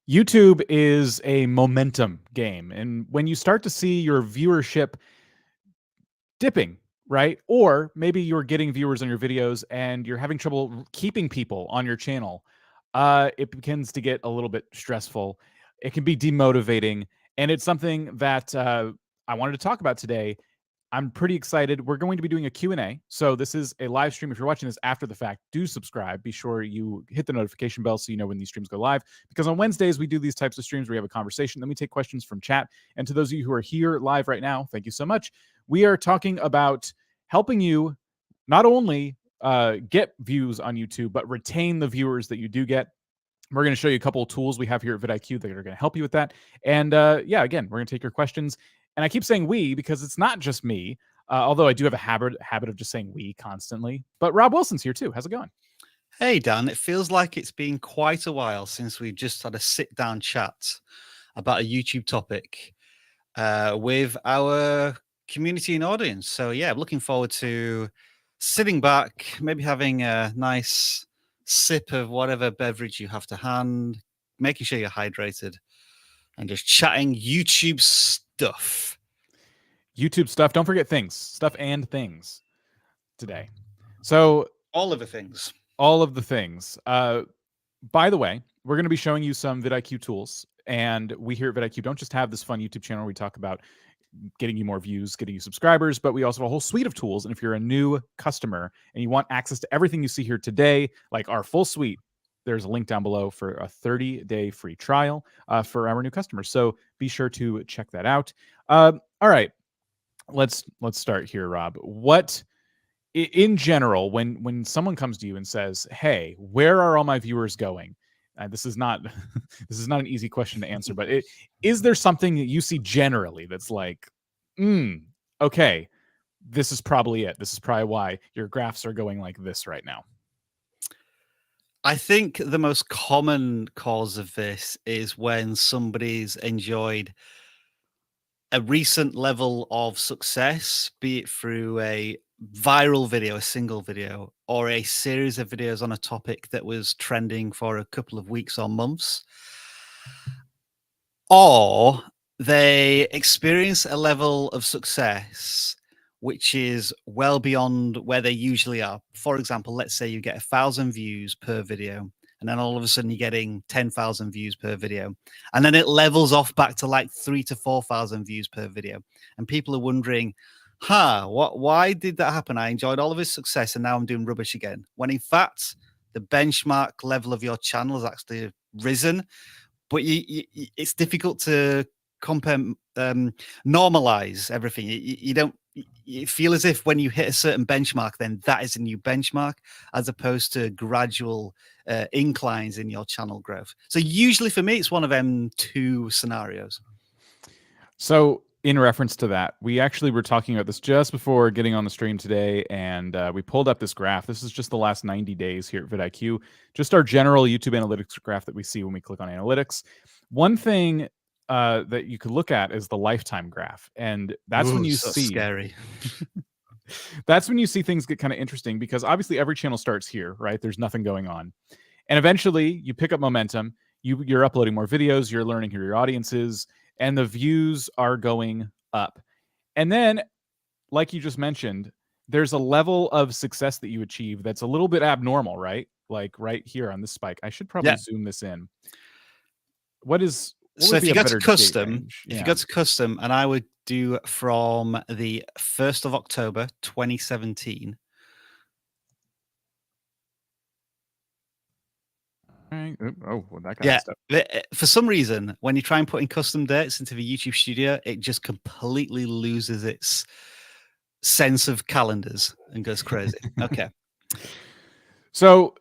YouTube is a momentum game. And when you start to see your viewership dipping, right? Or maybe you're getting viewers on your videos and you're having trouble keeping people on your channel, it begins to get a little bit stressful. It can be demotivating. And it's something that I wanted to talk about today. I'm pretty excited. We're going to be doing a Q&A. So this is a live stream. If you're watching this after the fact, do subscribe. Be sure you hit the notification bell so you know when these streams go live. Because on Wednesdays, we do these types of streams where we have a conversation. Then we take questions from chat. And to those of you who are here live right now, thank you so much. We are talking about helping you not only get views on YouTube, but retain the viewers that you do get. We're going to show you a couple of tools we have here at vidIQ that are going to help you with that. And yeah, again, we're going to take your questions. And I keep saying we because it's not just me, although I do have a habit of just saying we constantly. But Rob Wilson's here too. How's it going? Hey, Dan. It feels like it's been quite a while since we just had a sit-down chat about a YouTube topic with our community and audience. So yeah, looking forward to sitting back, maybe having a nice sip of whatever beverage you have to hand, making sure you're hydrated, and just chatting YouTube stuff. YouTube stuff. Don't forget things. Stuff and things today. So all of the things. All of the things. By the way, we're going to be showing you some vidIQ tools. And we here at vidIQ don't just have this fun YouTube channel where we talk about getting you more views, getting you subscribers, but we also have a whole suite of tools. And if you're a new customer and you want access to everything you see here today, like our full suite, there's a link down below for a 30-day free trial for our new customers. So be sure to check that out. All right, let's start here, Rob. What, in general, when someone comes to you and says, "Hey, where are all my viewers going?" This is not this is not an easy question to answer, but is there something that you see generally that's like, okay, this is probably it. This is probably why your graphs are going like this right now. I think the most common cause of this is when somebody's enjoyed a recent level of success, be it through a viral video, a single video, or a series of videos on a topic that was trending for a couple of weeks or months, or they experience a level of success which is well beyond where they usually are. For example, let's say you get 1,000 views per video, and then all of a sudden you're getting 10,000 views per video. And then it levels off back to like 3,000 to 4,000 views per video. And people are wondering, why did that happen? I enjoyed all of his success and now I'm doing rubbish again. When in fact, the benchmark level of your channel has actually risen, but it's difficult to compare, normalize everything. You feel as if when you hit a certain benchmark, then that is a new benchmark, as opposed to gradual inclines in your channel growth. So usually for me, it's one of them two scenarios. So in reference to that, we actually were talking about this just before getting on the stream today, and we pulled up this graph. This is just the last 90 days here at vidIQ, just our general YouTube analytics graph that we see when we click on analytics. One thing that you could look at is the lifetime graph, and that's when you see scary. That's when you see things get kind of interesting, because obviously every channel starts here, right? There's nothing going on, and eventually you pick up momentum. You're uploading more videos. You're learning who your audience is, and the views are going up. And then, like you just mentioned, there's a level of success that you achieve that's a little bit abnormal, right? Like right here on this spike. I should probably zoom this in. So if you go to custom, and I would do from the 1st of October, 2017. Right. Oh, well, that kind of stuff. For some reason, when you try and put in custom dates into the YouTube Studio, it just completely loses its sense of calendars and goes crazy. Okay. So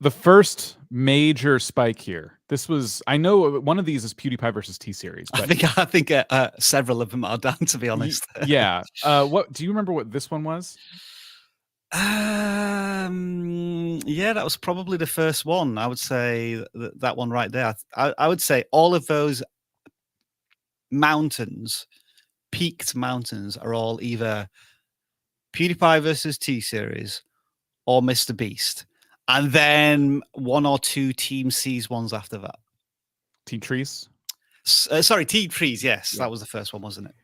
the first major spike here, this was, I know one of these is PewDiePie versus T-Series. I think several of them are done, to be honest. Yeah. What do you remember what this one was? Yeah, that was probably the first one. I would say that one right there. I would say all of those mountains, peaked mountains, are all either PewDiePie versus T-Series or Mr. Beast. And then one or two Team C's ones after that. Tea trees. Sorry, tea trees. Yes, Yeah. that was the first one, wasn't it?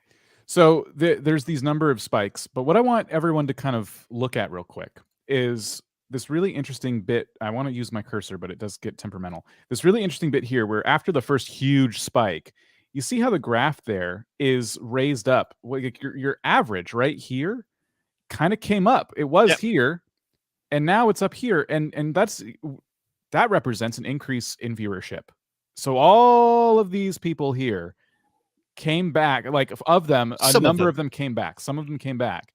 So there's these number of spikes, but what I want everyone to kind of look at real quick is this really interesting bit. I want to use my cursor, but it does get temperamental. This really interesting bit here where after the first huge spike, you see how the graph there is raised up. Like your average right here kind of came up. It was Yep. here and now it's up here, and that represents an increase in viewership. So all of these people here came back, like of them, a Some of number them. of them came back. Some of them came back.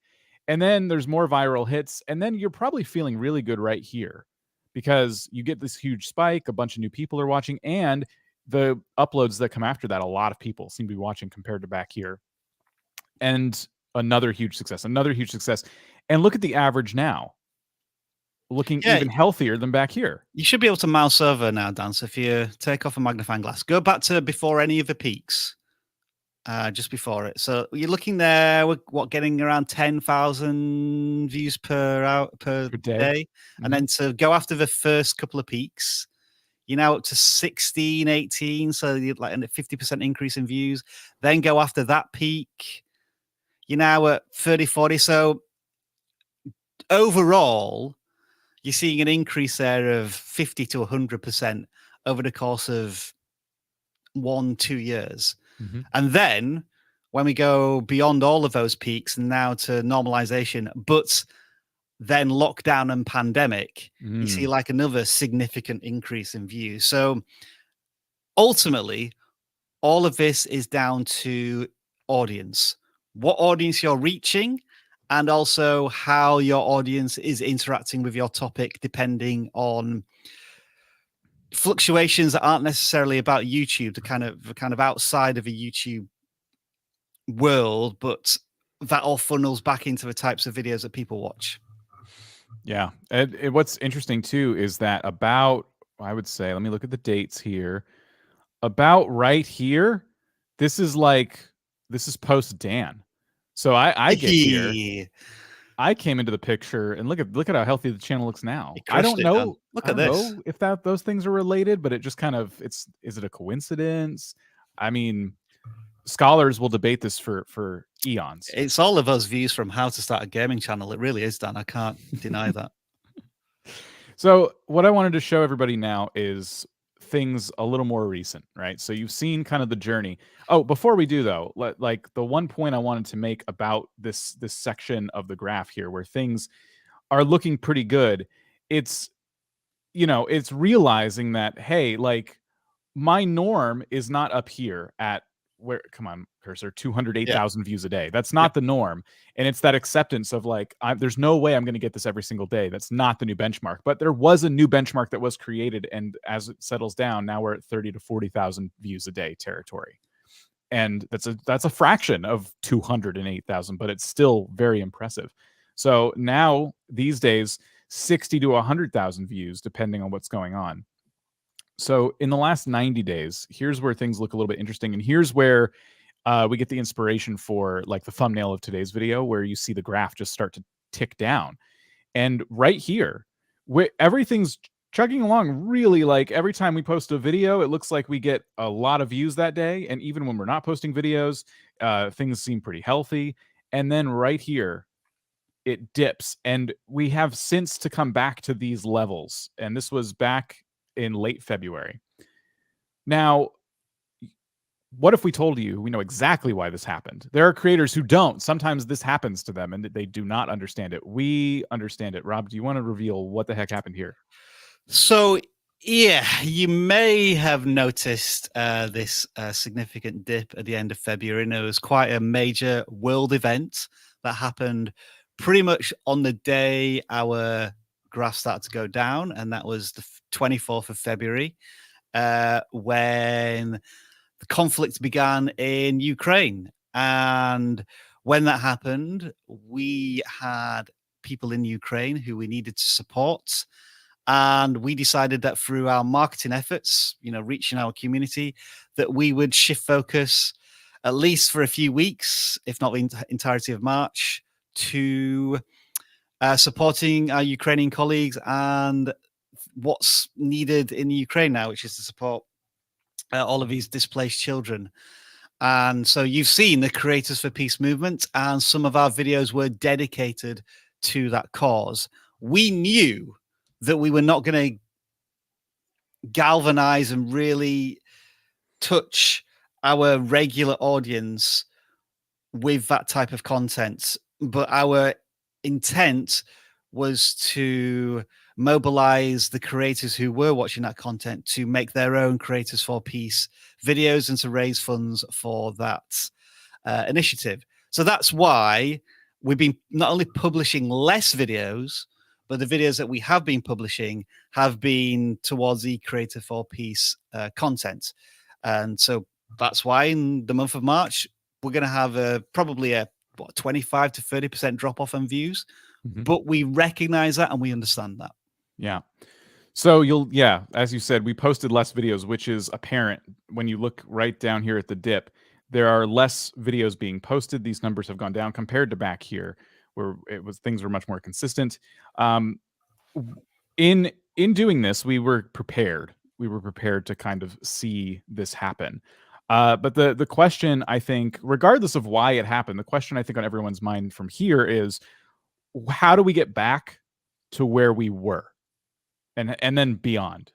And then there's more viral hits. And then you're probably feeling really good right here because you get this huge spike, a bunch of new people are watching, and the uploads that come after that, a lot of people seem to be watching compared to back here. And another huge success, another huge success. And look at the average now, looking Yeah. even healthier than back here. You should be able to mouse over now, Dan. So if you take off a magnifying glass, go back to before any of the peaks. Just before it. So you're looking there, we're getting around 10,000 views per hour per day. And then to go after the first couple of peaks, you're now up to 16, 18. So you're like a 50% increase in views. Then go after that peak, you're now at 30, 40. So overall, you're seeing an increase there of 50 to 100% over the course of 1-2 years. And then when we go beyond all of those peaks and now to normalization, but then lockdown and pandemic, you see like another significant increase in views. So ultimately, all of this is down to audience, what audience you're reaching, and also how your audience is interacting with your topic, depending on fluctuations that aren't necessarily about YouTube, the kind of outside of a YouTube world, but that all funnels back into the types of videos that people watch. Yeah. And what's interesting too is that about, I would say, let me look at the dates here. About right here, this is post Dan. So I get here. I came into the picture and look at how healthy the channel looks now. I don't know. Look I at don't this. know if those things are related, but it just kind of is it a coincidence? I mean, scholars will debate this for eons. It's all of us views from how to start a gaming channel. It really is, Dan. I can't deny that. So what I wanted to show everybody now is things a little more recent, right? So you've seen kind of the journey. Oh, before we do though, like the one point I wanted to make about this section of the graph here where things are looking pretty good, it's it's realizing that, hey, like my norm is not up here at where, come on, cursor, 208,000 views a day. That's not the norm. And it's that acceptance of like, there's no way I'm going to get this every single day. That's not the new benchmark. But there was a new benchmark that was created. And as it settles down, now we're at 30 to 40,000 views a day territory. And that's a fraction of 208,000, but it's still very impressive. So now these days, 60 to 100,000 views, depending on what's going on. So in the last 90 days, here's where things look a little bit interesting. And here's where we get the inspiration for like the thumbnail of today's video, where you see the graph just start to tick down. And right here, everything's chugging along really. Like every time we post a video, it looks like we get a lot of views that day. And even when we're not posting videos, things seem pretty healthy. And then right here, it dips. And we have since to come back to these levels. And this was back in late February. Now, what if we told you we know exactly why this happened? There are creators who don't. Sometimes this happens to them and they do not understand it. We understand it. Rob, do you want to reveal what the heck happened here? So, yeah, you may have noticed this significant dip at the end of February. And it was quite a major world event that happened pretty much on the day our graph started to go down. And that was the 24th of February, when the conflict began in Ukraine. And when that happened, we had people in Ukraine who we needed to support. And we decided that through our marketing efforts, reaching our community, that we would shift focus, at least for a few weeks, if not the entirety of March, to supporting our Ukrainian colleagues and what's needed in Ukraine now, which is to support all of these displaced children. And so you've seen the Creators for Peace movement, and some of our videos were dedicated to that cause. We knew that we were not going to galvanize and really touch our regular audience with that type of content, but our intent was to mobilize the creators who were watching that content to make their own Creators for Peace videos and to raise funds for that initiative. So that's why we've been not only publishing less videos, but the videos that we have been publishing have been towards the Creator for Peace content. And so that's why in the month of March, we're going to have probably a 25 to 30% drop off on views. But we recognize that and we understand that. Yeah. So as you said, we posted less videos, which is apparent when you look right down here at the dip. There are less videos being posted. These numbers have gone down compared to back here, where things were much more consistent. In doing this, we were prepared. We were prepared to kind of see this happen. But the question, I think, regardless of why it happened, the question I think on everyone's mind from here is, how do we get back to where we were, and then beyond?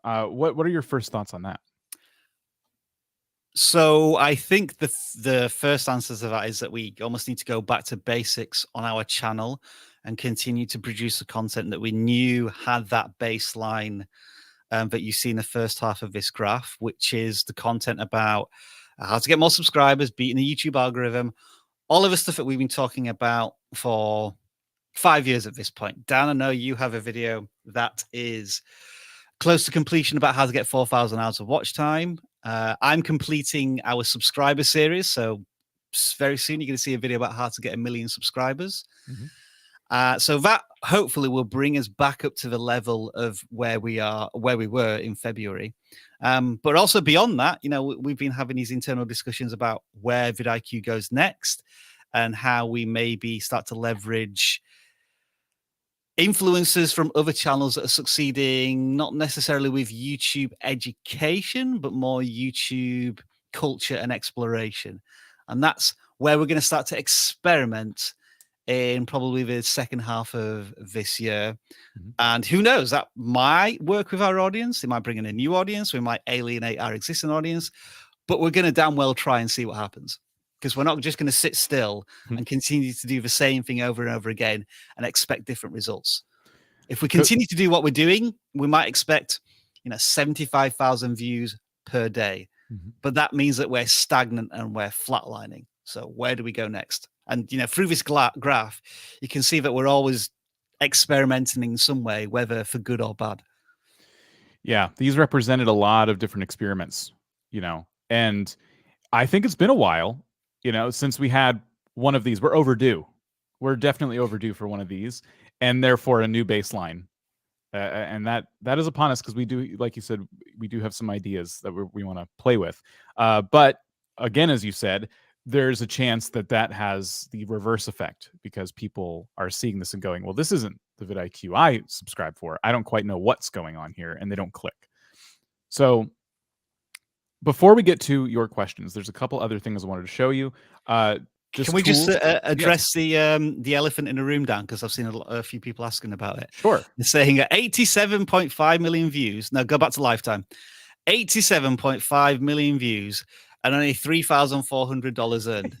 What are your first thoughts on that? So I think the first answer to that is that we almost need to go back to basics on our channel and continue to produce the content that we knew had that baseline that you see in the first half of this graph, which is the content about how to get more subscribers, beating the YouTube algorithm, all of the stuff that we've been talking about for 5 years at this point. Dan, I know you have a video that is close to completion about how to get 4,000 hours of watch time. I'm completing our subscriber series, so very soon you're going to see a video about how to get 1 million subscribers. So that hopefully will bring us back up to the level of where we were in February. But also beyond that, we've been having these internal discussions about where vidIQ goes next and how we maybe start to leverage influencers from other channels that are succeeding, not necessarily with YouTube education, but more YouTube culture and exploration. And that's where we're going to start to experiment in probably the second half of this year. And who knows, that might work with our audience. It might bring in a new audience. We might alienate our existing audience, but we're going to damn well try and see what happens, because we're not just going to sit still and continue to do the same thing over and over again and expect different results. If we continue to do what we're doing, we might expect 75,000 views per day. But that means that we're stagnant and we're flatlining. So where do we go next? And through this graph, you can see that we're always experimenting in some way, whether for good or bad. Yeah, these represented a lot of different experiments, and I think it's been a while, since we had one of these. We're overdue. We're definitely overdue for one of these, and therefore a new baseline. And that is upon us, because we do, like you said, we do have some ideas that we want to play with. But again, as you said, there's a chance that has the reverse effect, because people are seeing this and going, well, this isn't the vidIQ I subscribe for. I don't quite know what's going on here, and they don't click. So before we get to your questions, there's a couple other things I wanted to show you. Can we just address the elephant in the room, Dan? Because I've seen a few people asking about it. Sure. They're saying 87.5 million views. Now go back to lifetime. 87.5 million views and only $3,400 earned.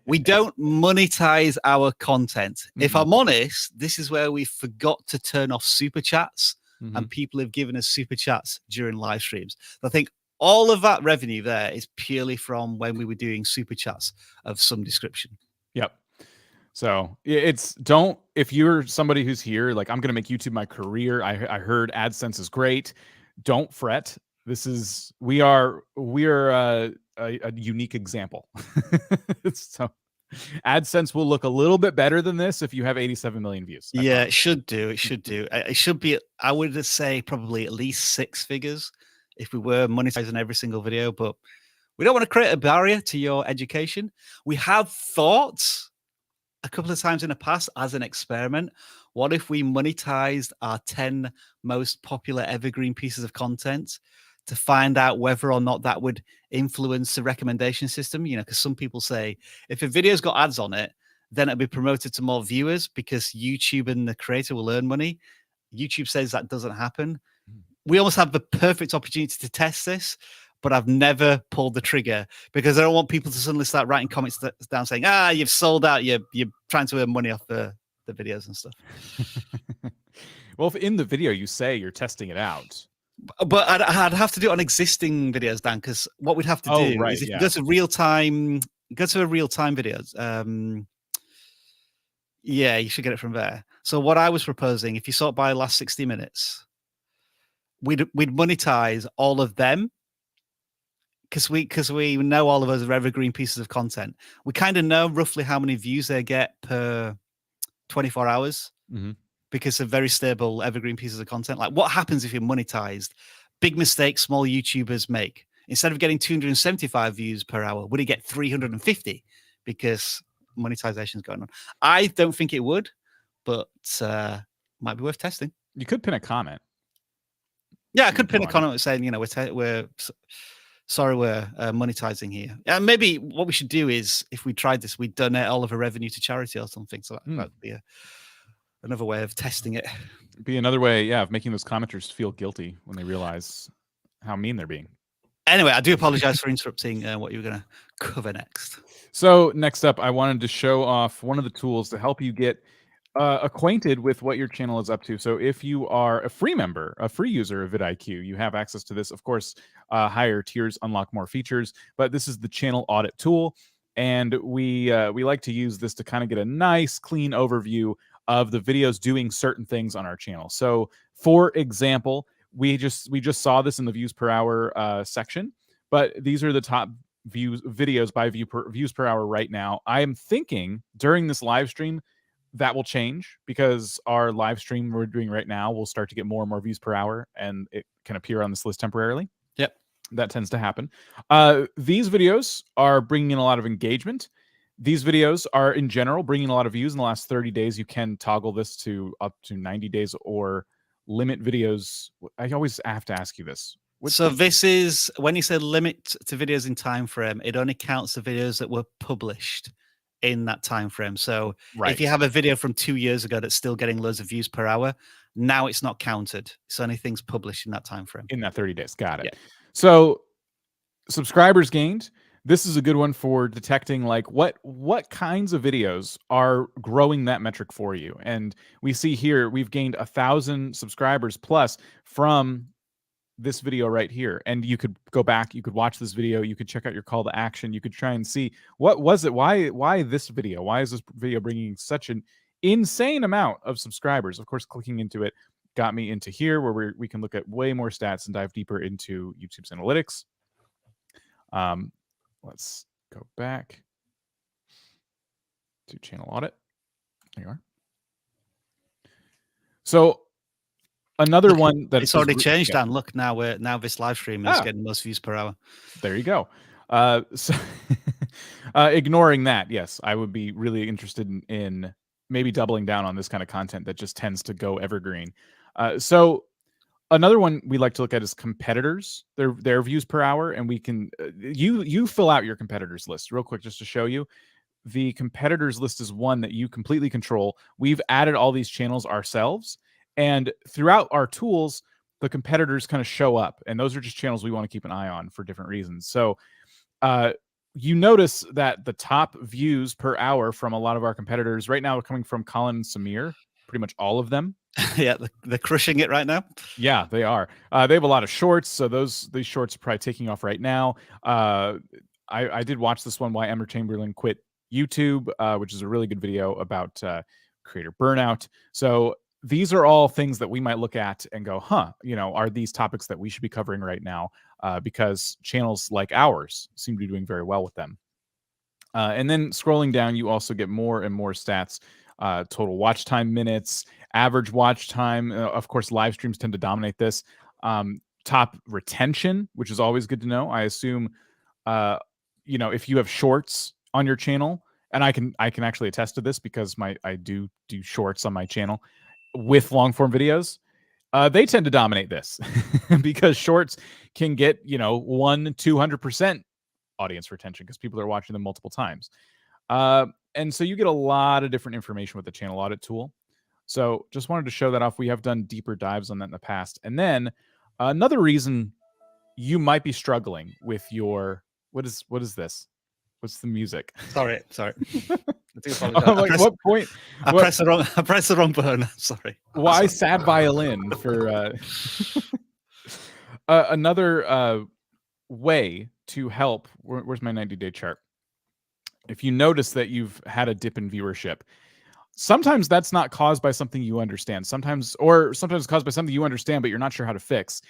We don't monetize our content. If I'm honest, this is where we forgot to turn off super chats, and people have given us super chats during live streams. I think all of that revenue there is purely from when we were doing super chats of some description. Yep. So if you're somebody who's here, like, I'm going to make YouTube my career, I heard AdSense is great, don't fret. We are a unique example. So AdSense will look a little bit better than this if you have 87 million views. Yeah, it should do. It should do. It should be, I would say, probably at least 6 figures if we were monetizing every single video. But we don't want to create a barrier to your education. We have thought a couple of times in the past as an experiment, what if we monetized our 10 most popular evergreen pieces of content to find out whether or not that would influence the recommendation system. Because some people say if a video's got ads on it, then it'll be promoted to more viewers because YouTube and the creator will earn money. YouTube says that doesn't happen. We almost have the perfect opportunity to test this, but I've never pulled the trigger because I don't want people to suddenly start writing comments down saying, you've sold out, you're trying to earn money off the videos and stuff. Well, if in the video you say you're testing it out. But I'd have to do it on existing videos, Dan, because what we'd have to do is if you go to real-time videos, you should get it from there. So what I was proposing, if you sort by last 60 minutes, we'd monetize all of them because we know all of those are evergreen pieces of content. We kind of know roughly how many views they get per 24 hours. Mm-hmm. Because of very stable evergreen pieces of content. Like what happens if you're monetized? Big mistake small YouTubers make. Instead of getting 275 views per hour, would it get 350 because monetization is going on? I don't think it would, but might be worth testing. You could pin a comment. Yeah, I could pin a comment saying, we're sorry, we're monetizing here. And maybe what we should do is, if we tried this, we'd donate all of our revenue to charity or something. So that'd be another way of testing it. Be another way, of making those commenters feel guilty when they realize how mean they're being. Anyway, I do apologize for interrupting what you were going to cover next. So next up, I wanted to show off one of the tools to help you get acquainted with what your channel is up to. So if you are a free member, a free user of vidIQ, you have access to this. Of course, higher tiers unlock more features, but this is the channel audit tool. And we like to use this to kind of get a nice, clean overview of the videos doing certain things on our channel. So for example, we just saw this in the views per hour section, but these are the top videos by views per hour right now. I am thinking during this live stream that will change because our live stream we're doing right now will start to get more and more views per hour and it can appear on this list temporarily. Yep. That tends to happen. These videos are bringing in a lot of engagement. These videos are, in general, bringing a lot of views in the last 30 days. You can toggle this to up to 90 days or limit videos. I always have to ask you this. So this is, when you say limit to videos in time frame, it only counts the videos that were published in that time frame. So if you have a video from 2 years ago that's still getting loads of views per hour, now it's not counted. It's only things published in that time frame. In that 30 days. Got it. Yeah. So subscribers gained. This is a good one for detecting like what kinds of videos are growing that metric for you. And we see here we've gained 1,000 subscribers plus from this video right here. And you could go back, you could watch this video, you could check out your call to action, you could try and see what was it, why this video, why is this video bringing such an insane amount of subscribers? Of course, clicking into it got me into here where we can look at way more stats and dive deeper into YouTube's analytics. Let's go back to channel audit. There you are. So another one that it's already changed, Dan. Look, now this live stream is getting most views per hour. There you go. So ignoring that, yes, I would be really interested in maybe doubling down on this kind of content that just tends to go evergreen. So another one we like to look at is competitors, their views per hour, and we can you fill out your competitors list real quick just to show you. The competitors list is one that you completely control. We've added all these channels ourselves, and throughout our tools, the competitors kind of show up, and those are just channels we want to keep an eye on for different reasons. So you notice that the top views per hour from a lot of our competitors right now are coming from Colin and Samir, pretty much all of them. Yeah, they're crushing it right now. Yeah, they are. They have a lot of shorts, so these shorts are probably taking off right now. I did watch this one, Why Emma Chamberlain Quit YouTube, which is a really good video about creator burnout. So these are all things that we might look at and go, are these topics that we should be covering right now? Because channels like ours seem to be doing very well with them. And then scrolling down, you also get more and more stats. Total watch time minutes, average watch time. Of course, live streams tend to dominate this. Top retention, which is always good to know. I assume, if you have shorts on your channel, and I can actually attest to this because I do shorts on my channel with long form videos. They tend to dominate this because shorts can get, 200% audience retention because people are watching them multiple times. And so you get a lot of different information with the channel audit tool. So just wanted to show that off. We have done deeper dives on that in the past. And then another reason you might be struggling with your what is this? What's the music? Sorry. I do I'm apologize. like, what point? I pressed the wrong button. Sorry. Why sad violin for another way to help? Where's my 90-day chart? If you notice that you've had a dip in viewership, sometimes that's not caused by something you understand. Sometimes it's caused by something you understand, but you're not sure how to fix.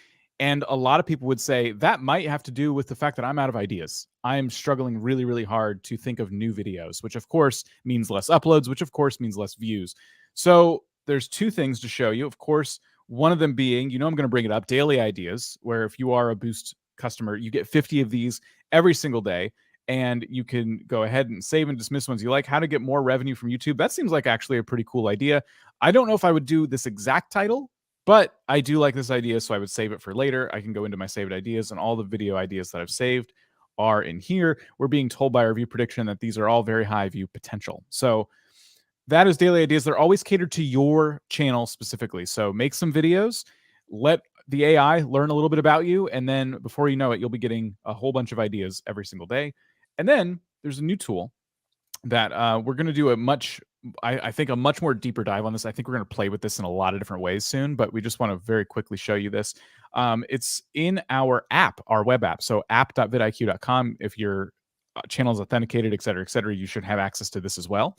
And a lot of people would say that might have to do with the fact that I'm out of ideas. I'm struggling really, really hard to think of new videos, which of course means less uploads, which of course means less views. So there's two things to show you. Of course, one of them being, I'm going to bring it up, daily ideas, where if you are a Boost customer, you get 50 of these every single day. And you can go ahead and save and dismiss ones you like. How to get more revenue from YouTube. That seems like actually a pretty cool idea. I don't know if I would do this exact title, but I do like this idea, so I would save it for later. I can go into my saved ideas, and all the video ideas that I've saved are in here. We're being told by our view prediction that these are all very high view potential. So that is daily ideas. They're always catered to your channel specifically. So make some videos, let the AI learn a little bit about you, and then before you know it, you'll be getting a whole bunch of ideas every single day. And then there's a new tool that we're going to do I think a much more deeper dive on this. I think we're going to play with this in a lot of different ways soon, but we just want to very quickly show you this. It's in our app, our web app. So app.vidIQ.com. If your channel is authenticated, et cetera, you should have access to this as well.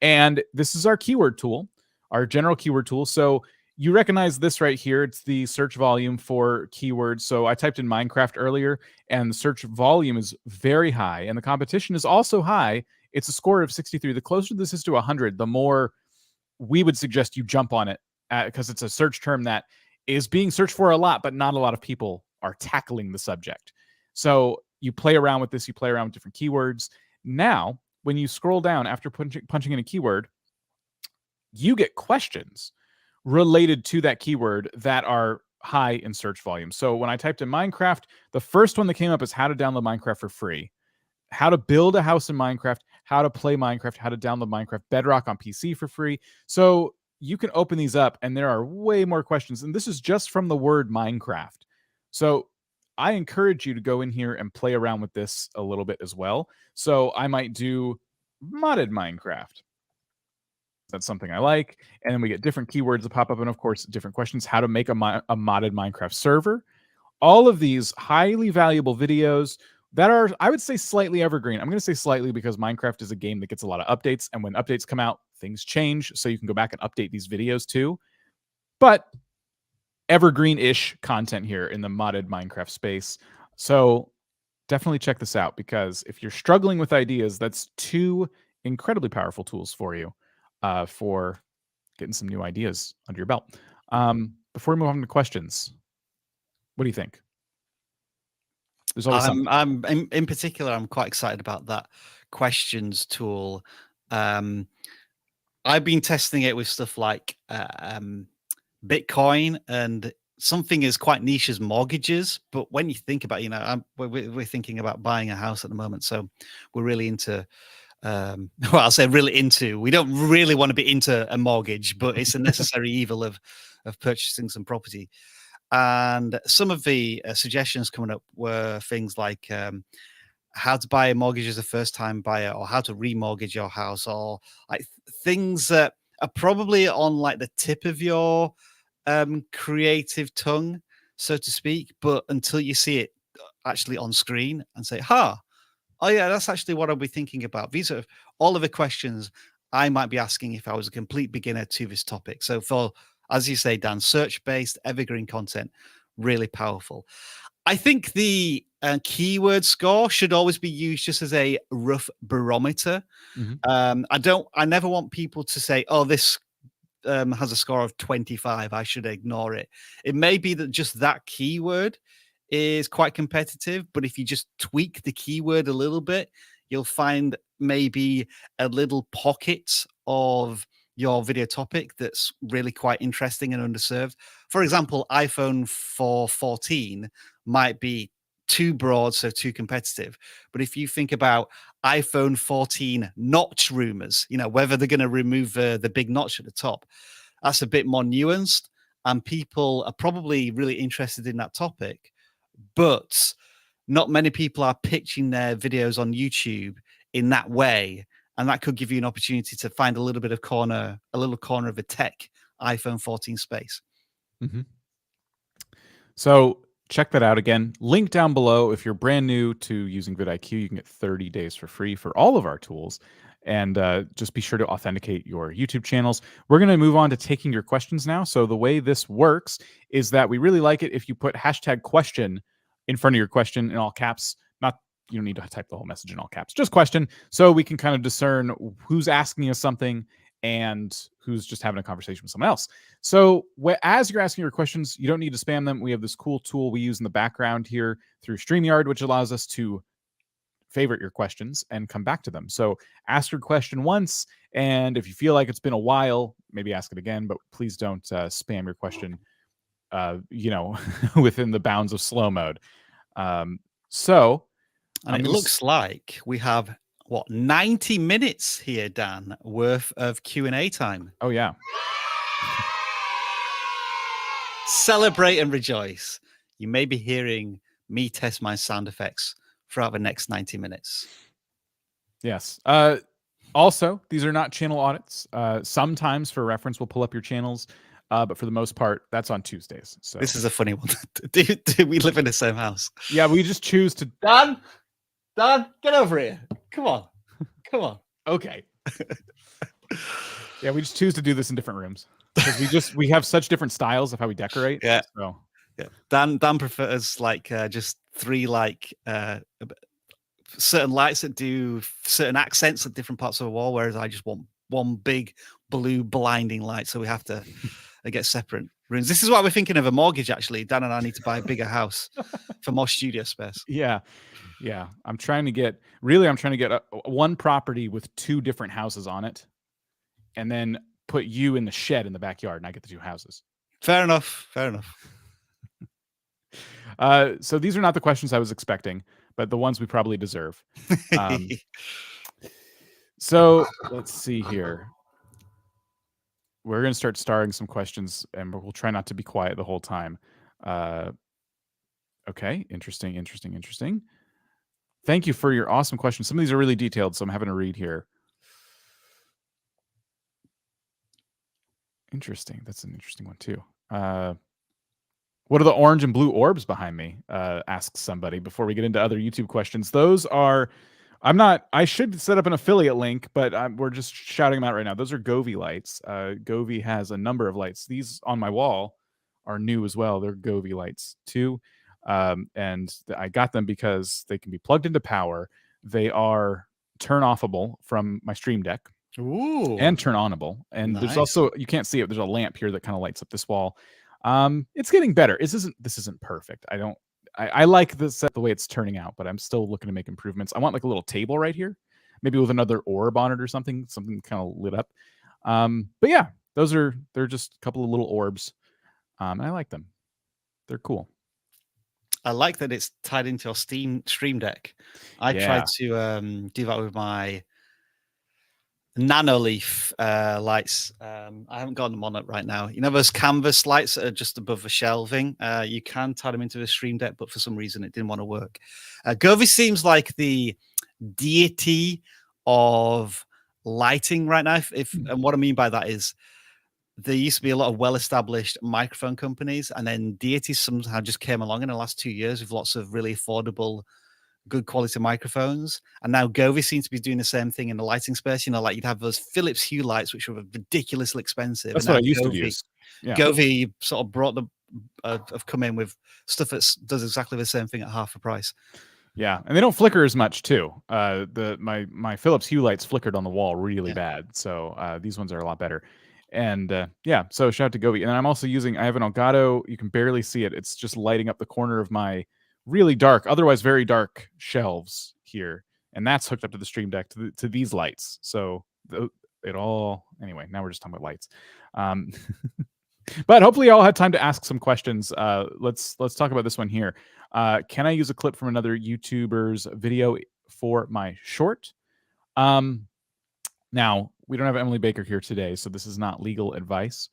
And this is our keyword tool, our general keyword tool. So you recognize this right here. It's the search volume for keywords. So I typed in Minecraft earlier, and the search volume is very high, and the competition is also high. It's a score of 63. The closer this is to 100, the more we would suggest you jump on it, because it's a search term that is being searched for a lot, but not a lot of people are tackling the subject. So you play around with this. You play around with different keywords. Now, when you scroll down after punching in a keyword, you get questions related to that keyword that are high in search volume. So when I typed in Minecraft, the first one that came up is how to download Minecraft for free, how to build a house in Minecraft, how to play Minecraft, how to download Minecraft Bedrock on PC for free. So you can open these up, and there are way more questions. And this is just from the word Minecraft. So I encourage you to go in here and play around with this a little bit as well. So I might do modded Minecraft. That's something I like. And then we get different keywords that pop up, and of course, different questions, how to make a modded Minecraft server. All of these highly valuable videos that are, I would say, slightly evergreen. I'm going to say slightly because Minecraft is a game that gets a lot of updates, and when updates come out, things change. So you can go back and update these videos too. But evergreen-ish content here in the modded Minecraft space. So definitely check this out, because if you're struggling with ideas, that's two incredibly powerful tools for you for getting some new ideas under your belt. Before we move on to questions, what do you think? There's always something. I'm in particular, I'm quite excited about that questions tool. I've been testing it with stuff like Bitcoin, and something as quite niche as mortgages. But when you think about, we're thinking about buying a house at the moment, so we're really into. Well, I'll say really into. We don't really want to be into a mortgage, but it's a necessary evil of purchasing some property. And some of the suggestions coming up were things like how to buy a mortgage as a first-time buyer, or how to remortgage your house, or like things that are probably on like the tip of your creative tongue, so to speak. But until you see it actually on screen and say, oh yeah, that's actually what I'll be thinking about. These are all of the questions I might be asking if I was a complete beginner to this topic. So for, as you say, Dan, search-based evergreen content, really powerful. I think the keyword score should always be used just as a rough barometer. I never want people to say, oh, this has a score of 25. I should ignore it. It may be that just that keyword is quite competitive, but if you just tweak the keyword a little bit, you'll find maybe a little pocket of your video topic that's really quite interesting and underserved. For example, iPhone 14 might be too broad, so too competitive. But if you think about iPhone 14 notch rumors, whether they're going to remove the big notch at the top, that's a bit more nuanced, and people are probably really interested in that topic. But not many people are pitching their videos on YouTube in that way. And that could give you an opportunity to find a little corner of a tech iPhone 14 space. Mm-hmm. So check that out again. Link down below. If you're brand new to using vidIQ, you can get 30 days for free for all of our tools. And just be sure to authenticate your YouTube channels. We're going to move on to taking your questions now. So the way this works is that we really like it if you put #question in front of your question in all caps. You don't need to type the whole message in all caps, just question, so we can kind of discern who's asking us something and who's just having a conversation with someone else. So as you're asking your questions, you don't need to spam them. We have this cool tool we use in the background here through StreamYard, which allows us to favorite your questions and come back to them. So ask your question once, and if you feel like it's been a while, maybe ask it again, but please don't spam your question, within the bounds of slow mode. And it looks like we have 90 minutes here, Dan, worth of Q&A time. Oh yeah. Celebrate and rejoice. You may be hearing me test my sound effects throughout the next 90 minutes. Yes. Also, these are not channel audits. Sometimes, for reference, we'll pull up your channels, but for the most part, that's on Tuesdays. So this is a funny one. do we live in the same house? Yeah, we just choose to. Dan, get over here. Come on. Okay. Yeah, we just choose to do this in different rooms because we have such different styles of how we decorate. Yeah. So yeah. Dan prefers just 3 certain lights that do certain accents at different parts of the wall, whereas I just want one big blue blinding light. So we have to get separate rooms. This is why we're thinking of a mortgage. Actually, Dan and I need to buy a bigger house for more studio space. Yeah. I'm trying to get one property with 2 different houses on it, and then put you in the shed in the backyard, and I get the 2 houses. Fair enough. So these are not the questions I was expecting, but the ones we probably deserve. So let's see here. We're going to start starring some questions, and we'll try not to be quiet the whole time. Okay, interesting. Thank you for your awesome questions. Some of these are really detailed, so I'm having to read here. Interesting. That's an interesting one too. What are the orange and blue orbs behind me? Asks somebody before we get into other YouTube questions. Those are, I should set up an affiliate link, but we're just shouting them out right now. Those are Govee lights. Govee has a number of lights. These on my wall are new as well. They're Govee lights too. And I got them because they can be plugged into power. They are turn-offable from my Stream Deck. Ooh. And turn-onable. And Nice. There's also, you can't see it, there's a lamp here that kind of lights up this wall. It's getting better. This isn't perfect. I like the way it's turning out, but I'm still looking to make improvements. I want like a little table right here, maybe with another orb on it or something kind of lit up. But yeah, they're just a couple of little orbs. And I like them. They're cool. I like that it's tied into your Stream Deck. I tried to do that with my Nanoleaf lights. I haven't got them on it right now. Those canvas lights that are just above the shelving. You can tie them into the Stream Deck, but for some reason it didn't want to work. Govee seems like the deity of lighting right now. And what I mean by that is there used to be a lot of well-established microphone companies, and then deities somehow just came along in the last 2 years with lots of really affordable, good quality microphones. And now Govee seems to be doing the same thing in the lighting space. Like you'd have those Philips Hue lights, which were ridiculously expensive. That's what I used to use. Yeah. Govee sort of brought have come in with stuff that does exactly the same thing at half the price. Yeah, and they don't flicker as much too. My Philips Hue lights flickered on the wall really bad, so these ones are a lot better. And so shout out to Govee. And I'm also I have an Elgato. You can barely see it. It's just lighting up the corner of my really dark, otherwise very dark shelves here. And that's hooked up to the Stream Deck to these lights. So Anyway, now we're just talking about lights. But hopefully you all had time to ask some questions. Let's talk about this one here. Can I use a clip from another YouTuber's video for my short? Now, we don't have Emily Baker here today, so this is not legal advice.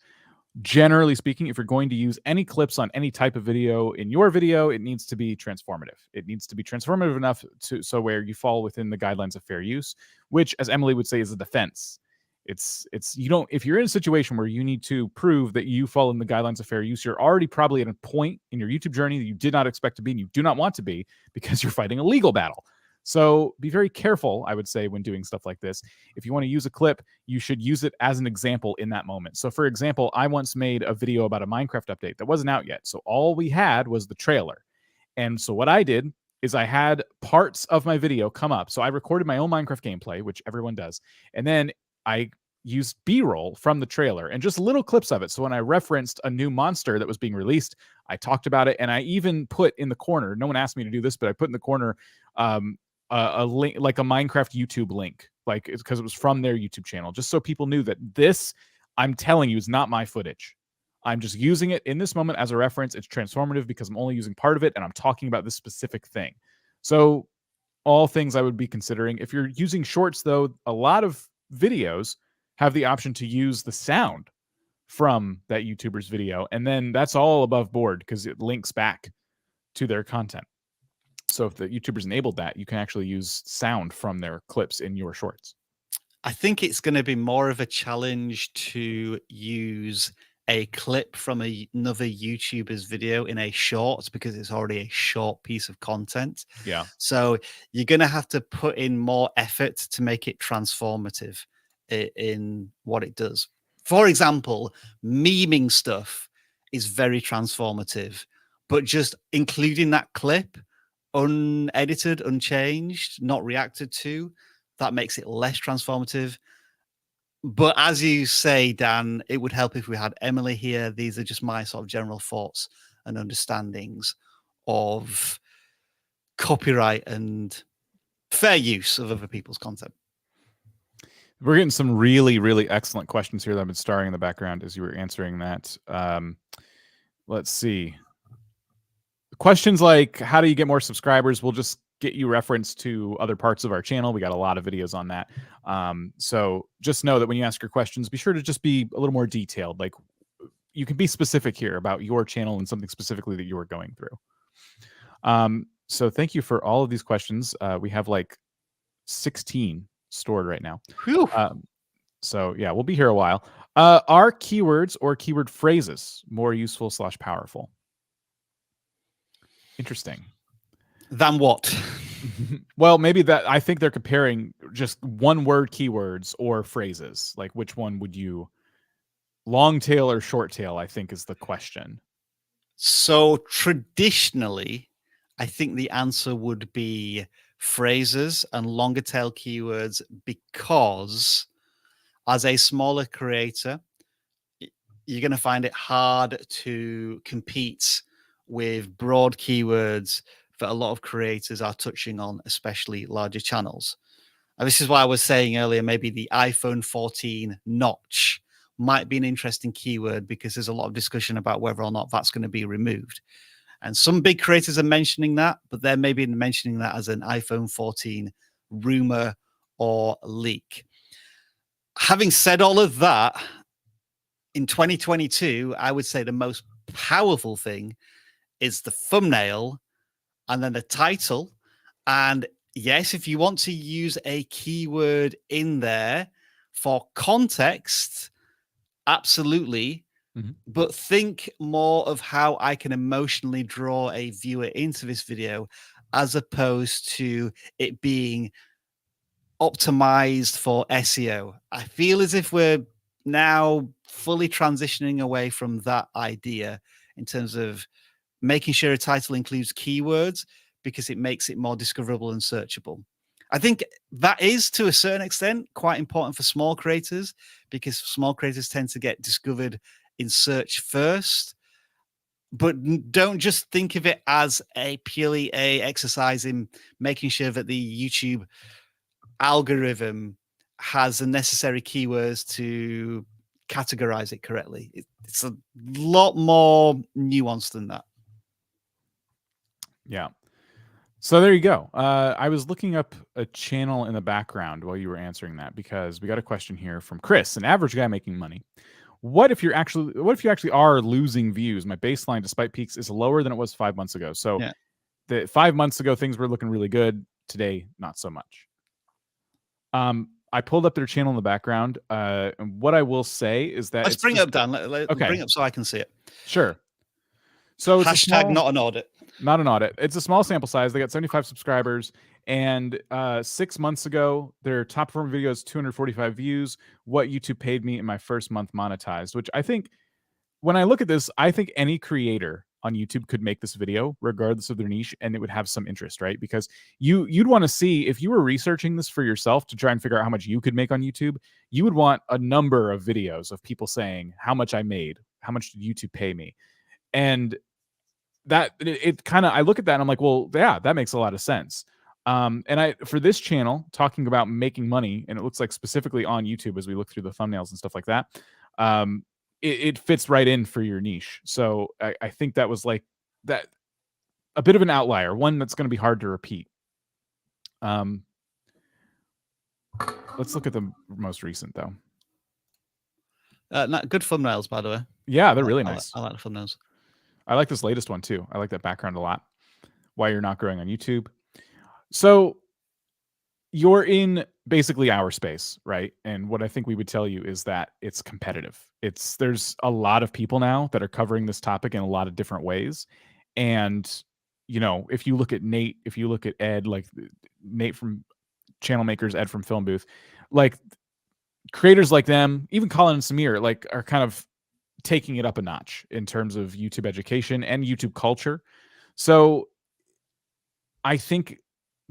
Generally speaking, if you're going to use any clips on any type of video in your video, it needs to be transformative. It needs to be transformative enough so where you fall within the guidelines of fair use, which, as Emily would say, is a defense. If you're in a situation where you need to prove that you fall in the guidelines of fair use, you're already probably at a point in your YouTube journey that you did not expect to be and you do not want to be, because you're fighting a legal battle. So be very careful, I would say, when doing stuff like this. If you want to use a clip, you should use it as an example in that moment. So for example, I once made a video about a Minecraft update that wasn't out yet. So all we had was the trailer. And so what I did is I had parts of my video come up. So I recorded my own Minecraft gameplay, which everyone does. And then I used B-roll from the trailer and just little clips of it. So when I referenced a new monster that was being released, I talked about it. And I even put in the corner, no one asked me to do this, but I put in the corner a link, like a Minecraft YouTube link, like it's because it was from their YouTube channel, just so people knew that this, I'm telling you, is not my footage. I'm just using it in this moment as a reference. It's transformative because I'm only using part of it and I'm talking about this specific thing. So all things I would be considering. If you're using shorts, though, a lot of videos have the option to use the sound from that YouTuber's video, and then that's all above board because it links back to their content. So if the YouTubers enabled that, you can actually use sound from their clips in your shorts. I think it's going to be more of a challenge to use a clip from another YouTuber's video in a short, because it's already a short piece of content. Yeah. So you're going to have to put in more effort to make it transformative in what it does. For example, memeing stuff is very transformative, but just including that clip unedited, unchanged, not reacted to, that makes it less transformative. But as you say, Dan, it would help if we had Emily here. These are just my sort of general thoughts and understandings of copyright and fair use of other people's content. We're getting some really, really excellent questions here that have been starring in the background as you were answering that. Let's see. Questions like, how do you get more subscribers? We'll just get you reference to other parts of our channel. We got a lot of videos on that. So just know that when you ask your questions, be sure to just be a little more detailed. Like, you can be specific here about your channel and something specifically that you are going through. So thank you for all of these questions. We have like 16 stored right now. So yeah, we'll be here a while. Are keywords or keyword phrases more useful / powerful? Interesting. Than what? Well, maybe that, I think they're comparing just one word keywords or phrases. Like, which one would you, long tail or short tail, I think is the question. So traditionally, I think the answer would be phrases and longer tail keywords, because as a smaller creator, you're going to find it hard to compete with broad keywords that a lot of creators are touching on, especially larger channels. And this is why I was saying earlier, maybe the iPhone 14 notch might be an interesting keyword, because there's a lot of discussion about whether or not that's going to be removed. And some big creators are mentioning that, but they're maybe mentioning that as an iPhone 14 rumor or leak. Having said all of that, in 2022, I would say the most powerful thing is the thumbnail and then the title. And yes, if you want to use a keyword in there for context, absolutely. Mm-hmm. But think more of how I can emotionally draw a viewer into this video, as opposed to it being optimized for SEO. I feel as if we're now fully transitioning away from that idea in terms of making sure a title includes keywords, because it makes it more discoverable and searchable. I think that is, to a certain extent, quite important for small creators, because small creators tend to get discovered in search first. But don't just think of it as a purely a exercise in making sure that the YouTube algorithm has the necessary keywords to categorize it correctly. It's a lot more nuanced than that. Yeah. So there you go. I was looking up a channel in the background while you were answering that because we got a question here from Chris, an average guy making money. What if you actually are losing views? My baseline, despite peaks, is lower than it was 5 months ago. So the 5 months ago, things were looking really good. Today, not so much. I pulled up their channel in the background. And what I will say is that let's bring it up, Dan. Okay. Bring it up so I can see it. Sure. So it's hashtag not an audit. Not an audit. It's a small sample size. They got 75 subscribers. And 6 months ago, their top performing video is 245 views. What YouTube paid me in my first month monetized, which I think when I look at this, I think any creator on YouTube could make this video regardless of their niche, and it would have some interest, right? Because you'd want to see, if you were researching this for yourself to try and figure out how much you could make on YouTube, you would want a number of videos of people saying how much I made, how much did YouTube pay me? And that it kind of, I look at that and I'm like, well, yeah, that makes a lot of sense. And for this channel talking about making money, and it looks like specifically on YouTube as we look through the thumbnails and stuff like that, it fits right in for your niche. So I think that was like that, a bit of an outlier, one that's going to be hard to repeat. Let's look at the most recent though. Good thumbnails, by the way. Yeah, they're really nice. I like the thumbnails. I like this latest one too. I like that background a lot. Why you're not growing on YouTube. So you're in basically our space, right? And what I think we would tell you is that it's competitive. There's a lot of people now that are covering this topic in a lot of different ways. And, if you look at Nate, if you look at Ed, like Nate from Channel Makers, Ed from Film Booth, like creators like them, even Colin and Samir, like are kind of taking it up a notch in terms of YouTube education and YouTube culture. So I think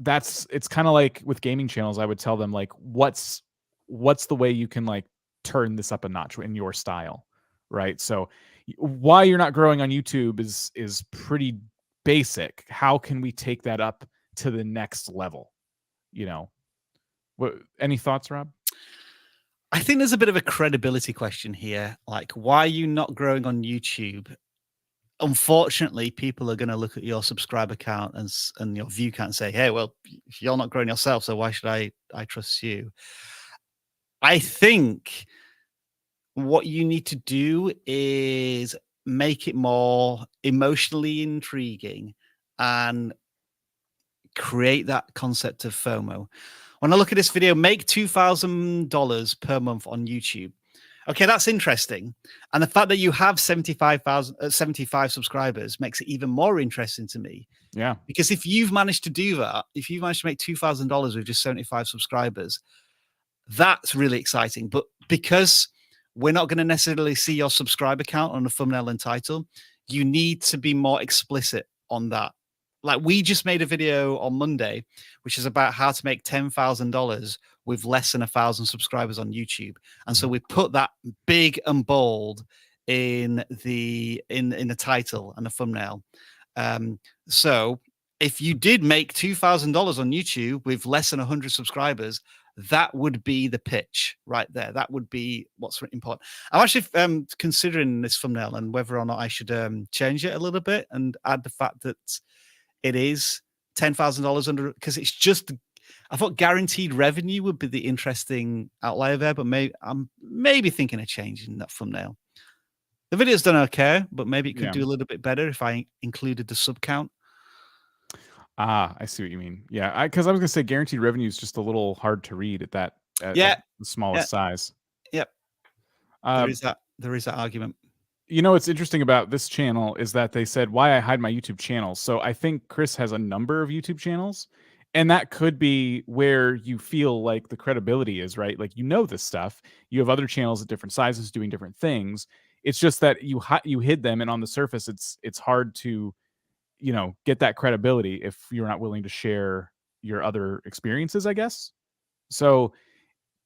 it's kind of like with gaming channels, I would tell them like, what's the way you can like turn this up a notch in your style, right? So why you're not growing on YouTube is pretty basic. How can we take that up to the next level? What, any thoughts, Rob? I think there's a bit of a credibility question here. Like, why are you not growing on YouTube? Unfortunately, people are going to look at your subscriber count and your view count and say, hey, well, you're not growing yourself, so why should I trust you? I think what you need to do is make it more emotionally intriguing and create that concept of FOMO. When I look at this video, make $2,000 per month on YouTube. Okay, that's interesting. And the fact that you have 75 subscribers makes it even more interesting to me. Yeah. Because if you've managed to do that, if you've managed to make $2,000 with just 75 subscribers, that's really exciting. But because we're not going to necessarily see your subscriber count on the thumbnail and title, you need to be more explicit on that. Like, we just made a video on Monday, which is about how to make $10,000 with less than 1,000 subscribers on YouTube. And so we put that big and bold in the title and the thumbnail. So if you did make $2,000 on YouTube with less than 100 subscribers, that would be the pitch right there. That would be what's important. I'm actually considering this thumbnail and whether or not I should change it a little bit and add the fact that it is $10,000 under, because it's just, I thought guaranteed revenue would be the interesting outlier there, but I'm maybe thinking of changing that thumbnail. The video's done okay, but maybe it could do a little bit better if I included the sub count. Ah, I see what you mean. Yeah, because I was going to say guaranteed revenue is just a little hard to read at the smallest size. Yep. There is that argument. What's interesting about this channel is that they said why I hide my YouTube channel. So I think Chris has a number of YouTube channels, and that could be where you feel like the credibility is, right? Like, this stuff. You have other channels at different sizes doing different things. It's just that you hid them, and on the surface, it's hard to, get that credibility if you're not willing to share your other experiences, I guess. So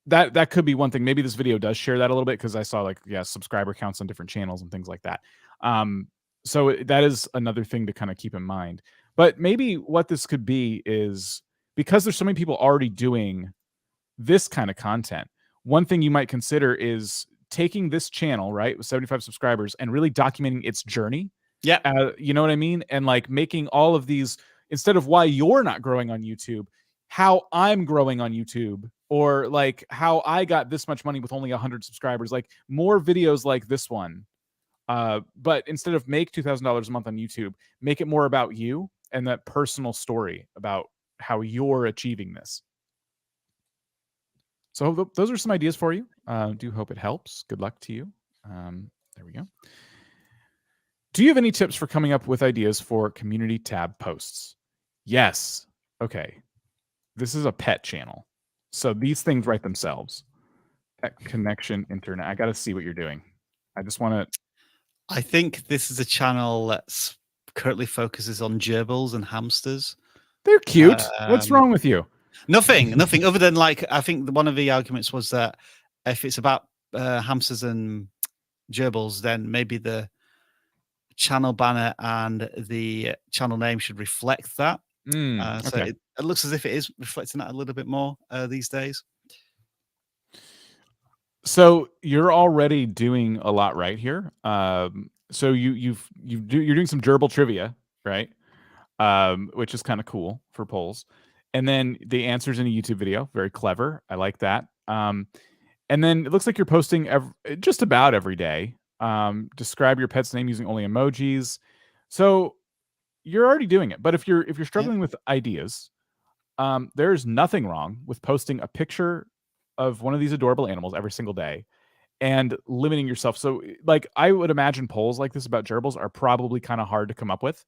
that could be one thing. Maybe this video does share that a little bit, because I saw subscriber counts on different channels and things like that. So that is another thing to kind of keep in mind. But maybe what this could be is, because there's so many people already doing this kind of content, one thing you might consider is taking this channel, right, with 75 subscribers and really documenting its journey. Yeah. You know what I mean? And like making all of these, instead of why you're not growing on YouTube, how I'm growing on YouTube, or like how I got this much money with only 100 subscribers, like more videos like this one. But instead of make $2,000 a month on YouTube, make it more about you and that personal story about how you're achieving this. So those are some ideas for you. Do hope it helps. Good luck to you. There we go. Do you have any tips for coming up with ideas for community tab posts? Yes. Okay. This is a pet channel. So these things write themselves. Pet connection internet. I got to see what you're doing. I just want to. I think this is a channel that currently focuses on gerbils and hamsters. They're cute. What's wrong with you? Nothing other than, like, I think one of the arguments was that if it's about hamsters and gerbils, then maybe the channel banner and the channel name should reflect that. So Okay. it looks as if it is reflecting that a little bit more these days. So you're already doing a lot right here. So you're doing some gerbil trivia, right? Which is kind of cool for polls. And then the answers in a YouTube video, very clever. I like that. And then it looks like you're posting just about every day. Describe your pet's name using only emojis. So you're already doing it. But if you're struggling with ideas, there's nothing wrong with posting a picture of one of these adorable animals every single day and limiting yourself. So like I would imagine polls like this about gerbils are probably kind of hard to come up with.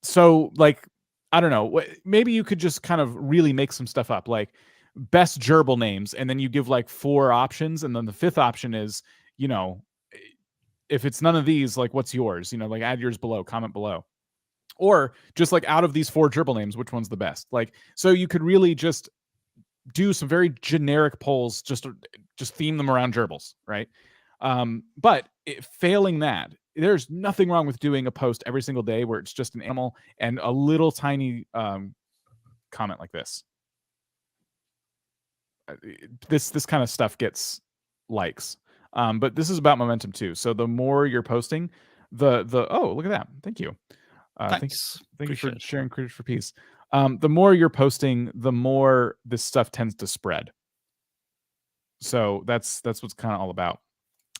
So like, I don't know, maybe you could just kind of really make some stuff up, like best gerbil names, and then you give like 4 options, and then the 5th option is, you know, if it's none of these, like what's yours? You know, like add yours below, comment below. Or just like out of these 4 gerbil names, which one's the best? Like, so you could really just do some very generic polls, just theme them around gerbils, right? But failing that, there's nothing wrong with doing a post every single day where it's just an animal and a little tiny comment like this. This kind of stuff gets likes, but this is about momentum too. So the more you're posting, the oh, look at that! Thank you. Thanks. Thank you for sharing Creators for Peace. The more you're posting, the more this stuff tends to spread. So that's what's kind of all about.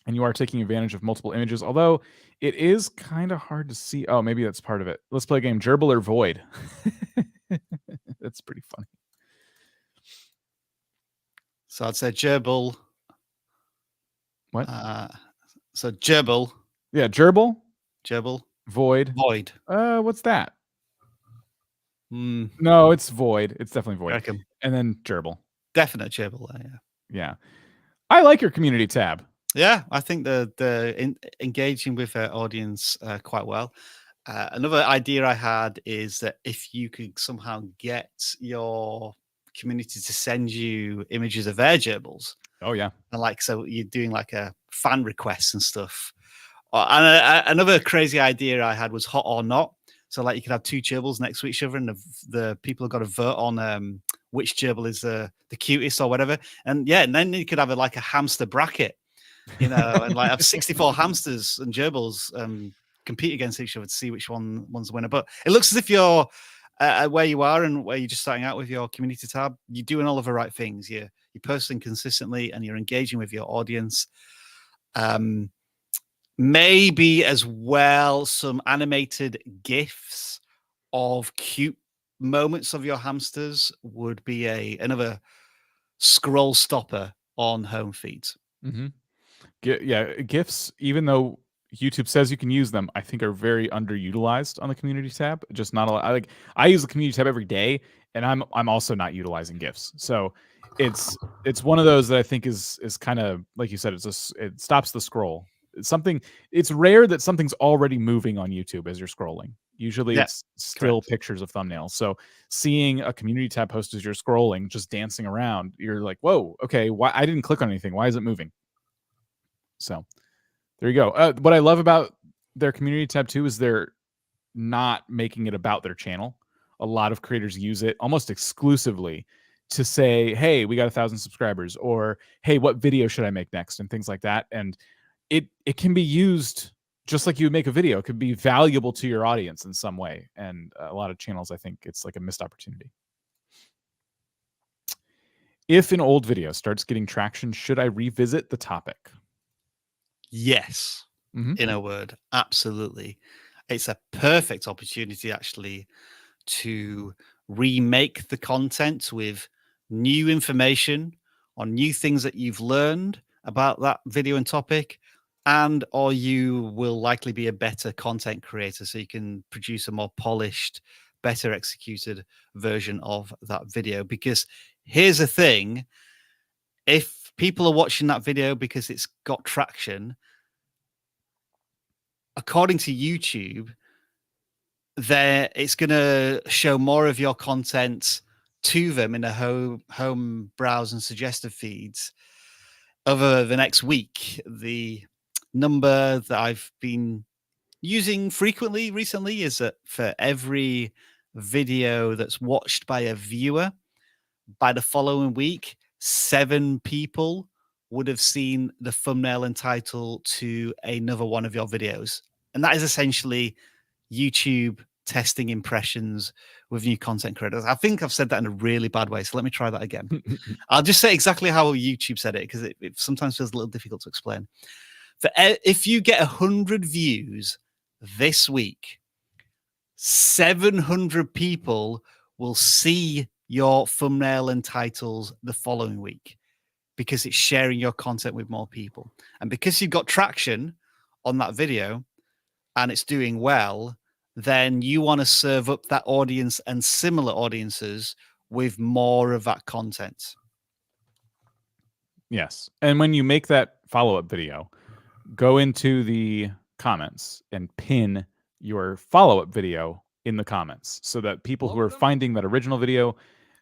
And you are taking advantage of multiple images, although it is kind of hard to see. Oh, maybe that's part of it. Let's play a game. Gerbil or Void? That's pretty funny. So I'd say gerbil. What? So gerbil. Yeah, gerbil. Gerbil. Void. Void. What's that? No, it's void. It's definitely void. And then gerbil. Definite gerbil. Yeah. I like your community tab. Yeah, I think the engaging with their audience quite well. Another idea I had is that if you could somehow get your community to send you images of their gerbils. Oh yeah. And like, so you're doing like a fan requests and stuff. And another crazy idea I had was hot or not. So like you could have 2 gerbils next to each other, and the people have got to vote on which gerbil is the cutest or whatever. And yeah, and then you could have like a hamster bracket, you know, and like have 64 hamsters and gerbils compete against each other to see which one's the winner. But it looks as if you're where you are and where you're just starting out with your community tab, you're doing all of the right things. You're posting consistently and you're engaging with your audience. Maybe as well some animated GIFs of cute moments of your hamsters would be another scroll stopper on home feeds. Mm-hmm. Yeah, GIFs, even though YouTube says you can use them, I think are very underutilized on the community tab. Just not a lot. I use the community tab every day, and I'm also not utilizing GIFs. So it's one of those that I think is kind of like you said. It stops the scroll. It's rare that something's already moving on YouTube as you're scrolling. Usually it's still pictures of thumbnails. So seeing a community tab post as you're scrolling, just dancing around, you're like, whoa, okay, why I didn't click on anything? Why is it moving? So there you go. What I love about their community tab too is they're not making it about their channel. A lot of creators use it almost exclusively to say, hey, we got 1,000 subscribers, or hey, what video should I make next, and things like that. And it can be used just like you would make a video. It could be valuable to your audience in some way. And a lot of channels, I think it's like a missed opportunity. If an old video starts getting traction, should I revisit the topic? Yes. In a word, absolutely. It's a perfect opportunity actually to remake the content with new information on new things that you've learned about that video and topic, and or you will likely be a better content creator, so you can produce a more polished, better executed version of that video. Because here's the thing, if people are watching that video because it's got traction, according to YouTube, it's going to show more of your content to them in the home browse and suggested feeds over the next week. The number that I've been using frequently recently is that for every video that's watched by a viewer, by the following week, 7 people would have seen the thumbnail and title to another one of your videos. And that is essentially YouTube testing impressions with new content creators. I think I've said that in a really bad way, so let me try that again. I'll just say exactly how YouTube said it, because it sometimes feels a little difficult to explain. If you get 100 views this week, 700 people will see your thumbnail and titles the following week, because it's sharing your content with more people. And because you've got traction on that video and it's doing well, then you want to serve up that audience and similar audiences with more of that content. Yes. And when you make that follow-up video, go into the comments and pin your follow-up video in the comments, so that people who are finding that original video,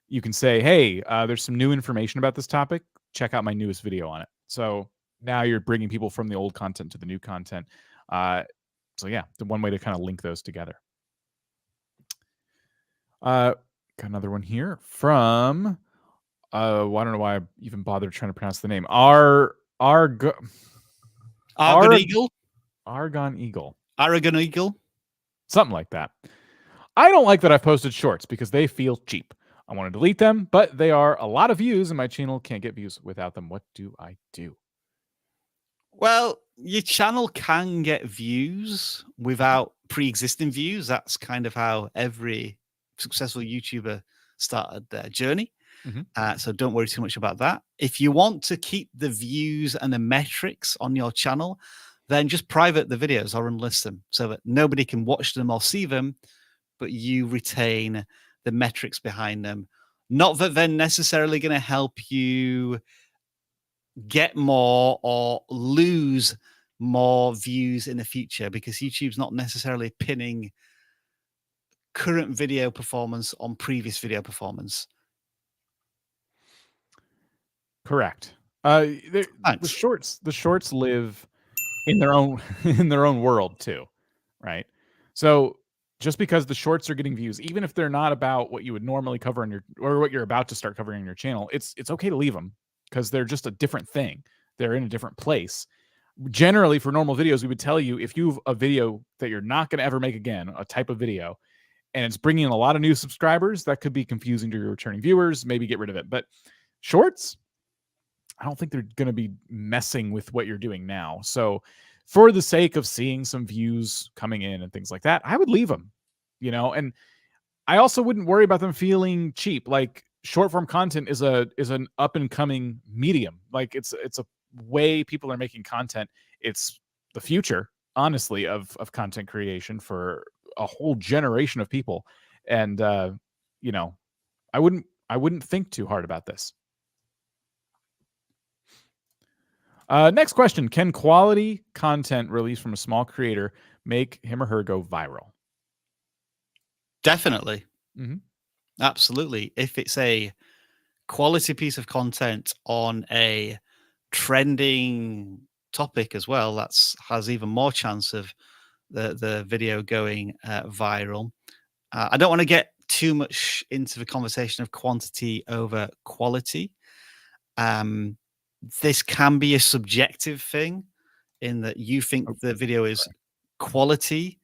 you can say, hey, there's some new information about this topic. Check out my newest video on it. So now you're bringing people from the old content to the new content. So yeah, the one way to kind of link those together. Got another one here from, I don't know why I even bothered trying to pronounce the name. Argon Eagle? Argon Eagle. Aragon Eagle? Something like that. I don't like that I've posted shorts because they feel cheap. I want to delete them, but they are a lot of views and my channel can't get views without them. What do I do? Well, your channel can get views without pre-existing views. That's kind of how every successful YouTuber started their journey. So don't worry too much about that. If you want to keep the views and the metrics on your channel, then just private the videos or unlist them so that nobody can watch them or see them, but you retain the metrics behind them. Not that they're necessarily going to help you get more or lose more views in the future, because YouTube's not necessarily pinning current video performance on previous video performance. Correct. The shorts live in their own world too, right? So just because the shorts are getting views, even if they're not about what you would normally cover on or what you're about to start covering on your channel, it's okay to leave them, because they're just a different thing. They're in a different place. Generally, for normal videos, we would tell you, if you have a video that you're not going to ever make again, a type of video, and it's bringing in a lot of new subscribers, that could be confusing to your returning viewers. Maybe get rid of it. But shorts, I don't think they're going to be messing with what you're doing now. So for the sake of seeing some views coming in and things like that, I would leave them, and I also wouldn't worry about them feeling cheap. Like, short form content is an up and coming medium. Like, it's a way people are making content. It's the future, honestly, of content creation for a whole generation of people. And, I wouldn't think too hard about this. Next question. Can quality content released from a small creator make him or her go viral? Definitely. Absolutely. If it's a quality piece of content on a trending topic as well, has even more chance of the video going viral. I don't want to get too much into the conversation of quantity over quality. This can be a subjective thing in that you think the video is quality,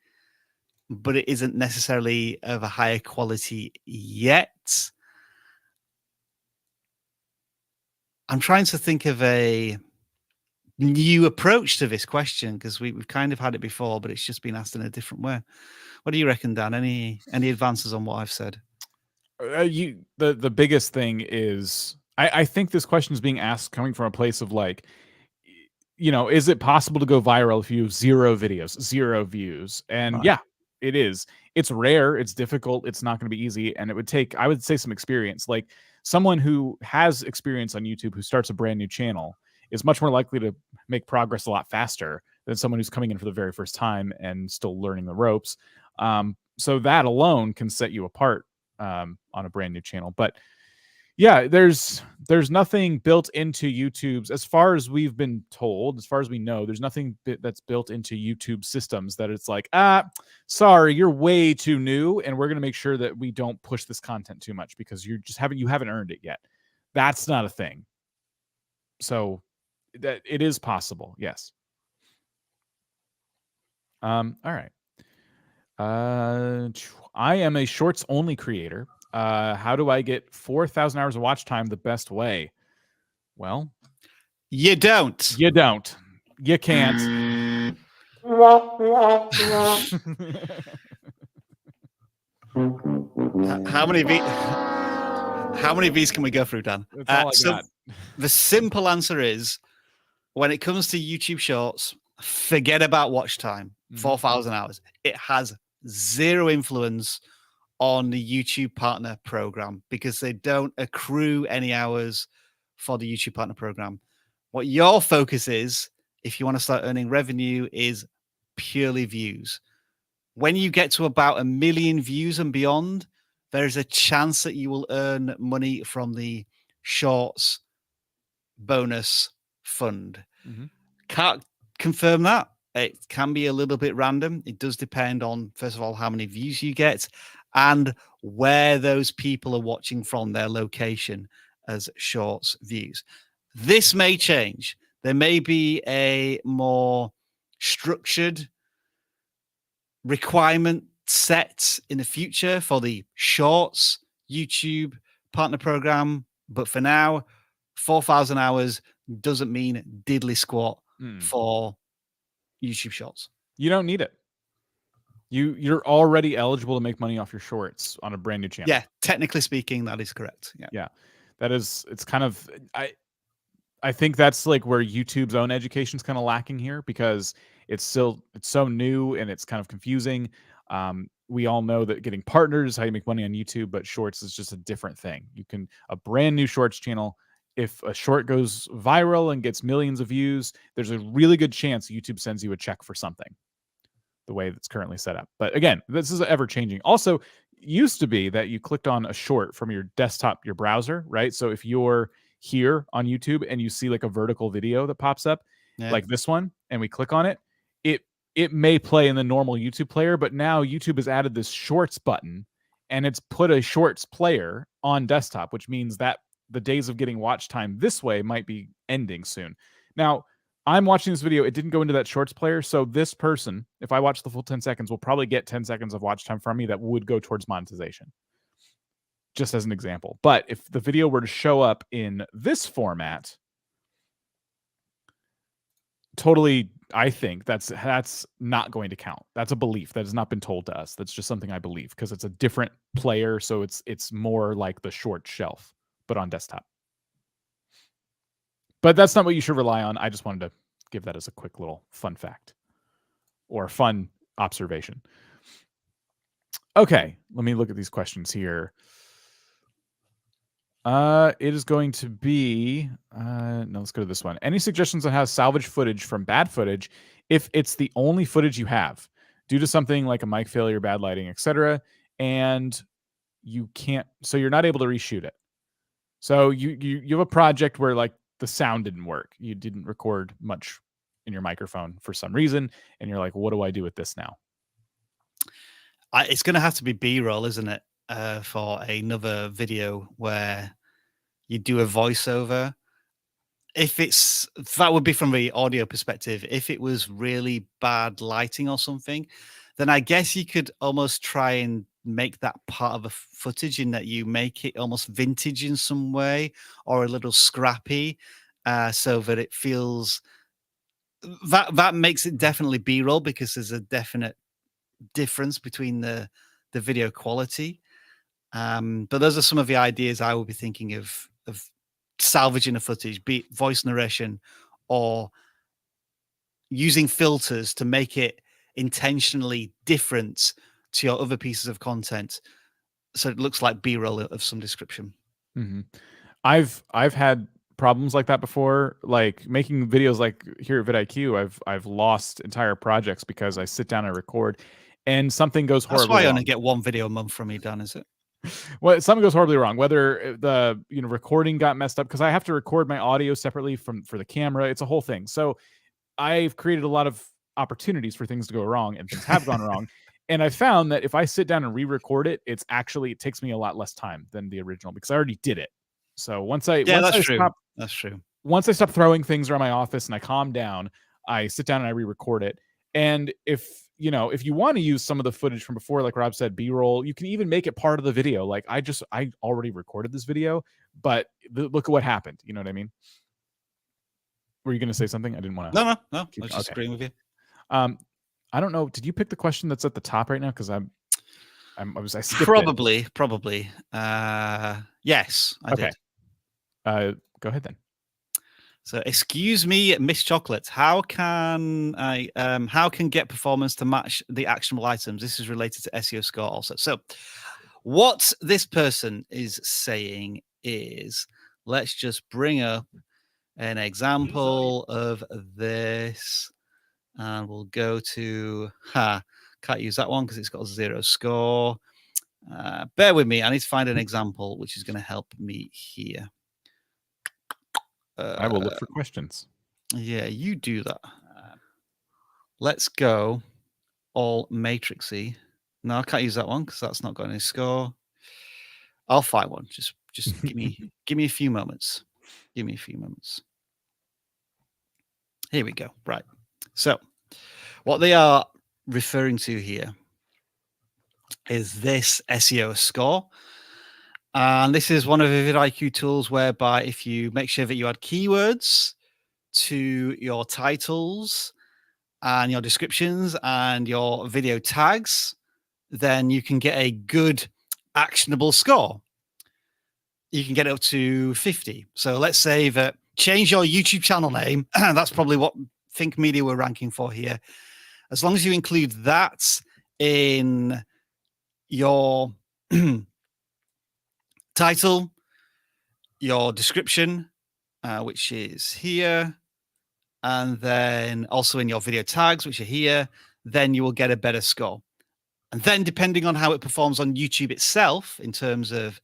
but it isn't necessarily of a higher quality yet. I'm trying to think of a new approach to this question because we've kind of had it before, but it's just been asked in a different way. What do you reckon, Dan? Any advances on what I've said? The biggest thing is I think this question is being asked coming from a place of like, is it possible to go viral if you have 0 videos, 0 views? And Right. yeah, it is. It's rare, it's difficult, it's not going to be easy, and it would take, I would say, some experience. Like someone who has experience on YouTube who starts a brand new channel is much more likely to make progress a lot faster than someone who's coming in for the very first time and still learning the ropes. So that alone can set you apart on a brand new channel. But yeah, there's nothing built into YouTube's, as far as we've been told, as far as we know, there's nothing that's built into YouTube systems that it's like, sorry, you're way too new, and we're going to make sure that we don't push this content too much because you haven't earned it yet. That's not a thing. So that it is possible, yes. All right. I am a shorts only creator. How do I get 4,000 hours of watch time the best way? Well, you don't. You don't. You can't. How many of these can we go through, Dan? That's all I got. The simple answer is, when it comes to YouTube Shorts, forget about watch time. 4,000 hours. It has zero influence on the YouTube Partner Program because they don't accrue any hours for the YouTube Partner Program. What your focus is, if you want to start earning revenue, is purely views. When you get to about 1 million views and beyond, there's a chance that you will earn money from the Shorts bonus fund. Can't confirm that. It can be a little bit random. It does depend on, first of all, how many views you get and where those people are watching from, their location as Shorts views. This may change. There may be a more structured requirement set in the future for the Shorts YouTube Partner Program. But for now, 4,000 hours doesn't mean diddly squat for YouTube Shorts. You don't need it. You're already eligible to make money off your shorts on a brand new channel. Yeah, technically speaking, that is correct. Yeah. That is, it's kind of, I think that's like where YouTube's own education is kind of lacking here because it's so new and it's kind of confusing. We all know that getting partners is how you make money on YouTube, but shorts is just a different thing. A brand new shorts channel, if a short goes viral and gets millions of views, there's a really good chance YouTube sends you a check for something, the way that's currently set up. But again, this is ever changing. Also, used to be that you clicked on a short from your desktop, your browser, right? So if you're here on YouTube and you see like a vertical video that pops up, like this one, and we click on it, it may play in the normal YouTube player, but now YouTube has added this shorts button and it's put a shorts player on desktop, which means that the days of getting watch time this way might be ending soon. Now, I'm watching this video. It didn't go into that shorts player. So this person, if I watch the full 10 seconds, will probably get 10 seconds of watch time from me that would go towards monetization. Just as an example. But if the video were to show up in this format, totally, I think that's not going to count. That's a belief that has not been told to us. That's just something I believe because it's a different player. So it's more like the short shelf, but on desktop. But that's not what you should rely on. I just wanted to give that as a quick little fun fact or fun observation. Okay, let me look at these questions here. It is going to be, no, let's go to this one. Any suggestions on how to salvage footage from bad footage if it's the only footage you have due to something like a mic failure, bad lighting, etc., and you can't, so you're not able to reshoot it. So you have a project where like the sound didn't work. You didn't record much in your microphone for some reason. And you're like, what do I do with this now? It's going to have to be B-roll, isn't it? for another video where you do a voiceover. If it's that would be from the audio perspective. If it was really bad lighting or something, then I guess you could almost try and make that part of the footage in that you make it almost vintage in some way or a little scrappy, so that it feels that makes it definitely B-roll because there's a definite difference between the video quality. But those are some of the ideas I would be thinking of salvaging a footage, be it voice narration or using filters to make it intentionally different to your other pieces of content, so it looks like B-roll of some description. Mhm. I've had problems like that before, like making videos like here at vidIQ, I've lost entire projects because I sit down and record and something goes That's horribly why I only wrong. get one video a month from you, Dan, is it? Well, something goes horribly wrong, whether the recording got messed up because I have to record my audio separately for the camera. It's a whole thing. So I've created a lot of opportunities for things to go wrong, and things have gone wrong. And I found that if I sit down and re-record it, it takes me a lot less time than the original because I already did it. So Yeah, that's true. That's true. once I stop throwing things around my office and I calm down, I sit down and I re-record it. And if you want to use some of the footage from before, like Rob said, B-roll, you can even make it part of the video. Like I already recorded this video, but look at what happened. You know what I mean? Were you going to say something? I didn't want to. No. I was just agreeing with you. I don't know. Did you pick the question that's at the top right now? Because I skipped Probably. Yes, I Okay. did. Go ahead then. So, excuse me, Miss Chocolate. How can get performance to match the actionable items? This is related to SEO Score also. So, what this person is saying is, let's just bring up an example of this, and we'll go to can't use that one because it's got a 0 score. Bear with me. I need to find an example which is going to help me here. I will look for questions. Yeah, you do that. Let's go all matrixy. No, I can't use that one because that's not got any score. I'll find one. Just give me a few moments. Give me a few moments. Here we go. Right. So, what they are referring to here is this SEO score. And this is one of the vidIQ tools whereby if you make sure that you add keywords to your titles and your descriptions and your video tags, then you can get a good actionable score. You can get up to 50. So let's say that change your YouTube channel name. That's probably what Think Media were ranking for here. As long as you include that in your title, your description, which is here, and then also in your video tags, which are here, then you will get a better score. And then depending on how it performs on YouTube itself in terms of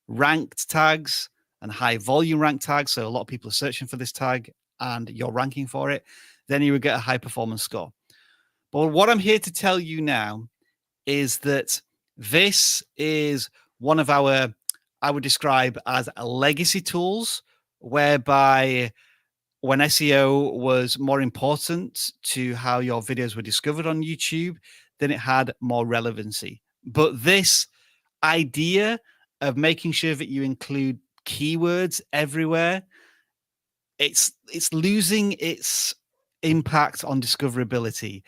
ranked tags and high volume ranked tags, so a lot of people are searching for this tag and you're ranking for it, then you would get a high performance score. But what I'm here to tell you now is that this is one of our, I would describe as legacy tools, whereby when SEO was more important to how your videos were discovered on YouTube, then it had more relevancy. But this idea of making sure that you include keywords everywhere, it's losing its impact on discoverability.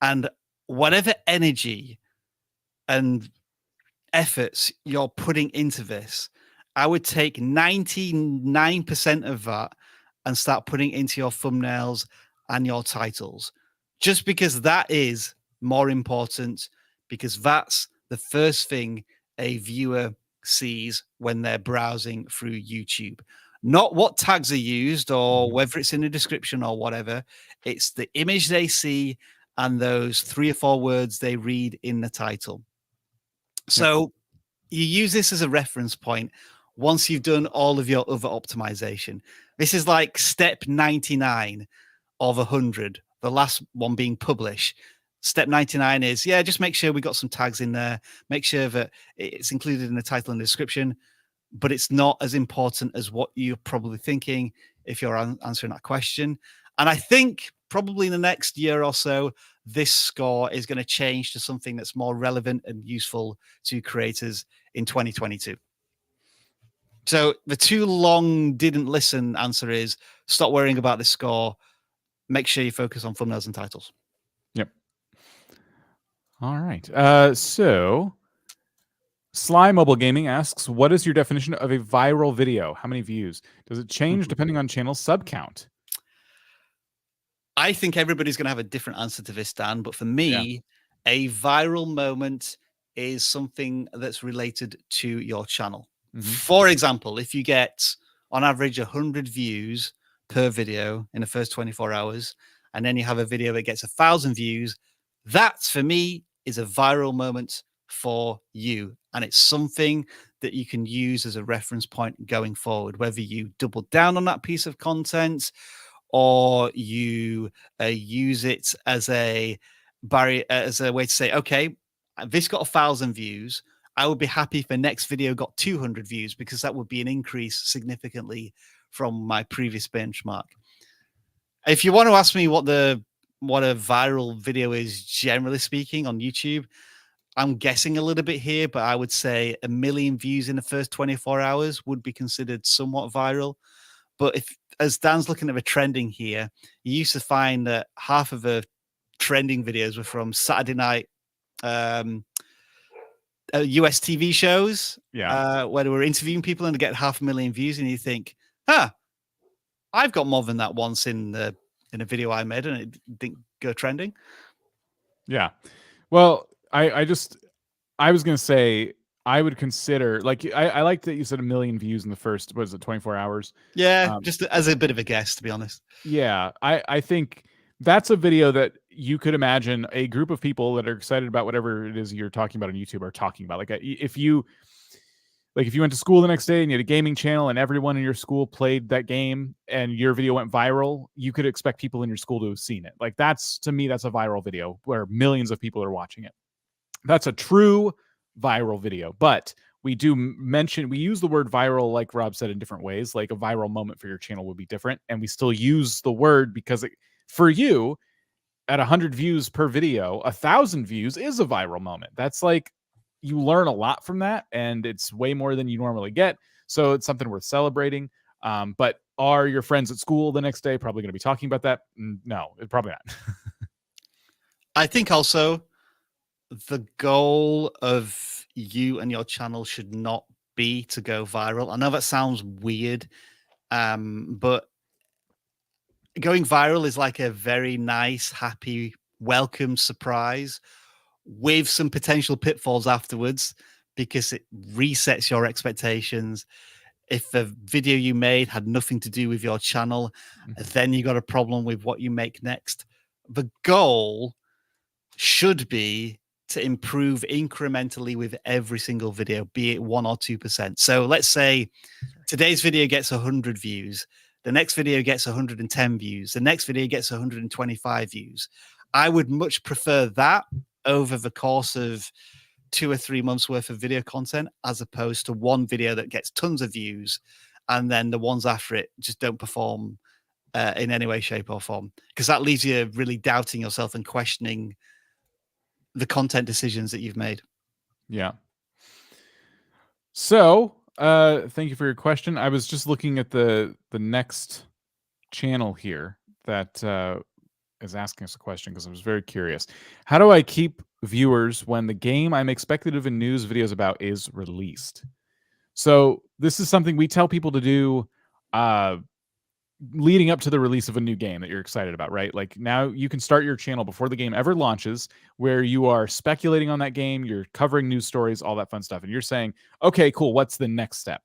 And whatever energy and efforts you're putting into this, I would take 99% of that and start putting into your thumbnails and your titles, just because that is more important, because that's the first thing a viewer sees when they're browsing through YouTube. Not what tags are used or whether it's in a description or whatever. It's the image they see and those 3 or 4 words they read in the title. So you use this as a reference point once you've done all of your other optimization. This is like step 99 of 100, the last one being publish. Step 99 is, just make sure we got some tags in there. Make sure that it's included in the title and the description, but it's not as important as what you're probably thinking if you're answering that question. And I think probably in the next year or so, this score is going to change to something that's more relevant and useful to creators in 2022. So the too long didn't listen answer is stop worrying about the score. Make sure you focus on thumbnails and titles. Yep. All right. So Sly Mobile Gaming asks, what is your definition of a viral video? How many views? Does it change depending on channel sub count? I think everybody's going to have a different answer to this, Dan. But for me, a viral moment is something that's related to your channel. For example, if you get on average 100 views per video in the first 24 hours, and then you have a video that gets 1,000 views, that for me is a viral moment for you. And it's something that you can use as a reference point going forward, whether you double down on that piece of content or you use it as a barrier, as a way to say, okay, this got 1,000 views. I would be happy if the next video got 200 views, because that would be an increase significantly from my previous benchmark. If you want to ask me what a viral video is, generally speaking, on YouTube, I'm guessing a little bit here, but I would say 1 million views in the first 24 hours would be considered somewhat viral. But if, as Dan's looking at the trending here, you used to find that half of the trending videos were from Saturday night US TV shows, where they were interviewing people and they get 500,000 views, and you think, I've got more than that once in a video I made and it didn't go trending. Yeah. Well, I was going to say, I would consider, like, I like that you said 1 million views in the first, what is it, 24 hours? Yeah, just as a bit of a guess, to be honest. Yeah, I think that's a video that you could imagine a group of people that are excited about whatever it is you're talking about on YouTube are talking about. Like, if you went to school the next day and you had a gaming channel and everyone in your school played that game and your video went viral, you could expect people in your school to have seen it. Like, to me, that's a viral video where millions of people are watching it. That's a true viral video. But we use the word viral, like Rob said, in different ways. Like, a viral moment for your channel would be different. And we still use the word because for you, at 100 views per video, 1,000 views is a viral moment. That's like, you learn a lot from that, and it's way more than you normally get. So it's something worth celebrating. But are your friends at school the next day probably going to be talking about that? No, probably not. I think also the goal of you and your channel should not be to go viral. I know that sounds weird, but going viral is like a very nice, happy, welcome surprise with some potential pitfalls afterwards, because it resets your expectations. If the video you made had nothing to do with your channel, then you got a problem with what you make next. The goal should be to improve incrementally with every single video, be it 1 or 2%. So let's say today's video gets 100 views. The next video gets 110 views. The next video gets 125 views. I would much prefer that over the course of 2 or 3 months worth of video content, as opposed to one video that gets tons of views and then the ones after it just don't perform in any way, shape or form, because that leaves you really doubting yourself and questioning the content decisions that you've made. Yeah. So, thank you for your question. I was just looking at the next channel here that is asking us a question because I was very curious. How do I keep viewers when the game I'm expected of in news videos about is released? So this is something we tell people to do leading up to the release of a new game that you're excited about, right? Like, now you can start your channel before the game ever launches, where you are speculating on that game, you're covering news stories, all that fun stuff. And you're saying, okay, cool, what's the next step?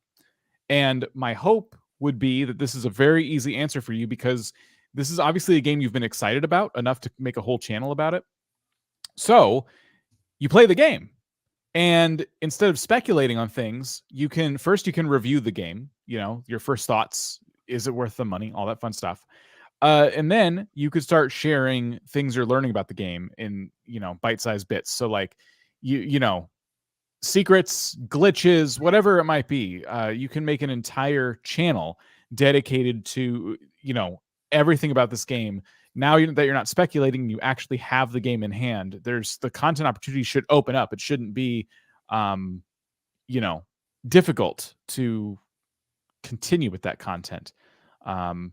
And my hope would be that this is a very easy answer for you, because this is obviously a game you've been excited about enough to make a whole channel about it. So you play the game. And instead of speculating on things, you can review the game, your first thoughts. Is it worth the money? All that fun stuff. And then you could start sharing things you're learning about the game in, bite-sized bits. So like secrets, glitches, whatever it might be. You can make an entire channel dedicated to, everything about this game. Now that you're not speculating, you actually have the game in hand. The content opportunity should open up. It shouldn't be, um, difficult to continue with that content. Do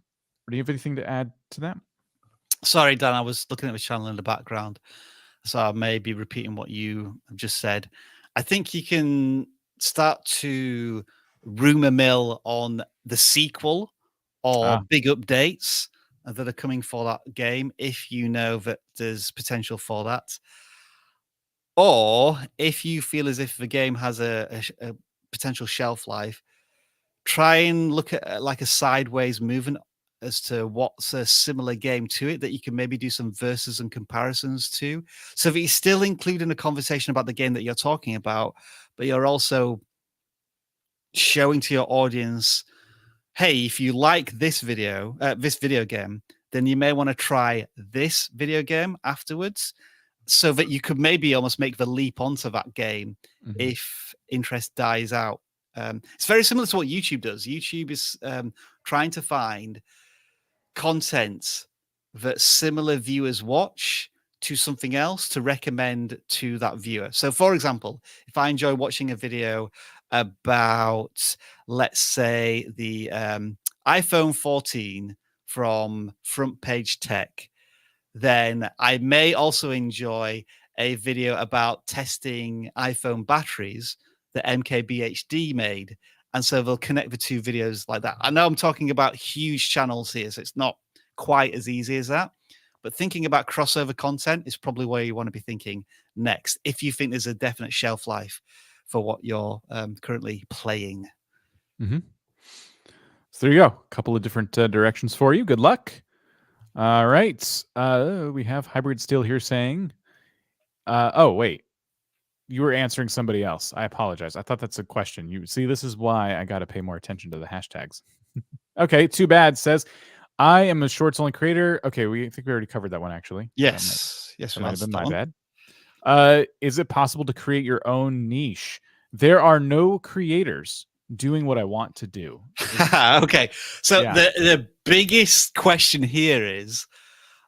you have anything to add to that? Sorry, Dan, I was looking at the channel in the background, so I may be repeating what you have just said. I think you can start to rumor mill on the sequel or big updates that are coming for that game if you know that there's potential for that. Or if you feel as if the game has a potential shelf life, try and look at like a sideways movement as to what's a similar game to it that you can maybe do some verses and comparisons to, so that you still include in a conversation about the game that you're talking about, but you're also showing to your audience, hey, if you like this video game, then you may want to try this video game afterwards, so that you could maybe almost make the leap onto that game if interest dies out. It's very similar to what YouTube does. YouTube is trying to find content that similar viewers watch to something else to recommend to that viewer. So, for example, if I enjoy watching a video about, let's say, the iPhone 14 from Front Page Tech, then I may also enjoy a video about testing iPhone batteries that MKBHD made. And so they'll connect the two videos like that. I know I'm talking about huge channels here, so it's not quite as easy as that. But thinking about crossover content is probably where you want to be thinking next, if you think there's a definite shelf life for what you're currently playing. So there you go. A couple of different directions for you. Good luck. All right. We have Hybrid Steel here saying, oh, wait. You were answering somebody else. I apologize. I thought that's a question. You see, this is why I got to pay more attention to the hashtags. Okay, too bad. Says, I am a shorts only creator. Okay, I think we already covered that one actually. Yes. Yes, that might have been my bad. Is it possible to create your own niche? There are no creators doing what I want to do. Okay. So the biggest question here is,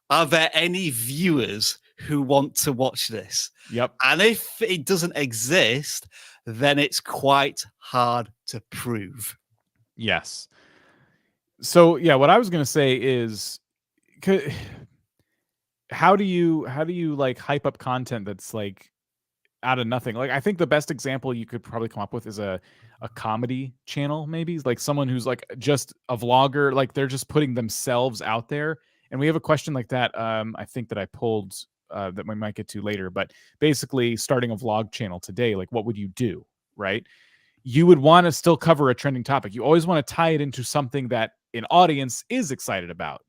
are there any viewers who want to watch this? Yep. And if it doesn't exist, then it's quite hard to prove. Yes. So yeah, what I was going to say is, how do you like hype up content that's like out of nothing? Like, I think the best example you could probably come up with is a comedy channel, maybe like someone who's like just a vlogger, like they're just putting themselves out there. And we have a question like that. I think that I pulled that we might get to later, but basically starting a vlog channel today, like what would you do? Right. You would want to still cover a trending topic. You always want to tie it into something that an audience is excited about,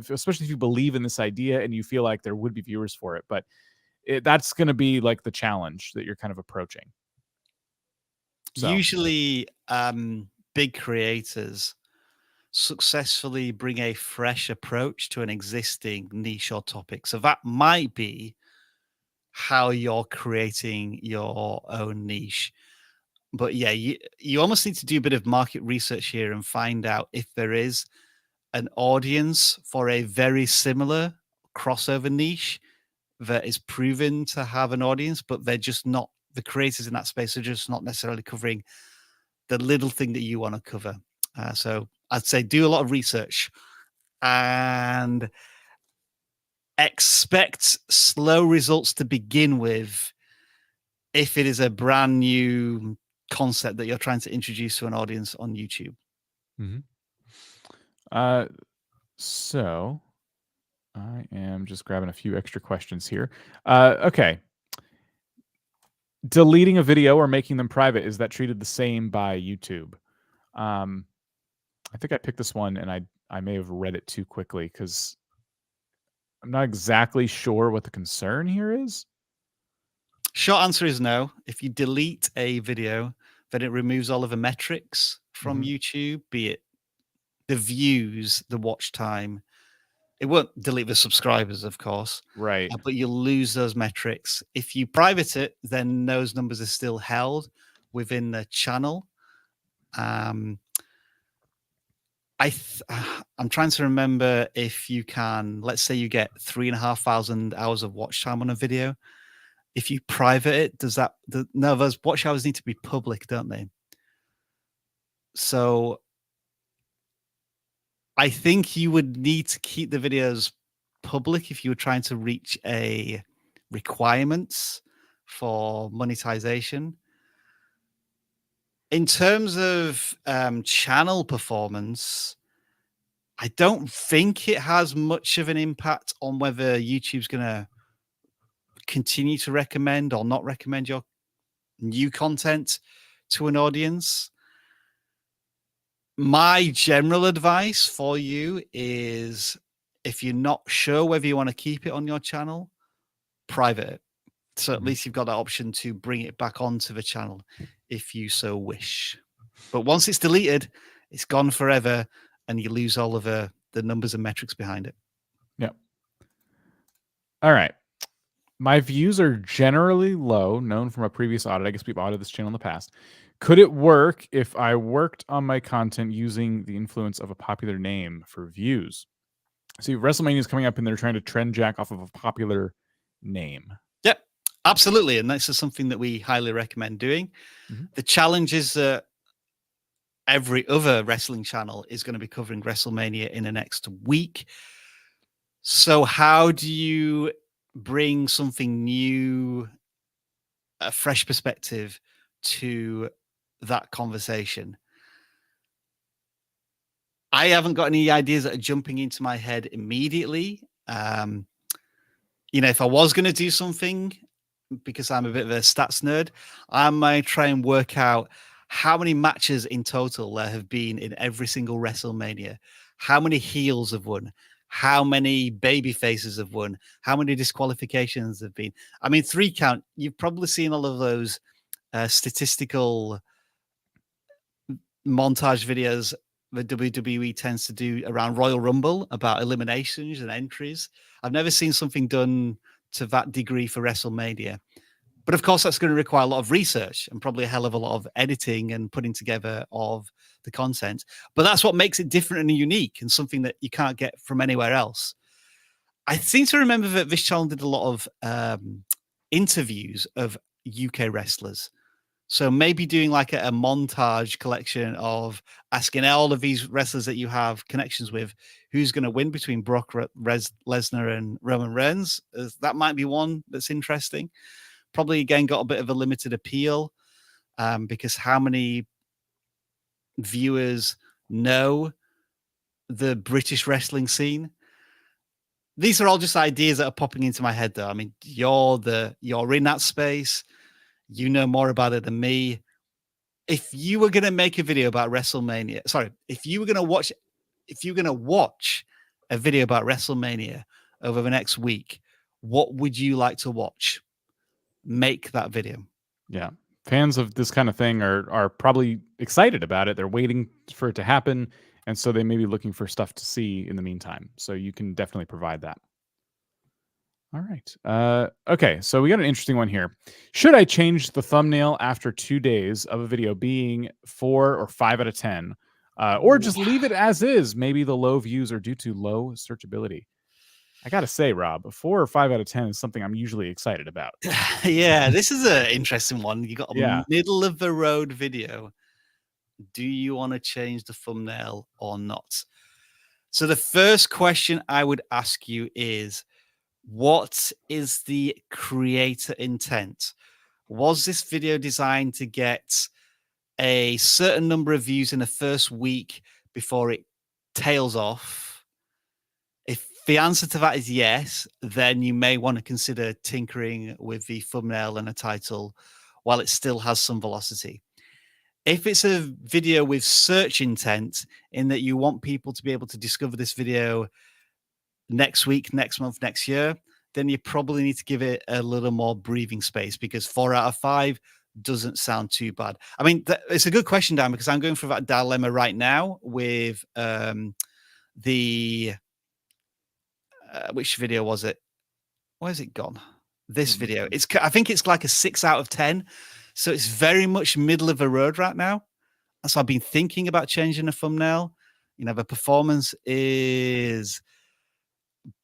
especially if you believe in this idea and you feel like there would be viewers for it. But that's going to be like the challenge that you're kind of approaching. So. Usually big creators successfully bring a fresh approach to an existing niche or topic. So that might be how you're creating your own niche. But yeah, you almost need to do a bit of market research here and find out if there is an audience for a very similar crossover niche that is proven to have an audience, but they're just not, the creators in that space are just not necessarily covering the little thing that you want to cover. So I'd say do a lot of research and expect slow results to begin with if it is a brand new concept that you're trying to introduce to an audience on YouTube. So I am just grabbing a few extra questions here. Okay. Deleting a video or making them private, is that treated the same by YouTube? I think I picked this one and I may have read it too quickly because I'm not exactly sure what the concern here is. Short answer is no. If you delete a video, then it removes all of the metrics from YouTube, be it the views, the watch time, It won't delete the subscribers, of course, Right. but you'll lose those metrics. If you private it, then those numbers are still held within the channel. I'm trying to remember if you can, let's say you get 3,500 hours of watch time on a video. If you private it, no, those watch hours need to be public, don't they? So I think you would need to keep the videos public if you were trying to reach a requirements for monetization. In terms of channel performance, I don't think it has much of an impact on whether YouTube's going to continue to recommend or not recommend your new content to an audience. My general advice for you is, if you're not sure whether you want to keep it on your channel, private it. So at least you've got that option to bring it back onto the channel if you so wish. But once it's deleted, it's gone forever, and you lose all of the numbers and metrics behind it. Yep. All right. My views are generally low, known from a previous audit. I guess we've audited this channel in the past. Could it work if I worked on my content using the influence of a popular name for views? See, WrestleMania is coming up and they're trying to trend jack off of a popular name. Yep, absolutely. And this is something that we highly recommend doing. The challenge is that every other wrestling channel is going to be covering WrestleMania in the next week. So how do you bring something new, a fresh perspective to that conversation? I haven't got any ideas that are jumping into my head immediately. If I was going to do something, because I'm a bit of a stats nerd, I might try and work out how many matches in total there have been in every single WrestleMania, how many heels have won, how many baby faces have won, how many disqualifications have been. I mean, 3 count, you've probably seen all of those statistical montage videos the WWE tends to do around Royal Rumble about eliminations and entries. I've never seen something done to that degree for WrestleMania. But of course, that's going to require a lot of research and probably a hell of a lot of editing and putting together of the content. But that's what makes it different and unique, and something that you can't get from anywhere else. I seem to remember that this channel did a lot of interviews of UK wrestlers. So maybe doing like a montage collection of asking all of these wrestlers that you have connections with, who's going to win between Brock Lesnar and Roman Reigns. That might be one that's interesting. Probably, again, got a bit of a limited appeal because how many viewers know the British wrestling scene? These are all just ideas that are popping into my head, though. I mean, you're in that space. You know more about it than me. If you were going to make a video about WrestleMania, if you were going to watch a video about WrestleMania over the next week, what would you like to watch? Make that video. Yeah. Fans of this kind of thing are probably excited about it. They're waiting for it to happen. And so they may be looking for stuff to see in the meantime. So you can definitely provide that. All right. Okay. So we got an interesting one here. Should I change the thumbnail after 2 days of a video being 4 or 5 out of 10? Or just leave it as is? Maybe the low views are due to low searchability. I got to say, Rob, a 4 or 5 out of 10 is something I'm usually excited about. Yeah, this is an interesting one. You got a middle of the road video. Do you want to change the thumbnail or not? So the first question I would ask you is, what is the creator intent? Was this video designed to get a certain number of views in the first week before it tails off? If the answer to that is yes, then you may want to consider tinkering with the thumbnail and a title while it still has some velocity. If it's a video with search intent, in that you want people to be able to discover this video next week, next month, next year, then you probably need to give it a little more breathing space, because 4 out of 5 doesn't sound too bad. I mean, it's a good question, Dan, because I'm going through that dilemma right now with the which video was it? Where's it gone? This video. I think it's like a 6 out of 10. So it's very much middle of the road right now. And so I've been thinking about changing the thumbnail. You know, the performance is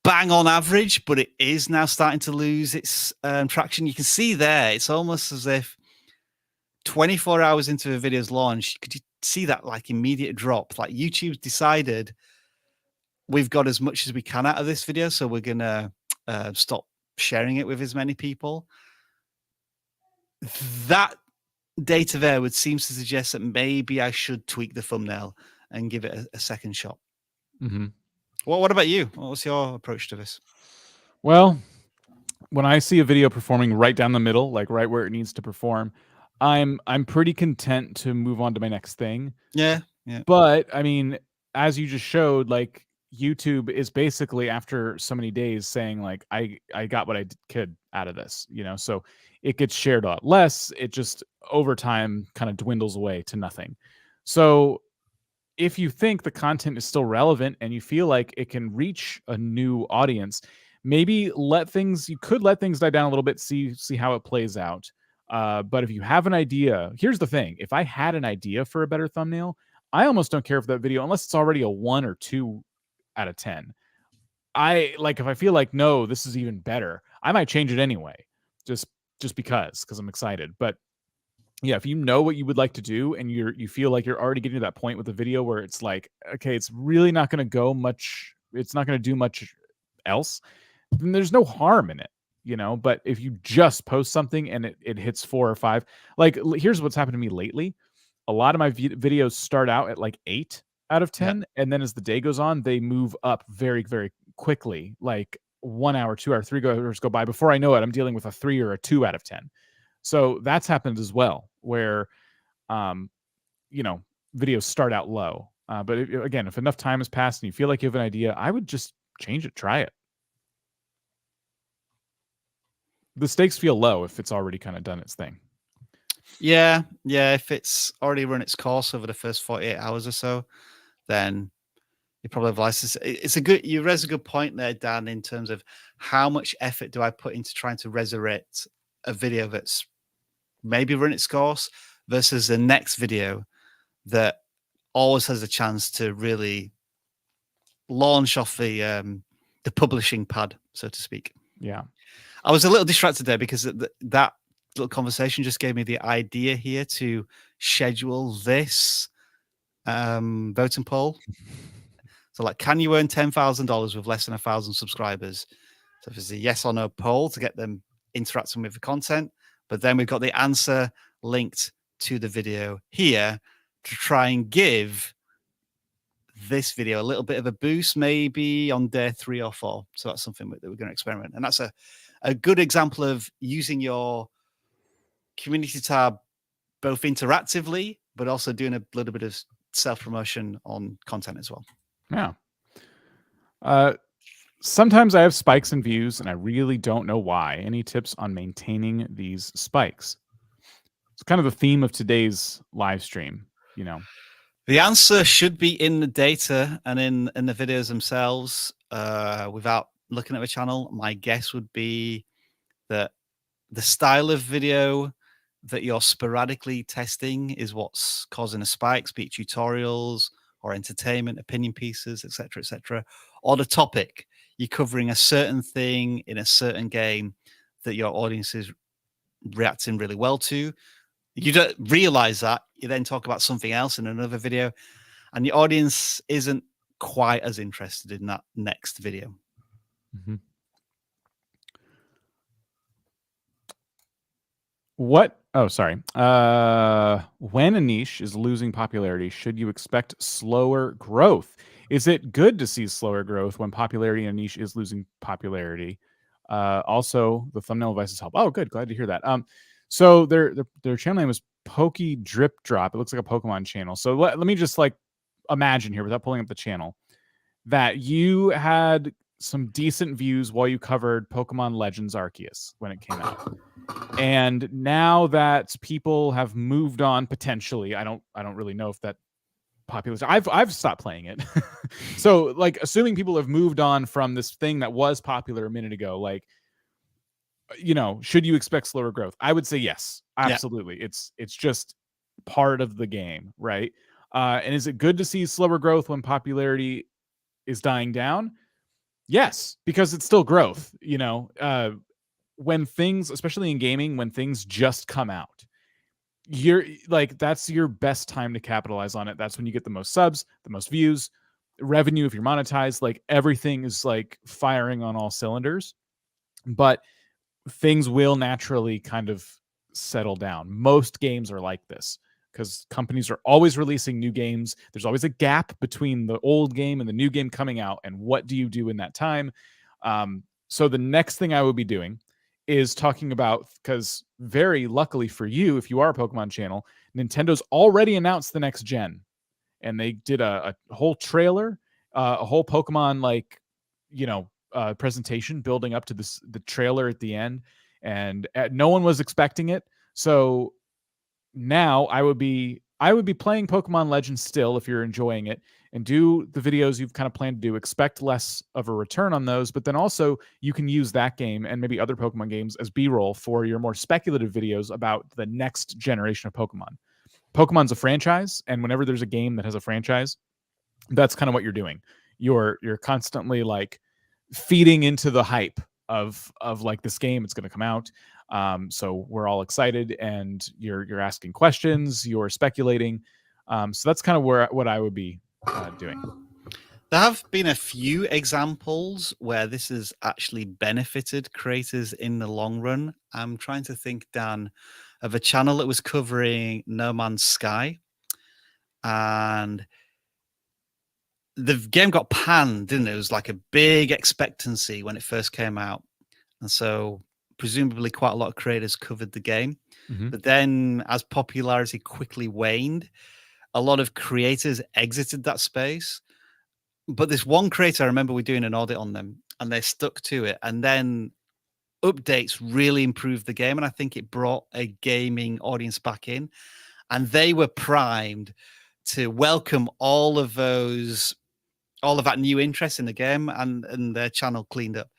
bang on average, but it is now starting to lose its traction. You can see there, it's almost as if 24 hours into the video's launch, could you see that like immediate drop? Like YouTube's decided we've got as much as we can out of this video, so we're gonna stop sharing it with as many people. That data there would seem to suggest that maybe I should tweak the thumbnail and give it a second shot. Well, what about you? What's your approach to this? Well, when I see a video performing right down the middle, like right where it needs to perform, I'm pretty content to move on to my next thing. Yeah. But I mean, as you just showed, like YouTube is basically after so many days saying like, I got what I could out of this, you know, so it gets shared a lot less. It just over time kind of dwindles away to nothing. So if you think the content is still relevant and you feel like it can reach a new audience, maybe you could let things die down a little bit, see how it plays out. But if you have an idea, here's the thing. If I had an idea for a better thumbnail, I almost don't care if that video, unless it's already a 1 or 2 out of 10. If I feel like, no, this is even better, I might change it anyway, just because I'm excited. But yeah, if you know what you would like to do and you feel like you're already getting to that point with the video where it's like, okay, it's really not going to go much, it's not going to do much else, then there's no harm in it, you know. But if you just post something and it hits 4 or 5, like here's what's happened to me lately. A lot of my videos start out at like 8 out of 10, and then as the day goes on, they move up very, very quickly. Like 1 hour, 2 hour, 3 hours go by. Before I know it, I'm dealing with a 3 or a 2 out of 10. So that's happened as well, where, you know, videos start out low. But again, if enough time has passed and you feel like you have an idea, I would just change it, try it. The stakes feel low if it's already kind of done its thing. Yeah. If it's already run its course over the first 48 hours or so, then you probably have license. You raise a good point there, Dan, in terms of how much effort do I put into trying to resurrect a video that's maybe run its course versus the next video that always has a chance to really launch off the publishing pad, so to speak. Yeah. I was a little distracted there because that little conversation just gave me the idea here to schedule this voting poll. So like, can you earn $10,000 with less than 1,000 subscribers? So if it's a yes or no poll to get them interacting with the content, but then we've got the answer linked to the video here to try and give this video a little bit of a boost, maybe on day 3 or 4. So that's something that we're going to experiment. And that's a good example of using your community tab both interactively, but also doing a little bit of self-promotion on content as well. Yeah. Sometimes I have spikes in views and I really don't know why. Any tips on maintaining these spikes? It's kind of the theme of today's live stream, you know. The answer should be in the data and in the videos themselves. Without looking at the channel, my guess would be that the style of video that you're sporadically testing is what's causing the spikes, be it tutorials or entertainment, opinion pieces, etc., or the topic. You're covering a certain thing in a certain game that your audience is reacting really well to. You don't realize that. You then talk about something else in another video, and the audience isn't quite as interested in that next video. Mm-hmm. When a niche is losing popularity, should you expect slower growth? Is it good to see slower growth when popularity in a niche is losing popularity? Also, the thumbnail devices help. Oh, good. Glad to hear that. So their channel name is Pokey Drip Drop. It looks like a Pokemon channel. So let me just like imagine here, without pulling up the channel, that you had some decent views while you covered Pokemon Legends Arceus when it came out. And now that people have moved on, potentially, I don't really know if that popular. I've stopped playing it. So like assuming people have moved on from this thing that was popular a minute ago, like, should you expect slower growth? I would say yes, absolutely. It's just part of the game, right? And is it good to see slower growth when popularity is dying down? Yes, because it's still growth, when things, especially in gaming, when things just come out, you're like, that's your best time to capitalize on it. That's when you get the most subs, the most views, revenue if you're monetized, like everything is like firing on all cylinders. But things will naturally kind of settle down. Most games are like this because companies are always releasing new games. There's always a gap between the old game and the new game coming out. And what do you do in that time? So the next thing I would be doing is talking about, because very luckily for you, if you are a Pokemon channel, Nintendo's already announced the next gen. And they did a whole trailer, a whole Pokemon presentation building up to the trailer at the end, and no one was expecting it. So now I would be playing Pokemon Legends still if you're enjoying it, and do the videos you've kind of planned to do. Expect less of a return on those, but then also you can use that game and maybe other Pokemon games as B-roll for your more speculative videos about the next generation of Pokemon. Pokemon's a franchise, and whenever there's a game that has a franchise, that's kind of what you're doing. You're constantly like feeding into the hype of like this game, it's going to come out. So we're all excited, and you're asking questions, you're speculating. So that's kind of what I would be doing. There have been a few examples where this has actually benefited creators in the long run. I'm trying to think, Dan, of a channel that was covering No Man's Sky, and the game got panned, didn't it? It was like a big expectancy when it first came out, and so presumably quite a lot of creators covered the game. Mm-hmm. But then as popularity quickly waned, a lot of creators exited that space. But this one creator, I remember we doing an audit on them, and they stuck to it. And then updates really improved the game, and I think it brought a gaming audience back in, and they were primed to welcome all of that new interest in the game, and their channel cleaned up.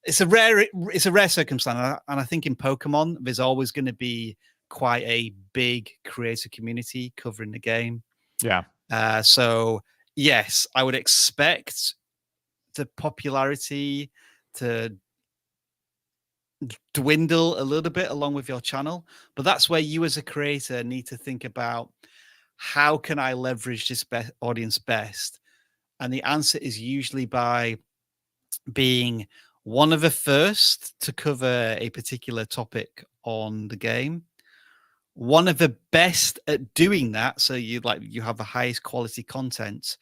It's a rare circumstance, and I think in Pokemon there's always going to be quite a big creator community covering the game. Yeah. So yes, I would expect the popularity to dwindle a little bit along with your channel, but that's where you as a creator need to think about, how can I leverage this audience best? And the answer is usually by being one of the first to cover a particular topic on the game, one of the best at doing that, so you have the highest quality content,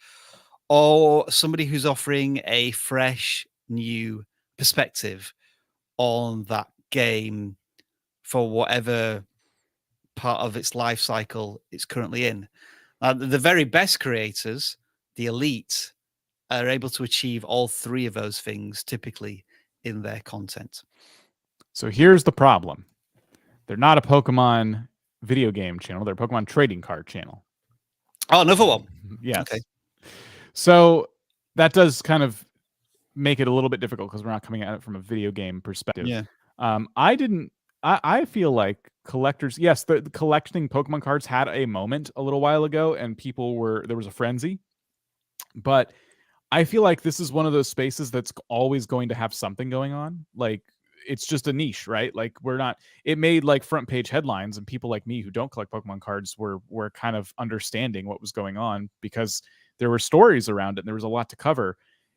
or somebody who's offering a fresh new perspective on that game for whatever part of its life cycle it's currently in. The very best creators, the elite, are able to achieve all three of those things typically in their content. So here's the problem. They're not a Pokemon video game channel. They're a Pokemon trading card channel. Oh, another one. Yes. Okay. So that does kind of make it a little bit difficult because we're not coming at it from a video game perspective. Yeah. I feel like collectors, yes, the collecting Pokemon cards had a moment a little while ago, and there was a frenzy. But I feel like this is one of those spaces that's always going to have something going on. Like, it's just a niche, right? Like, it made like front page headlines, and people like me who don't collect Pokemon cards were kind of understanding what was going on because there were stories around it and there was a lot to cover.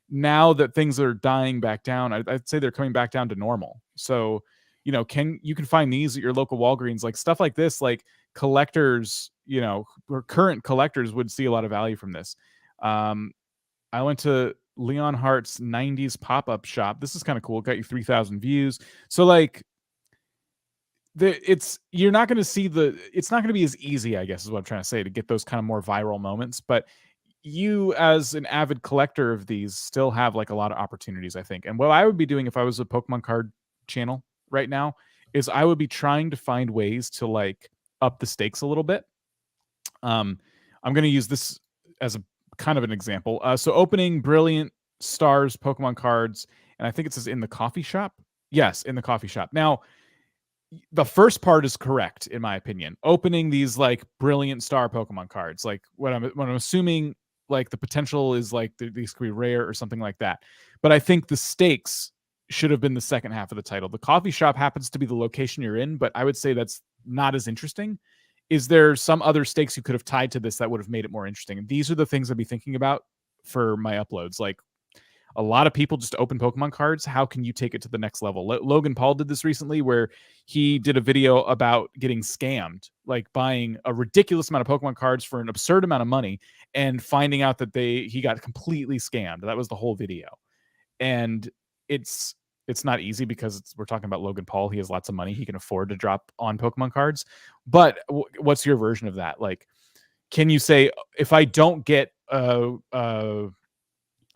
Now that things are dying back down, I'd say they're coming back down to normal. So, you can find these at your local Walgreens, like stuff like this, like collectors, or current collectors would see a lot of value from this. I went to Leon Hart's 90s pop-up shop. This is kind of cool. It got you 3,000 views. So like you're not going to see it's not going to be as easy, I guess is what I'm trying to say, to get those kind of more viral moments. But you as an avid collector of these still have like a lot of opportunities, I think. And what I would be doing if I was a Pokemon card channel right now is I would be trying to find ways to like up the stakes a little bit. I'm going to use this as a kind of an example. So opening brilliant stars Pokemon cards, and I think it says in the coffee shop. Yes, in the coffee shop. Now, the first part is correct in my opinion. Opening these like brilliant star Pokemon cards, like what I'm assuming, like the potential is like these could be rare or something like that. But I think the stakes should have been the second half of the title. The coffee shop happens to be the location you're in, but I would say that's not as interesting. Is there some other stakes you could have tied to this that would have made it more interesting? And these are the things I'd be thinking about for my uploads. Like, a lot of people just open Pokemon cards. How can you take it to the next level? Logan Paul did this recently where he did a video about getting scammed, like buying a ridiculous amount of Pokemon cards for an absurd amount of money and finding out that he got completely scammed. That was the whole video. And it's not easy because we're talking about Logan Paul. He has lots of money. He can afford to drop on Pokemon cards. But what's your version of that? Like, can you say, if I don't get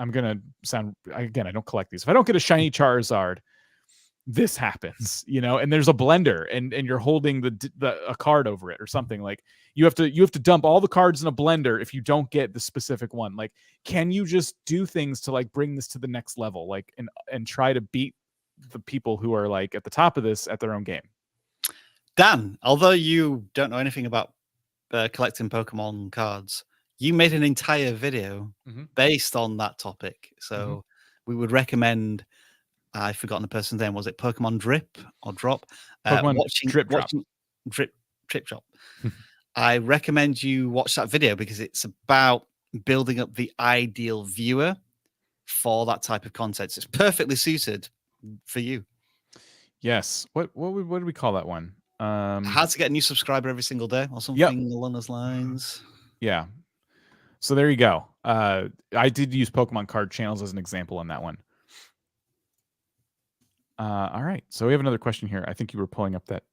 I'm going to sound, again, I don't collect these. If I don't get a shiny Charizard, this happens, and there's a blender and you're holding a card over it or something. Like, you have to dump all the cards in a blender if you don't get the specific one. Like, can you just do things to like bring this to the next level, like, and try to beat the people who are like at the top of this at their own game? Dan, although you don't know anything about collecting Pokemon cards, you made an entire video based on that topic. So we would recommend, I've forgotten the person's name. Was it Pokemon Drip or Drop? Pokemon Drip Drop. I recommend you watch that video because it's about building up the ideal viewer for that type of content. So it's perfectly suited for you. Yes. What do we call that one? How to get a new subscriber every single day or something along those lines. Yeah. So there you go. I did use Pokemon card channels as an example on that one. All right. So we have another question here. I think you were pulling up that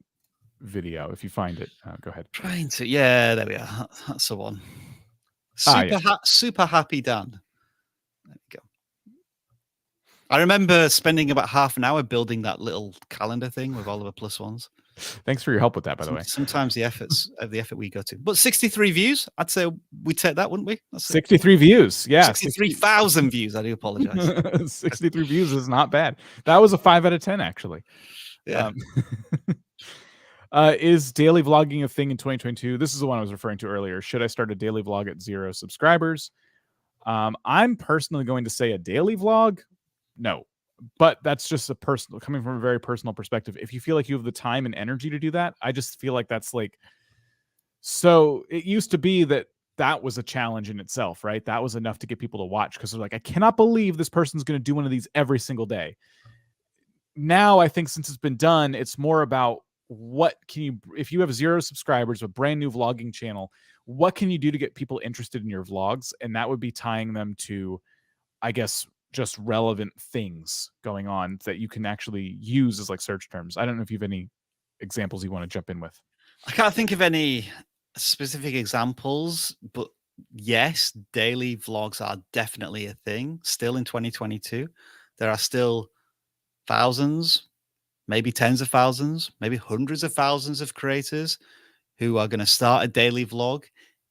video. If you find it, go ahead. Trying to. Yeah, there we are. That's the one. Super happy Dan. There we go. I remember spending about half an hour building that little calendar thing with all of the plus ones. Thanks for your help with that, by the way. Sometimes the effort we go to. But 63 views, I'd say we take that, wouldn't we? That's 63 views. Yeah. 63,000 views. I do apologize. 63 views is not bad. That was a 5 out of 10, actually. Yeah. Is daily vlogging a thing in 2022? This is the one I was referring to earlier. Should I start a daily vlog at 0 subscribers? I'm personally going to say a daily vlog. No. But that's just coming from a very personal perspective. If you feel like you have the time and energy to do that, I just feel like that's like, so it used to be that was a challenge in itself, right? That was enough to get people to watch because they're like, I cannot believe this person's going to do one of these every single day. Now, I think since it's been done, it's more about if you have 0 subscribers, a brand new vlogging channel, what can you do to get people interested in your vlogs? And that would be tying them to, I guess, just relevant things going on that you can actually use as like search terms. I don't know if you have any examples you want to jump in with. I can't think of any specific examples, but yes, daily vlogs are definitely a thing. Still in 2022, there are still thousands, maybe tens of thousands, maybe hundreds of thousands of creators who are going to start a daily vlog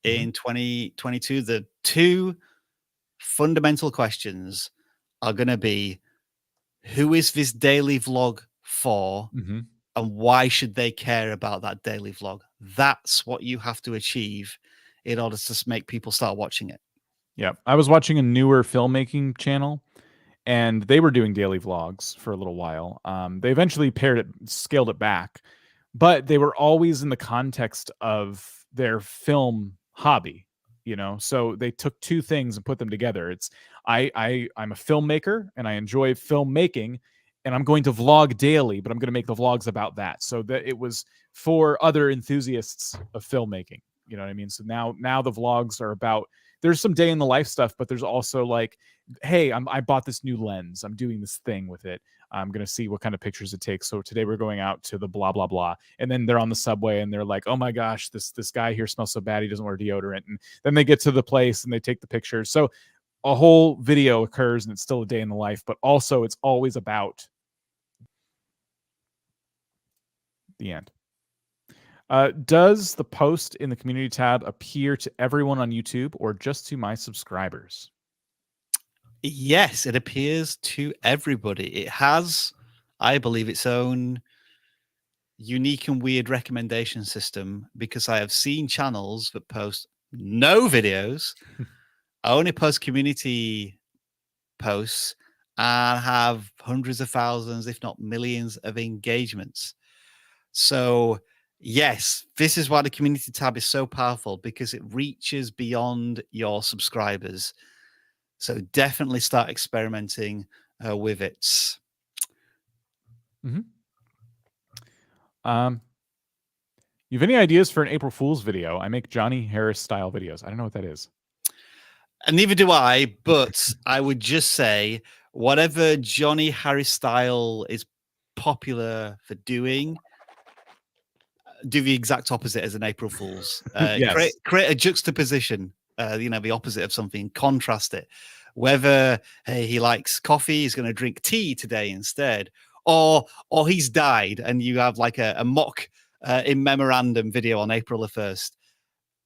in 2022. The two fundamental questions are going to be, who is this daily vlog for? And why should they care about that daily vlog? That's what you have to achieve in order to make people start watching it. Yeah. I was watching a newer filmmaking channel and they were doing daily vlogs for a little while. They eventually scaled it back, but they were always in the context of their film hobby, so they took two things and put them together. It's I'm a filmmaker and I enjoy filmmaking and I'm going to vlog daily, but I'm going to make the vlogs about that. So that it was for other enthusiasts of filmmaking. You know what I mean? So now the vlogs are about, there's some day in the life stuff, but there's also like, hey, I bought this new lens. I'm doing this thing with it. I'm going to see what kind of pictures it takes. So today we're going out to the blah, blah, blah. And then they're on the subway and they're like, oh my gosh, this guy here smells so bad. He doesn't wear deodorant. And then they get to the place and they take the pictures. So a whole video occurs and it's still a day in the life, but also it's always about the end. Does the post in the community tab appear to everyone on YouTube or just to my subscribers? Yes, it appears to everybody. It has, I believe, its own unique and weird recommendation system, because I have seen channels that post no videos, only post community posts, and have hundreds of thousands, if not millions, of engagements. So, yes, this is why the community tab is so powerful, because it reaches beyond your subscribers. So, definitely start experimenting with it. Mm-hmm. You have any ideas for an April Fool's video? I make Johnny Harris style videos. I don't know what that is. And neither do I, but I would just say whatever Johnny Harris style is popular for doing, do the exact opposite as an April Fool's. Yes. Create a juxtaposition, the opposite of something, contrast it. Whether he likes coffee, he's going to drink tea today instead, or he's died, and you have like a mock in memorandum video on April the 1st.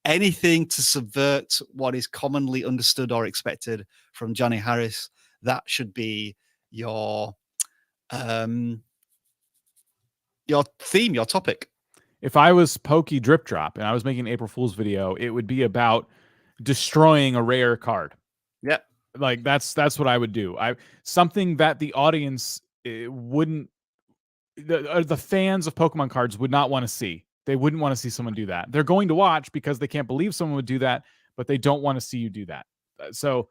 Anything to subvert what is commonly understood or expected from Johnny Harris, that should be your theme, your topic. If I was Pokey Drip Drop and I was making an April Fool's video, it would be about destroying a rare card. Yep. Like that's what I would do. Something that the audience wouldn't, the fans of Pokemon cards would not want to see. They wouldn't want to see someone do that. They're going to watch because they can't believe someone would do that, but they don't want to see you do that. So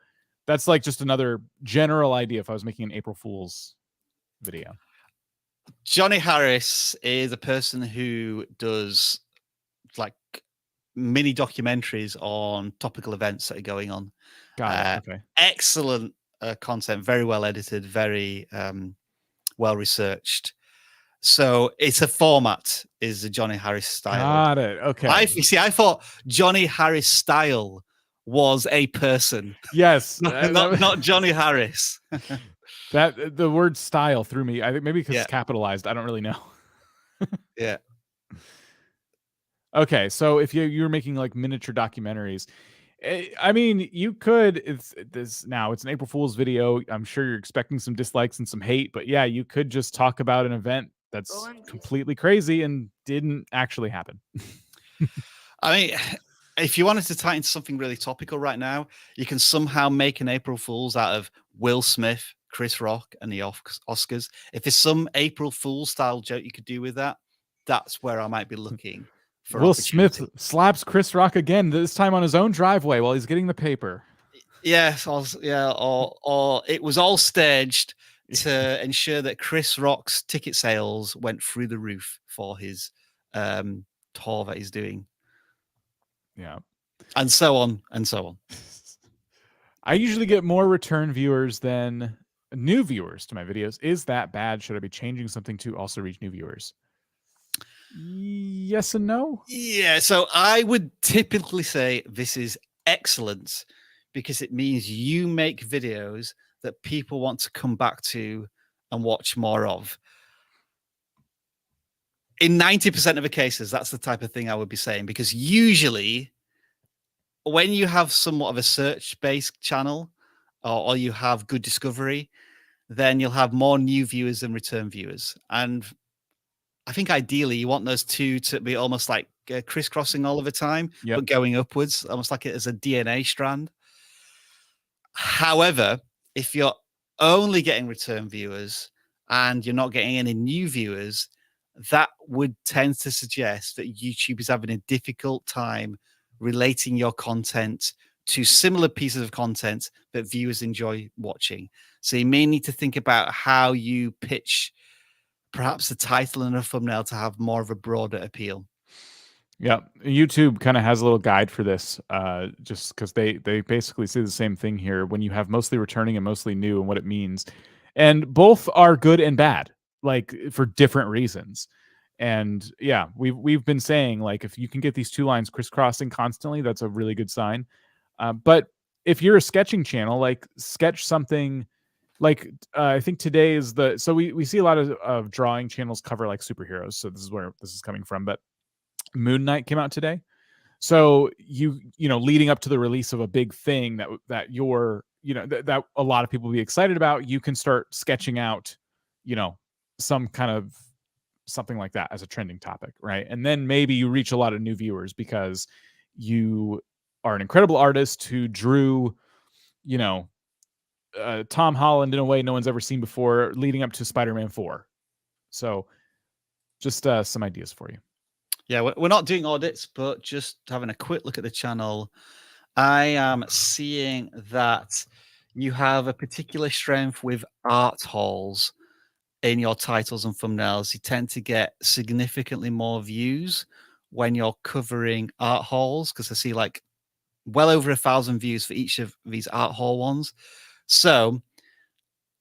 that's like just another general idea if I was making an April Fool's video. Johnny Harris is a person who does like mini documentaries on topical events that are going on. Got it. Okay. Excellent content, very well edited, very well researched. So it's a format, is the Johnny Harris style. Got it. Okay. I thought Johnny Harris style was a person. Yes. not Johnny Harris. That the word style threw me. I think maybe because it's capitalized. I don't really know. Yeah. Okay, so if you're making like miniature documentaries, I mean, you could. It's an April Fool's video. I'm sure you're expecting some dislikes and some hate, but yeah, you could just talk about an event that's completely crazy and didn't actually happen. I mean, if you wanted to tie into something really topical right now, you can somehow make an April Fool's out of Will Smith, Chris Rock, and the Oscars. If there's some April Fool's style joke you could do with that, that's where I might be looking for. Will Smith slaps Chris Rock again, this time on his own driveway while he's getting the paper. Yes, or it was all staged to ensure that Chris Rock's ticket sales went through the roof for his tour that he's doing. Yeah. And so on and so on. I usually get more return viewers than new viewers to my videos. Is that bad? Should I be changing something to also reach new viewers? Yes and no. Yeah, so I would typically say this is excellent, because it means you make videos that people want to come back to and watch more of. In 90% of the cases, that's the type of thing I would be saying, because usually when you have somewhat of a search-based channel, or you have good discovery, then you'll have more new viewers than return viewers. And I think ideally you want those two to be almost like crisscrossing all of the time, but going upwards, almost like it as a DNA strand. However, if you're only getting return viewers and you're not getting any new viewers, that would tend to suggest that YouTube is having a difficult time relating your content to similar pieces of content that viewers enjoy watching. So you may need to think about how you pitch perhaps a title and a thumbnail to have more of a broader appeal. Yeah, YouTube kind of has a little guide for this, just because they basically say the same thing here when you have mostly returning and mostly new and what it means. And both are good and bad, like for different reasons. And yeah, we've been saying, like, if you can get these two lines crisscrossing constantly, that's a really good sign. But if you're a sketching channel, like sketch something like I think today is so we see a lot of drawing channels cover like superheroes. So this is where this is coming from. But Moon Knight came out today. So you know, leading up to the release of a big thing that you're, you know, that a lot of people will be excited about, you can start sketching out, you know, some kind of something like that as a trending topic, right? And then maybe you reach a lot of new viewers because you are an incredible artist who drew, you know, Tom Holland in a way no one's ever seen before, leading up to Spider-Man 4. So just some ideas for you. Yeah, we're not doing audits, but just having a quick look at the channel, I am seeing that you have a particular strength with art hauls in your titles and thumbnails. You tend to get significantly more views when you're covering art hauls, because I see like well over 1,000 views for each of these art haul ones. So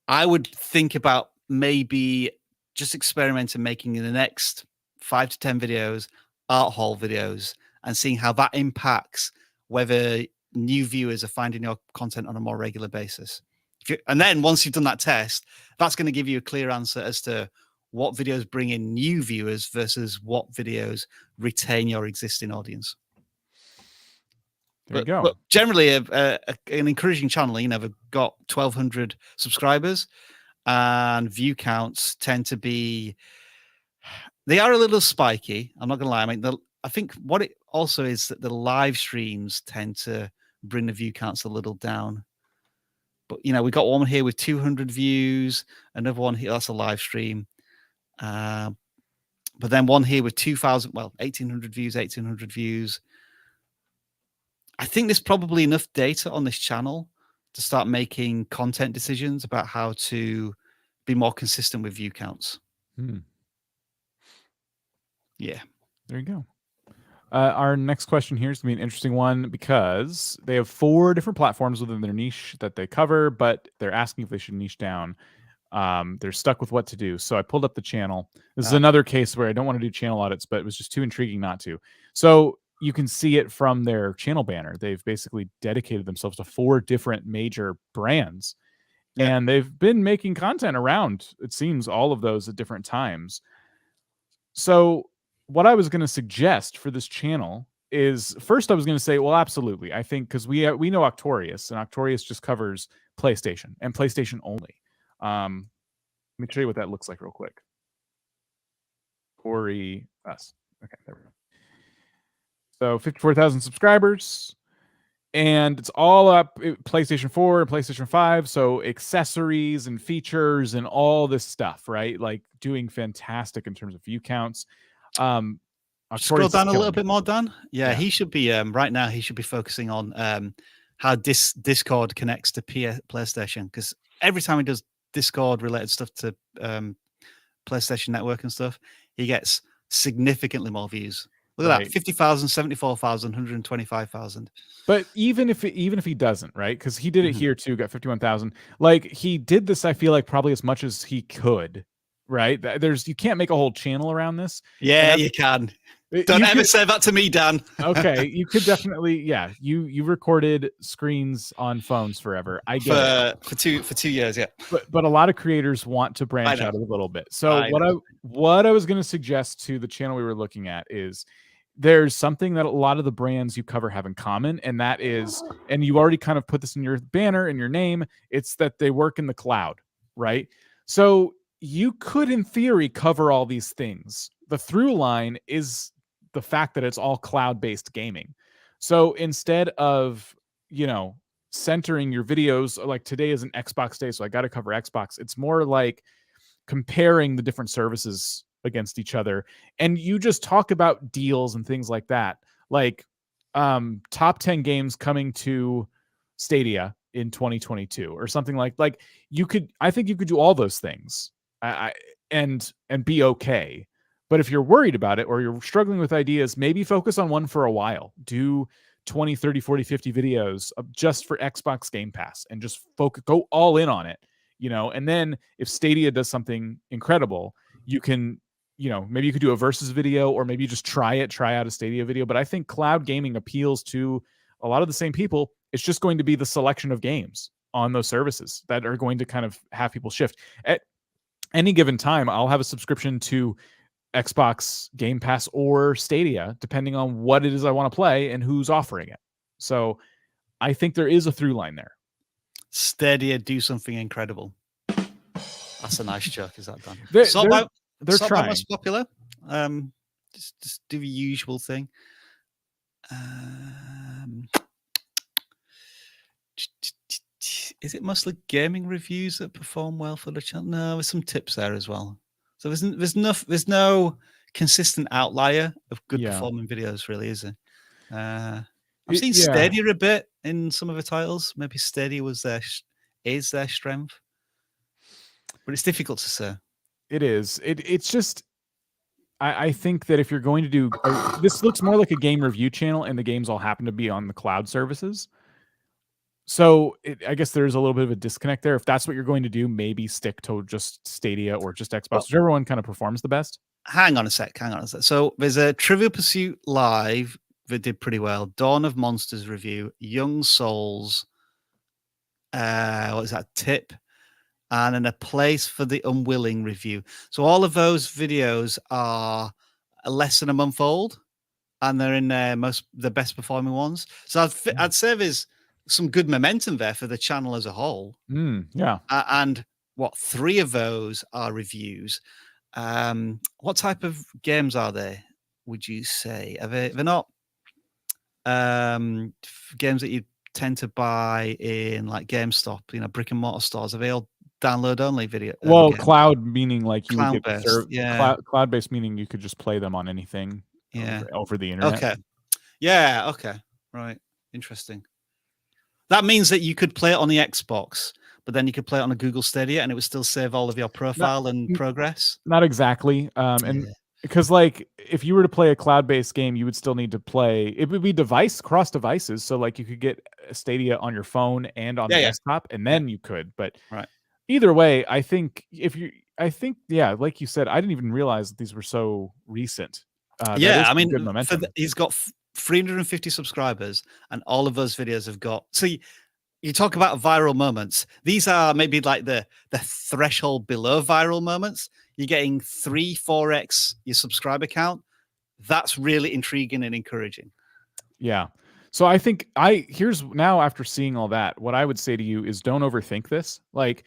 I would think about maybe just experimenting making in the next 5 to 10 videos, art haul videos, and seeing how that impacts whether new viewers are finding your content on a more regular basis. And then once you've done that test, that's going to give you a clear answer as to what videos bring in new viewers versus what videos retain your existing audience. There you go. But generally, an encouraging channel. You know, they've got 1,200 subscribers, and view counts tend to be, they are a little spiky. I'm not going to lie. I mean, I think what it also is that the live streams tend to bring the view counts a little down. But, you know, we got one here with 200 views, another one here, that's a live stream. But then one here with 2,000, well, 1,800 views, 1,800 views. I think there's probably enough data on this channel to start making content decisions about how to be more consistent with view counts. Yeah. There you go. Our next question here is going to be an interesting one because they have 4 different platforms within their niche that they cover, but they're asking if they should niche down. They're stuck with what to do. So I pulled up the channel. This is another case where I don't want to do channel audits, but it was just too intriguing not to. So you can see it from their channel banner. They've basically dedicated themselves to 4 different major brands. Yeah. And they've been making content around, it seems, all of those at different times. So what I was going to suggest for this channel is, first I was going to say, well, absolutely. I think because we know Octorius, and Octorius just covers PlayStation and PlayStation only. Let me show you what that looks like real quick. Octorius. Okay, there we go. So 54,000 subscribers, and it's all up PlayStation 4 and PlayStation 5. So accessories and features and all this stuff, right? Like doing fantastic in terms of view counts. Scroll down a little bit more, Dan. Yeah, he should be right now. He should be focusing on how Discord connects to PlayStation, because every time he does Discord related stuff to PlayStation Network and stuff, he gets significantly more views. Look at that: 50,000, 74,000, 125,000. But even if he doesn't, right? Because he did it here too, got 51,000. Like, he did this, I feel like, probably as much as he could, right? You can't make a whole channel around this. Yeah, you can. Don't ever say that to me, Dan. Okay, you could definitely, yeah. You recorded screens on phones forever. I get it. For 2 years, yeah. But a lot of creators want to branch out a little bit. So what I was going to suggest to the channel we were looking at is, there's something that a lot of the brands you cover have in common, and that is, and you already kind of put this in your banner and your name, it's that they work in the cloud, right? So you could, in theory, cover all these things. The through line is the fact that it's all cloud-based gaming. So instead of, you know, centering your videos, like today is an Xbox day, so I got to cover Xbox, it's more like comparing the different services against each other, and you just talk about deals and things like that, like top 10 games coming to Stadia in 2022 or something like I think you could do all those things and be okay. But if you're worried about it or you're struggling with ideas, maybe focus on one for a while. Do 20, 30, 40, 50 videos just for Xbox Game Pass and just go all in on it, you know. And then if Stadia does something incredible, you can, you know, maybe you could do a versus video, or maybe you just try out a Stadia video. But I think cloud gaming appeals to a lot of the same people. It's just going to be the selection of games on those services that are going to kind of have people shift. At any given time, I'll have a subscription to Xbox Game Pass or Stadia, depending on what it is I want to play and who's offering it. So I think there is a through line there. Stadia do something incredible. That's a nice joke. Is that done? They're trying. Most popular. Just do the usual thing. Is it mostly gaming reviews that perform well for the channel? No, there's some tips there as well. So there's no consistent outlier of good performing videos, really, is there? I've seen Stadia a bit in some of the titles. Maybe Stadia is their strength, but it's difficult to say. It is. It's just. I think that if you're going to do this, looks more like a game review channel, and the games all happen to be on the cloud services. So I guess there's a little bit of a disconnect there. If that's what you're going to do, maybe stick to just Stadia or just Xbox, whichever one kind of performs the best. Hang on a sec. So there's a Trivial Pursuit Live that did pretty well. Dawn of Monsters review, Young Souls, what is that, tip, and then A Place for the Unwilling review. So all of those videos are less than a month old, and they're in the best performing ones. So I'd say there's some good momentum there for the channel as a whole. Yeah. And what, 3 of those are reviews. What type of games are they, would you say? They're not games that you tend to buy in like GameStop, brick and mortar stores. Are they all download only video? Well, cloud meaning like you would get cloud based meaning you could just play them on anything over the internet. Okay. Yeah, okay. Right. Interesting. That means that you could play it on the Xbox, but then you could play it on a Google Stadia and it would still save all of your profile and progress. Not exactly. And because like if you were to play a cloud-based game, you would still need to play, it would be cross devices. So like you could get Stadia on your phone and on the desktop, and then you could, but either way, I think like you said, I didn't even realize that these were so recent. I mean, good momentum. He's got 350 subscribers, and all of those videos have got. So you talk about viral moments. These are maybe like the threshold below viral moments. You're getting 3-4x your subscriber count. That's really intriguing and encouraging. Yeah. So I think here's now, after seeing all that, what I would say to you is don't overthink this. Like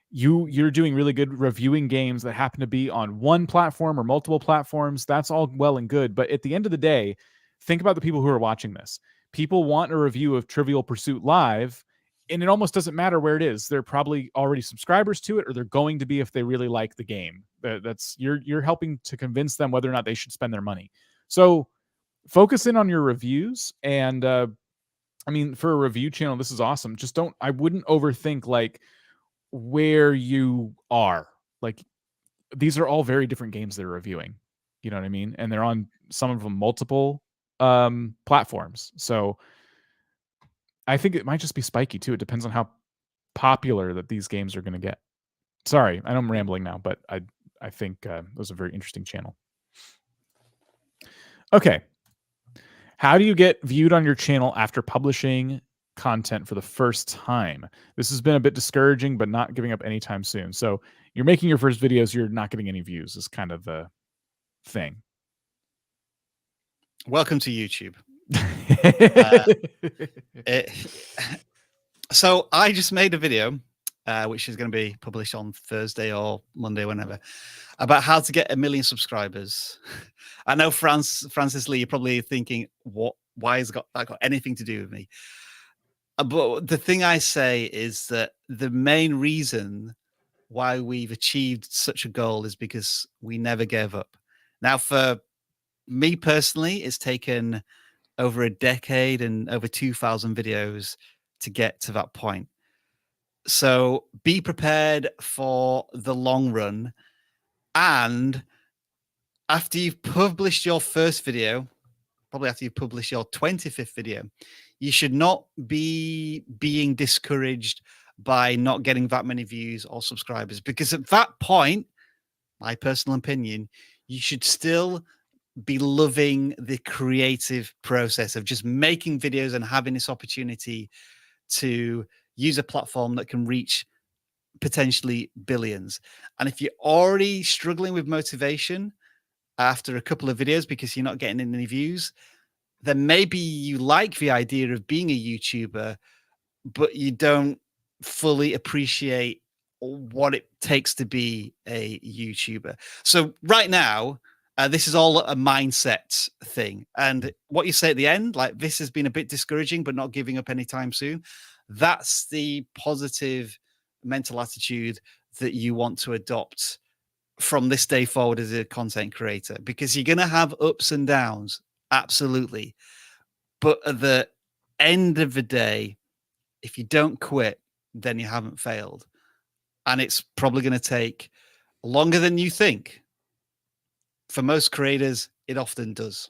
you're doing really good reviewing games that happen to be on one platform or multiple platforms. That's all well and good. But at the end of the day, think about the people who are watching this. People want a review of Trivial Pursuit Live, and it almost doesn't matter where it is. They're probably already subscribers to it, or they're going to be if they really like the game. That's you're helping to convince them whether or not they should spend their money. So focus in on your reviews. And I mean, for a review channel, this is awesome. Just I wouldn't overthink like where you are. Like these are all very different games they're reviewing. You know what I mean? And they're on some of them multiple platforms. So I think it might just be spiky too. It depends on how popular that these games are going to get. Sorry, I know I'm rambling now, but I think that was a very interesting channel. Okay. How do you get viewed on your channel after publishing content for the first time? This has been a bit discouraging, but not giving up anytime soon. So you're making your first videos, you're not getting any views is kind of the thing. Welcome to YouTube. So I just made a video, which is going to be published on Thursday or Monday, whenever, about how to get 1 million subscribers. I know Francis Lee, you're probably thinking, why has that got anything to do with me? But the thing I say is that the main reason why we've achieved such a goal is because we never gave up. Now, for me personally, it's taken over a decade and over 2,000 videos to get to that point. So be prepared for the long run. And after you've published your first video, probably after you've published your 25th video, you should not be being discouraged by not getting that many views or subscribers, because at that point, my personal opinion, you should still be loving the creative process of just making videos and having this opportunity to use a platform that can reach potentially billions. And if you're already struggling with motivation, after a couple of videos because you're not getting any views, then maybe you like the idea of being a YouTuber, but you don't fully appreciate what it takes to be a YouTuber. So right now, this is all a mindset thing. And what you say at the end, like this has been a bit discouraging, but not giving up anytime soon. That's the positive mental attitude that you want to adopt from this day forward as a content creator, because you're going to have ups and downs. Absolutely. But at the end of the day, if you don't quit, then you haven't failed. And it's probably going to take longer than you think. For most creators, it often does.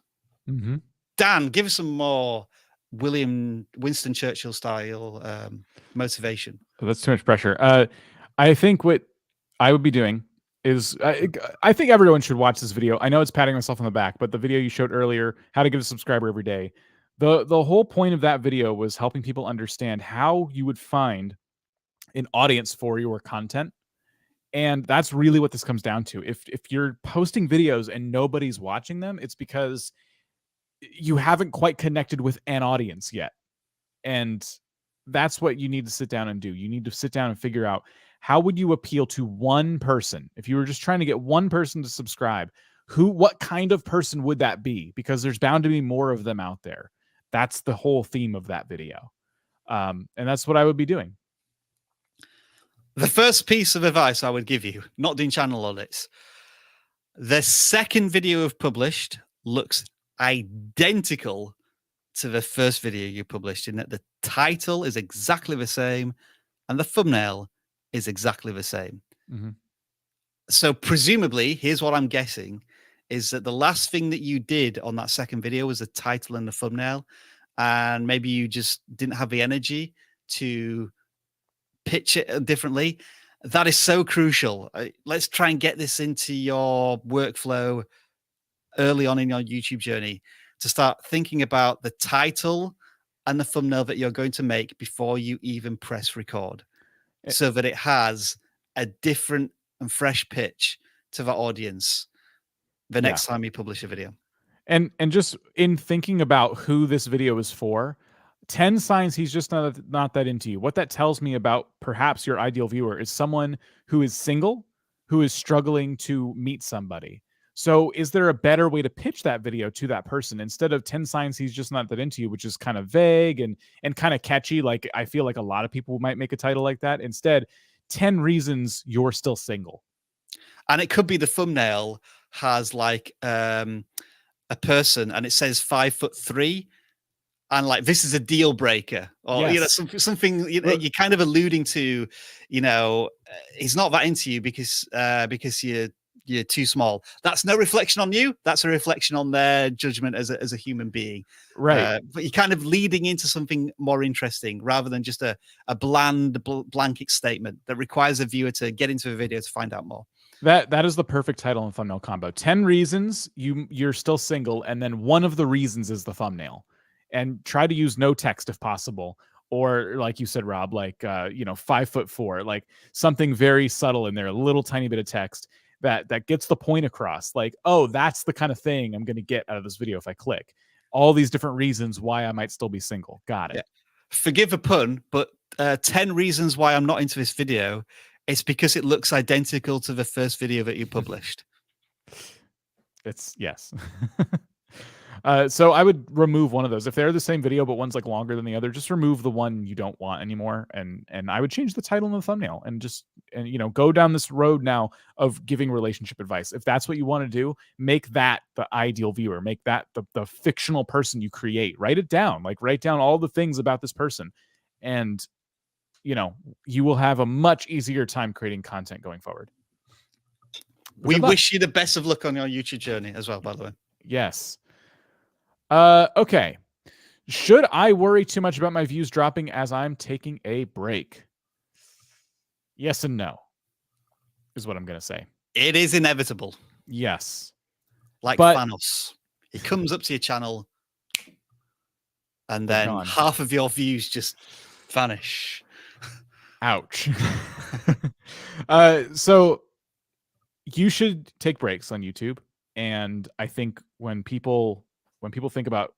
Mm-hmm. Dan, give us some more Winston Churchill style motivation. Oh, that's too much pressure. I think what I would be doing is I think everyone should watch this video. I know it's patting myself on the back, but the video you showed earlier, how to get a subscriber every day, the whole point of that video was helping people understand how you would find an audience for your content. And that's really what this comes down to. If you're posting videos and nobody's watching them, it's because you haven't quite connected with an audience yet. And that's what you need to sit down and do. You need to sit down and figure out, how would you appeal to one person? If you were just trying to get one person to subscribe, what kind of person would that be? Because there's bound to be more of them out there. That's the whole theme of that video. And that's what I would be doing. The first piece of advice I would give you, not doing channel audits, the second video I've published looks identical to the first video you published, in that the title is exactly the same and the thumbnail is exactly the same. Mm-hmm. So presumably, here's what I'm guessing, is that the last thing that you did on that second video was the title and the thumbnail, and maybe you just didn't have the energy to pitch it differently. That is so crucial. Let's try and get this into your workflow early on in your YouTube journey, to start thinking about the title and the thumbnail that you're going to make before you even press record, so that it has a different and fresh pitch to the audience the next time you publish a video. And just in thinking about who this video is for, 10 signs he's just not that into you. What that tells me about perhaps your ideal viewer is someone who is single, who is struggling to meet somebody. So is there a better way to pitch that video to that person instead of 10 signs he's just not that into you, which is kind of vague and kind of catchy? Like, I feel like a lot of people might make a title like that. Instead, 10 reasons you're still single. And it could be the thumbnail has like a person and it says 5'3", and like, this is a deal breaker, or something you're kind of alluding to, he's not that into you because you're too small. That's no reflection on you. That's a reflection on their judgment as a human being. Right. But you're kind of leading into something more interesting rather than just a bland blanket statement that requires a viewer to get into the video to find out more. That is the perfect title and thumbnail combo. 10 reasons you're still single, and then one of the reasons is the thumbnail. And try to use no text if possible. Or like you said, Rob, like 5'4", like something very subtle in there, a little tiny bit of text that gets the point across. Like, oh, that's the kind of thing I'm going to get out of this video if I click. All these different reasons why I might still be single. Got it. Yeah. Forgive the pun, but 10 reasons why I'm not into this video. It's because it looks identical to the first video that you published. It's yes. So I would remove one of those. If they're the same video, but one's like longer than the other, just remove the one you don't want anymore. And I would change the title and the thumbnail and go down this road now of giving relationship advice. If that's what you want to do, make that the ideal viewer, make that the fictional person you create. Write it down, like write down all the things about this person. And, you will have a much easier time creating content going forward. We wish you the best of luck on your YouTube journey as well, by the way. Yes. Okay. Should I worry too much about my views dropping as I'm taking a break? Yes and no, is what I'm going to say. It is inevitable. Yes. Like Thanos. He comes up to your channel and then half of your views just vanish. Ouch. So you should take breaks on YouTube. And I think when people think about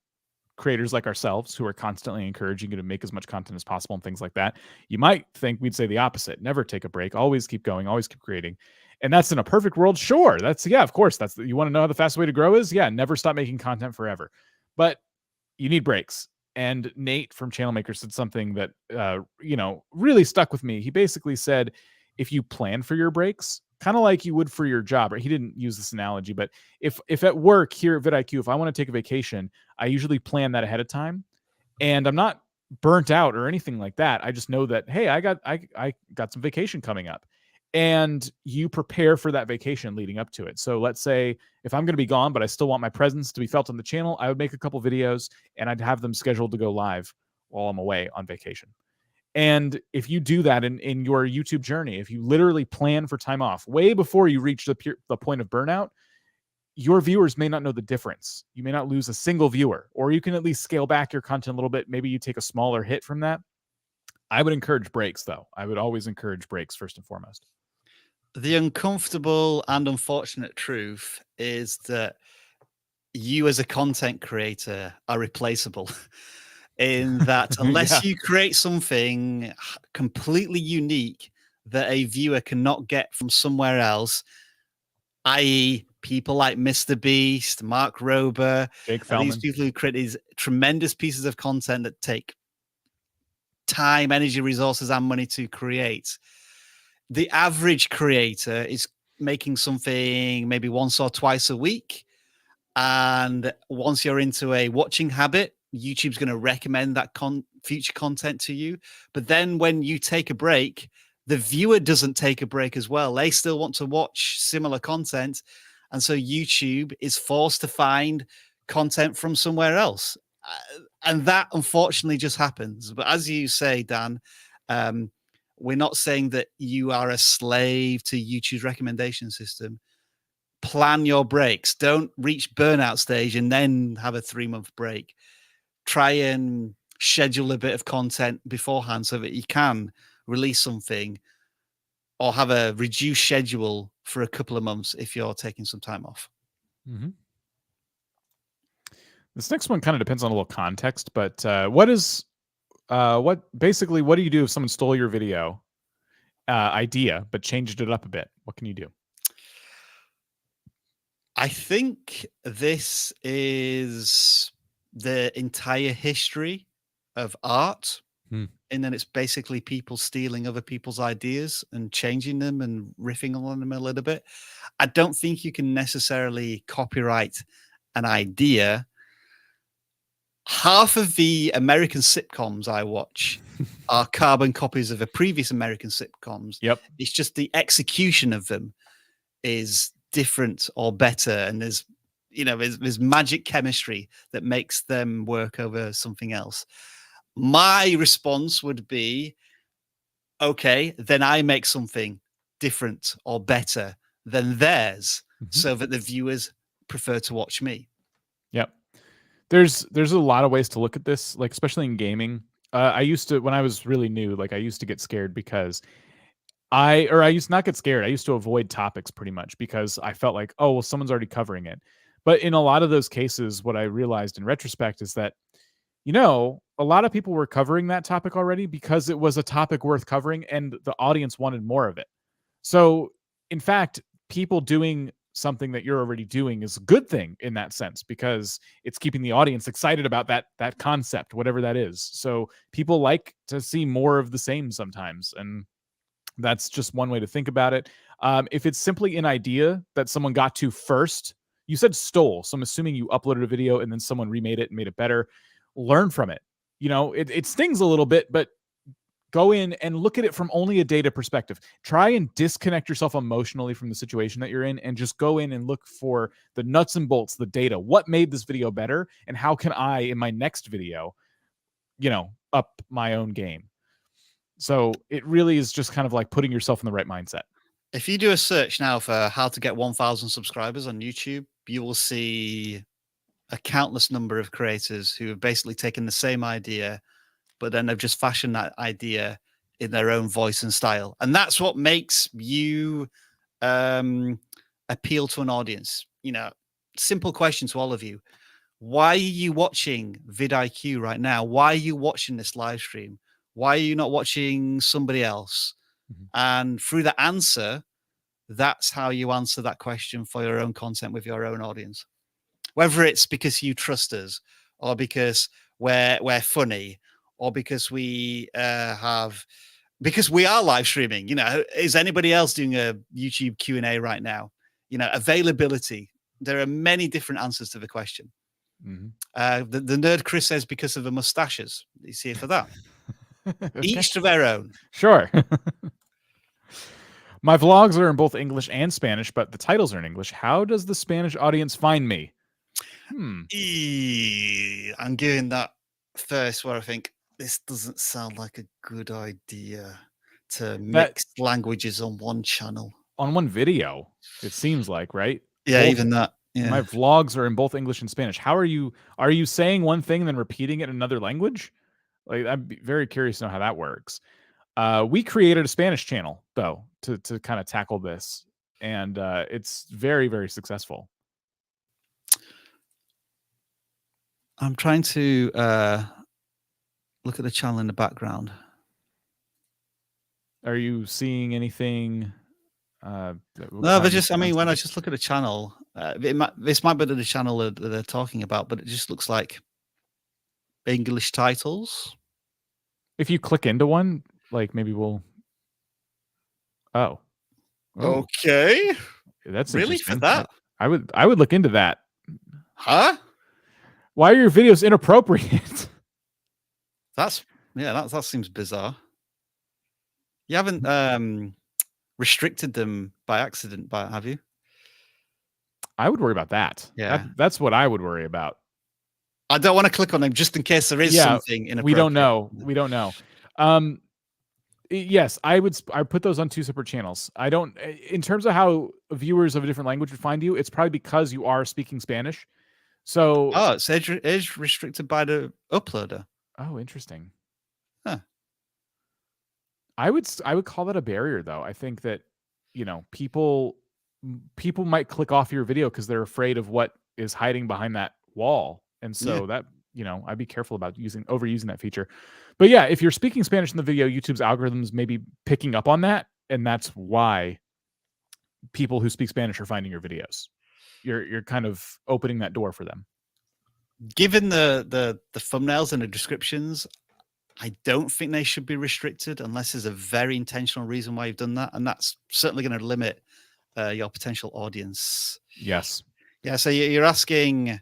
creators like ourselves who are constantly encouraging you to make as much content as possible and things like that, you might think we'd say the opposite. Never take a break. Always keep going. Always keep creating. And that's in a perfect world. Sure. That's, yeah, of course. You want to know how the fastest way to grow is? Yeah, never stop making content forever. But you need breaks. And Nate from Channel Maker said something that, really stuck with me. He basically said, if you plan for your breaks, kind of like you would for your job, right? He didn't use this analogy, but if at work here at vidIQ, if I want to take a vacation, I usually plan that ahead of time, and I'm not burnt out or anything like that. I just know that, hey, I got some vacation coming up, and you prepare for that vacation leading up to it. So let's say if I'm going to be gone, but I still want my presence to be felt on the channel, I would make a couple videos and I'd have them scheduled to go live while I'm away on vacation. And if you do that in your YouTube journey, if you literally plan for time off way before you reach the point of burnout, your viewers may not know the difference. You may not lose a single viewer, or you can at least scale back your content a little bit. Maybe you take a smaller hit from that. I would encourage breaks, though. I would always encourage breaks first and foremost. The uncomfortable and unfortunate truth is that you as a content creator are replaceable in that unless you create something completely unique that a viewer cannot get from somewhere else, i.e. people like Mr. Beast, Mark Rober, Jake these Feldman. people who create these tremendous pieces of content that take time, energy, resources, and money to create. The average creator is making something maybe once or twice a week. And once you're into a watching habit, YouTube's going to recommend that future content to you. But then when you take a break, the viewer doesn't take a break as well. They still want to watch similar content. And so YouTube is forced to find content from somewhere else. And that unfortunately just happens. But as you say, Dan, we're not saying that you are a slave to YouTube's recommendation system. Plan your breaks. Don't reach burnout stage and then have a 3-month break. Try and schedule a bit of content beforehand so that you can release something, or have a reduced schedule for a couple of months if you're taking some time off. Mm-hmm. This next one kind of depends on a little context, but what do you do if someone stole your video idea but changed it up a bit? What can you do? I think this is the entire history of art. And then it's basically people stealing other people's ideas and changing them and riffing on them a little bit. I don't think you can necessarily copyright an idea. Half of the American sitcoms I watch are carbon copies of the previous American sitcoms. Yep. It's just the execution of them is different or better. And there's magic chemistry that makes them work over something else. My response would be, okay, then I make something different or better than theirs, so that the viewers prefer to watch me. Yep. There's a lot of ways to look at this, like especially in gaming. I used to, when I was really new, like I used to get scared because I used to not get scared. I used to avoid topics pretty much because I felt like, oh, well, someone's already covering it. But in a lot of those cases, what I realized in retrospect is that, a lot of people were covering that topic already because it was a topic worth covering and the audience wanted more of it. So, in fact, people doing something that you're already doing is a good thing in that sense because it's keeping the audience excited about that concept, whatever that is. So people like to see more of the same sometimes, and that's just one way to think about it. If it's simply an idea that someone got to first, you said stole, so I'm assuming you uploaded a video and then someone remade it and made it better. Learn from it. It stings a little bit, but go in and look at it from only a data perspective. Try and disconnect yourself emotionally from the situation that you're in and just go in and look for the nuts and bolts, the data. What made this video better? And how can I, in my next video, up my own game? So it really is just kind of like putting yourself in the right mindset. If you do a search now for how to get 1,000 subscribers on YouTube, you will see a countless number of creators who have basically taken the same idea, but then they've just fashioned that idea in their own voice and style. And that's what makes you appeal to an audience. simple question to all of you. Why are you watching vidIQ right now? Why are you watching this live stream? Why are you not watching somebody else? Mhm. And through the answer, that's how you answer that question for your own content with your own audience. Whether it's because you trust us, or because we're funny, or because we because we are live streaming. You know, is anybody else doing a YouTube Q&A right now? You know, availability. There are many different answers to the question. The nerd Chris says because of the mustaches. He's here for that. Okay. Each to their own. Sure. My vlogs are in both English and Spanish, but the titles are in English. How does the Spanish audience find me? I'm doing that first where I think this doesn't sound like a good idea to mix languages on one channel. On one video, it seems like, right? Yeah, even that. Yeah. My vlogs are in both English and Spanish. How are you saying one thing and then repeating it in another language? Like, I'm very curious to know how that works. We created a Spanish channel though to kind of tackle this, and it's very, very successful. I'm trying to look at the channel in the background. Are you seeing anything? No, but just, I mean, when I just look at the channel, this might be the channel that they're talking about, but it just looks like English titles. If you click into one, like maybe we'll. Oh. Okay. That's really for interesting. that. I would look into that. Huh? Why are your videos inappropriate? That seems bizarre. You haven't restricted them by accident, have you? I would worry about that. Yeah, that's what I would worry about. I don't want to click on them just in case there is something inappropriate. We don't know. We don't know. Yes, I put those on 2 separate channels. I don't, in terms of how viewers of a different language would find you, it's probably because you are speaking Spanish. So it's age restricted by the uploader. Oh, interesting. Huh. I would call that a barrier though. I think that, you know, people might click off your video because they're afraid of what is hiding behind that wall. And so that, you know, I'd be careful about overusing that feature. But yeah, if you're speaking Spanish in the video, YouTube's algorithms may be picking up on that, and that's why people who speak Spanish are finding your videos. You're kind of opening that door for them. Given the thumbnails and the descriptions, I don't think they should be restricted unless there's a very intentional reason why you've done that, and that's certainly going to limit your potential audience. Yes. Yeah. So you're asking.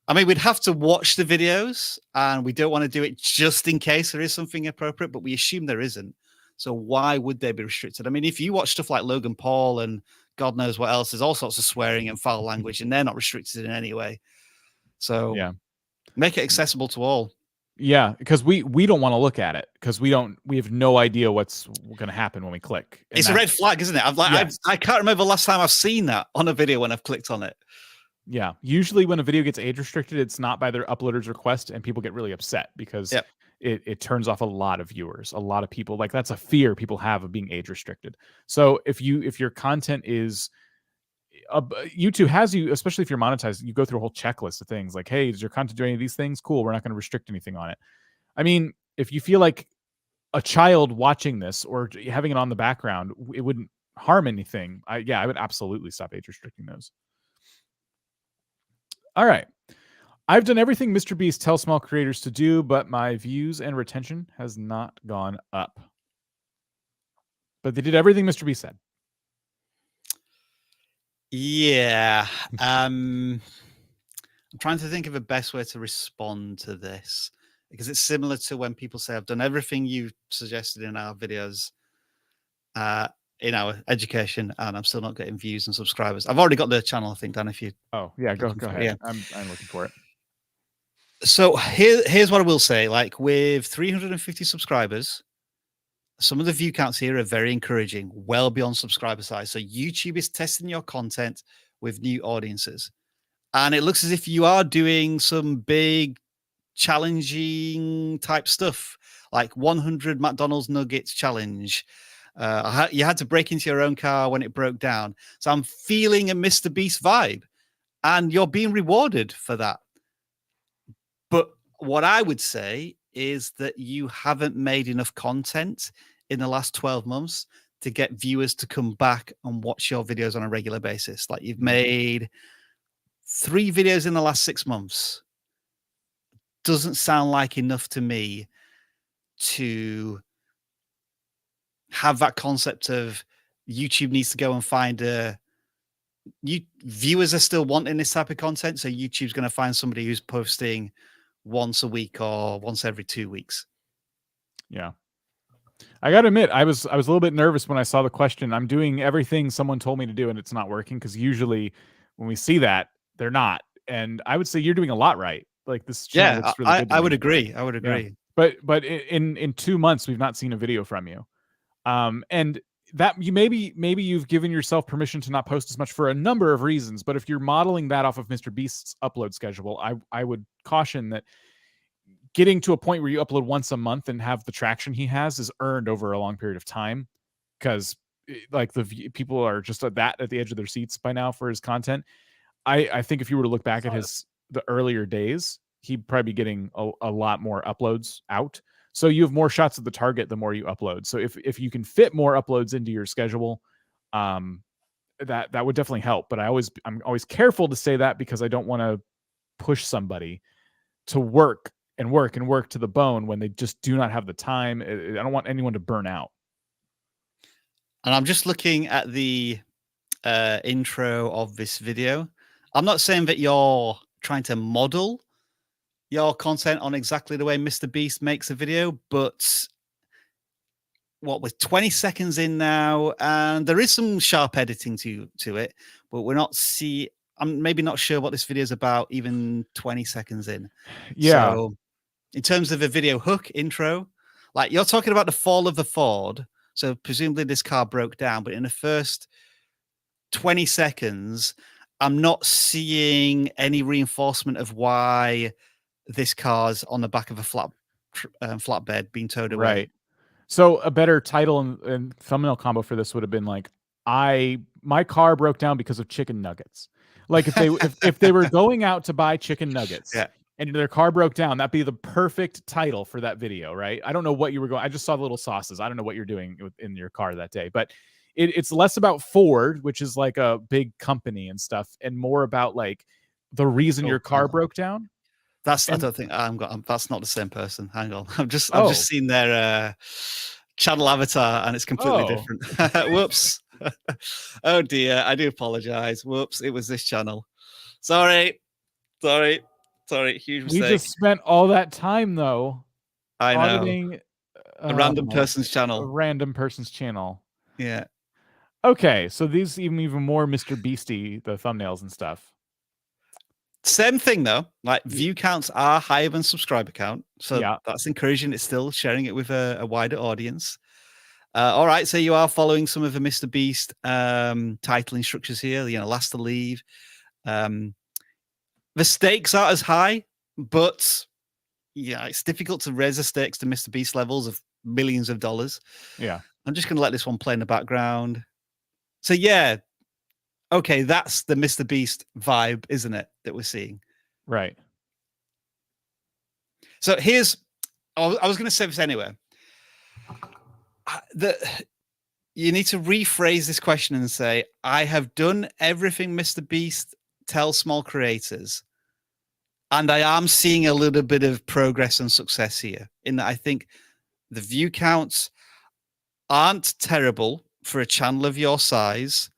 I mean, we'd have to watch the videos, and we don't want to do it just in case there is something appropriate, but we assume there isn't. So why would they be restricted? I mean, if you watch stuff like Logan Paul and God knows what else, there's all sorts of swearing and foul language, and they're not restricted in any way. So yeah, make it accessible to all. Yeah, because we don't want to look at it because we have no idea what's going to happen when we click. It's a red flag, isn't it? I can't remember the last time I've seen that on a video when I've clicked on it. Yeah, usually when a video gets age restricted, it's not by their uploader's request, and people get really upset because it turns off a lot of viewers, a lot of people. Like, that's a fear people have of being age restricted. So if your content is YouTube has you, especially if you're monetized, you go through a whole checklist of things like, hey, does your content do any of these things? Cool, we're not going to restrict anything on it. I mean, if you feel like a child watching this or having it on the background, it wouldn't harm anything. I would absolutely stop age restricting those. All right. I've done everything Mr. Beast tells small creators to do, but my views and retention has not gone up. But they did everything Mr. Beast said. Yeah. I'm trying to think of the best way to respond to this, because it's similar to when people say, I've done everything you suggested in our videos, in our education, and I'm still not getting views and subscribers. I've already got the channel, I think, Dan, if you... Oh, yeah, go ahead. Yeah. I'm looking for it. So here's what I will say. Like, with 350 subscribers, some of the view counts here are very encouraging, well beyond subscriber size. So YouTube is testing your content with new audiences. And it looks as if you are doing some big, challenging type stuff, like 100 McDonald's nuggets challenge. You had to break into your own car when it broke down. So I'm feeling a Mr. Beast vibe. and you're being rewarded for that. But what I would say is that you haven't made enough content in the last 12 months to get viewers to come back and watch your videos on a regular basis. Like you've made 3 videos in the last 6 months. Doesn't sound like enough to me to have that concept of YouTube needs to go and find viewers are still wanting this type of content. So YouTube's going to find somebody who's posting once a week or once every 2 weeks. Yeah. I got to admit, I was a little bit nervous when I saw the question. I'm doing everything someone told me to do and it's not working, because usually when we see that, they're not. And I would say you're doing a lot right. Like this channel looks really good to I me. would agree. I would agree. Yeah. But in 2 months we've not seen a video from you. And that you maybe you've given yourself permission to not post as much for a number of reasons, but if you're modeling that off of Mr. Beast's upload schedule, I would caution that getting to a point where you upload once a month and have the traction he has is earned over a long period of time, because like people are just at the edge of their seats by now for his content. I think if you were to look back at the earlier days, he'd probably be getting a lot more uploads out. So you have more shots at the target the more you upload. So if you can fit more uploads into your schedule, that would definitely help. But I'm always careful to say that, because I don't want to push somebody to work and work and work to the bone when they just do not have the time. I don't want anyone to burn out. And I'm just looking at the intro of this video. I'm not saying that you're trying to model your content on exactly the way Mr. Beast makes a video, but what, with 20 seconds in now, and there is some sharp editing to it, but I'm maybe not sure what this video is about even 20 seconds in. Yeah. So in terms of a video hook intro, like you're talking about the fall of the Ford. So presumably this car broke down, but in the first 20 seconds, I'm not seeing any reinforcement of why this car's on the back of a flatbed being towed away. Right. So a better title and thumbnail combo for this would have been like, my car broke down because of chicken nuggets. Like if they were going out to buy chicken nuggets, Yeah. and their car broke down, that'd be the perfect title for that video, right? I don't know what you were going. I just saw the little sauces. I don't know what you're doing in your car that day, but it's less about Ford, which is like a big company and stuff, and more about like the reason your car broke down. I don't think that's not the same person. Hang on. I've just seen their channel avatar and it's completely different. Whoops. Oh dear. I do apologize. Whoops. It was this channel. Sorry. Huge mistake. We just spent all that time though. I know. Auditing a random person's channel. A random person's channel. Yeah. Okay. So these even more Mr. Beastie, the thumbnails and stuff. Same thing though, like view counts are higher than subscriber count. So yeah, that's encouraging. It's still sharing it with a wider audience. All right. So you are following some of the Mr. Beast titling structures here, last to leave. The stakes aren't as high, but yeah, it's difficult to raise the stakes to Mr. Beast levels of millions of dollars. Yeah. I'm just going to let this one play in the background. So yeah. Okay, that's the Mr. Beast vibe, isn't it, that we're seeing? Right. So I was going to say this anyway. You need to rephrase this question and say, I have done everything Mr. Beast tells small creators, and I am seeing a little bit of progress and success here, in that I think the view counts aren't terrible for a channel of your size.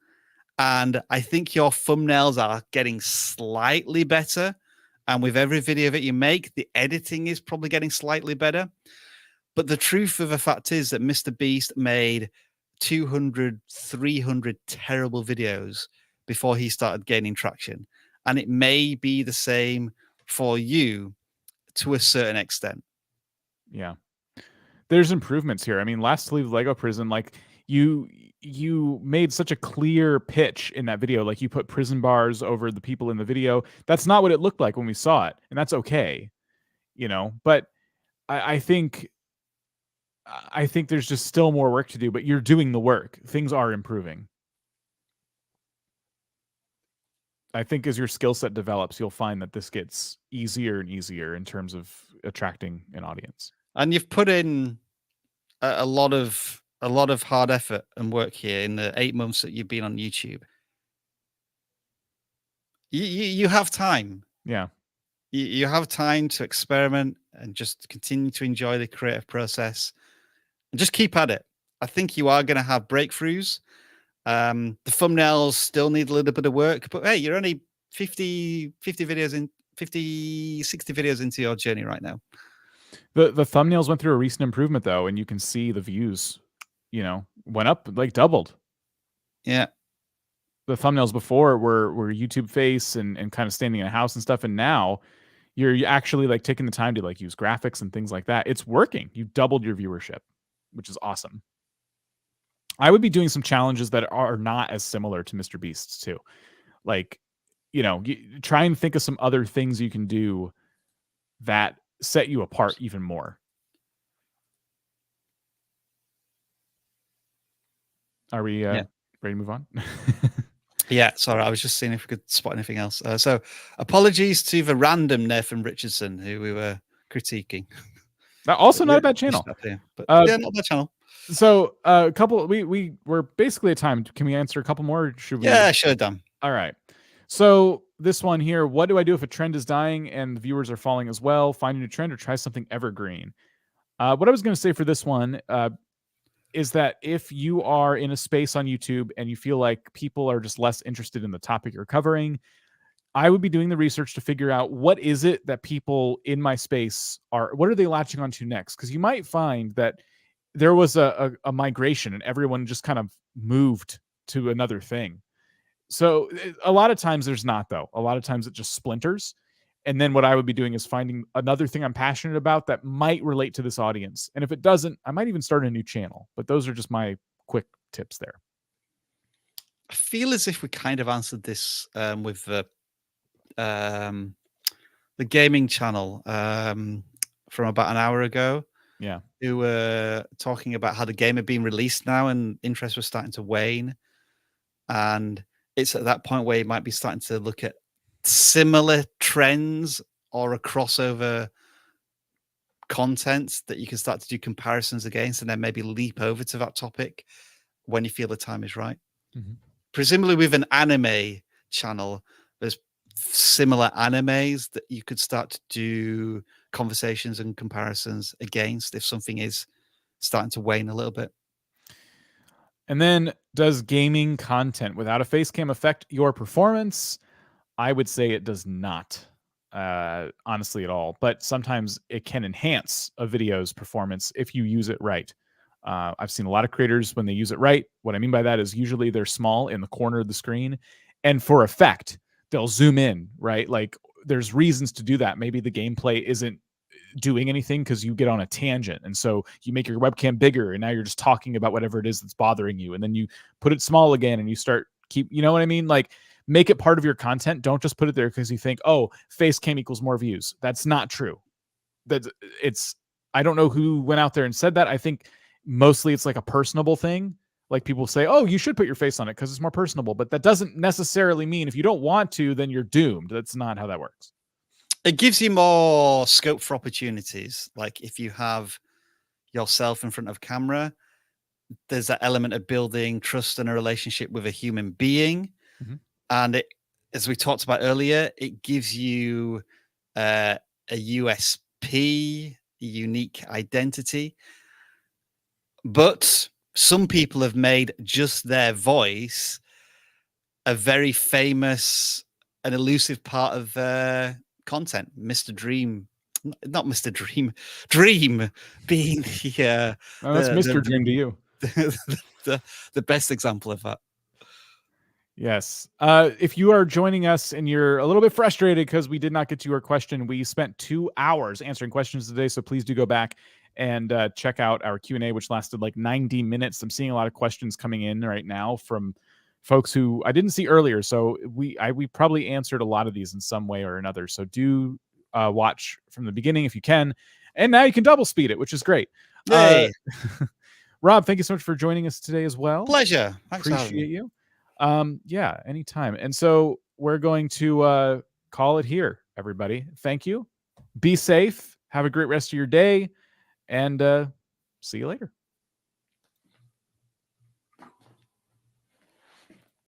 And I think your thumbnails are getting slightly better. And with every video that you make, the editing is probably getting slightly better. But the truth of the fact is that Mr. Beast made 200, 300 terrible videos before he started gaining traction. And it may be the same for you to a certain extent. Yeah. There's improvements here. I mean, last to leave Lego prison, like you made such a clear pitch in that video. Like you put prison bars over the people in the video. That's not what it looked like when we saw it. And that's okay, but I think there's just still more work to do, but you're doing the work. Things are improving. I think as your skill set develops, you'll find that this gets easier and easier in terms of attracting an audience. And you've put in a lot of hard effort and work here in the 8 months that you've been on YouTube. You have time. Yeah. You have time to experiment and just continue to enjoy the creative process and just keep at it. I think you are going to have breakthroughs. The thumbnails still need a little bit of work, but hey, you're only 50 videos in 50, 60 videos into your journey right now. The thumbnails went through a recent improvement though, and you can see the views, went up, like doubled. Yeah. The thumbnails before were YouTube face and kind of standing in a house and stuff, and now you're actually like taking the time to like use graphics and things like that. It's working. You doubled your viewership, which is awesome. I would be doing some challenges that are not as similar to Mr. Beast's too. Like, try and think of some other things you can do that set you apart even more. Are we ready to move on? Yeah, sorry, I was just seeing if we could spot anything else. So apologies to the random Nathan Richardson who we were critiquing. Also not a bad channel. But yeah, not a bad channel. So a couple, we were basically at time. Can we answer a couple more? Or should we? Yeah, sure, done. All right. So this one here, what do I do if a trend is dying and the viewers are falling as well? Find a new trend or try something evergreen. What I was going to say for this one is that if you are in a space on YouTube and you feel like people are just less interested in the topic you're covering, I would be doing the research to figure out what is it that people in my space what are they latching onto next? Because you might find that there was a migration and everyone just kind of moved to another thing. So a lot of times there's not, though. A lot of times it just splinters. And then what I would be doing is finding another thing I'm passionate about that might relate to this audience. And if it doesn't, I might even start a new channel. But those are just my quick tips there. I feel as if we kind of answered this with the gaming channel from about an hour ago. Yeah. Who were talking about how the game had been released now and interest was starting to wane. And it's at that point where you might be starting to look at similar trends or a crossover content that you can start to do comparisons against and then maybe leap over to that topic when you feel the time is right. Mm-hmm. Presumably with an anime channel, there's similar animes that you could start to do conversations and comparisons against if something is starting to wane a little bit. And then, does gaming content without a face cam affect your performance? I would say it does not, honestly, at all. But sometimes it can enhance a video's performance if you use it right. I've seen a lot of creators when they use it right. What I mean by that is usually they're small in the corner of the screen, and for effect, they'll zoom in, right? Like there's reasons to do that. Maybe the gameplay isn't doing anything because you get on a tangent. And so you make your webcam bigger and now you're just talking about whatever it is that's bothering you. And then you put it small again and you start you know what I mean? Like make it part of your content. Don't just put it there because you think, oh, face cam equals more views. That's not true. I don't know who went out there and said that. I think mostly it's like a personable thing. Like people say, oh, you should put your face on it because it's more personable. But that doesn't necessarily mean if you don't want to, then you're doomed. That's not how that works. It gives you more scope for opportunities. Like if you have yourself in front of camera, there's that element of building trust and a relationship with a human being. Mm-hmm. And it, as we talked about earlier, it gives you a USP, a unique identity. But some people have made just their voice a very famous and elusive part of their content. Mr. Dream, not Mr. Dream, Dream being the that's Mr. Dream to you. The best example of that. Yes. If you are joining us and you're a little bit frustrated because we did not get to your question, we spent 2 hours answering questions today. So please do go back and check out our Q&A, which lasted like 90 minutes. I'm seeing a lot of questions coming in right now from folks who I didn't see earlier. So we probably answered a lot of these in some way or another. So do watch from the beginning if you can. And now you can double speed it, which is great. Rob, thank you so much for joining us today as well. Pleasure. Appreciate you. Yeah, anytime. And so we're going to call it here, everybody. Thank you. Be safe. Have a great rest of your day, and see you later.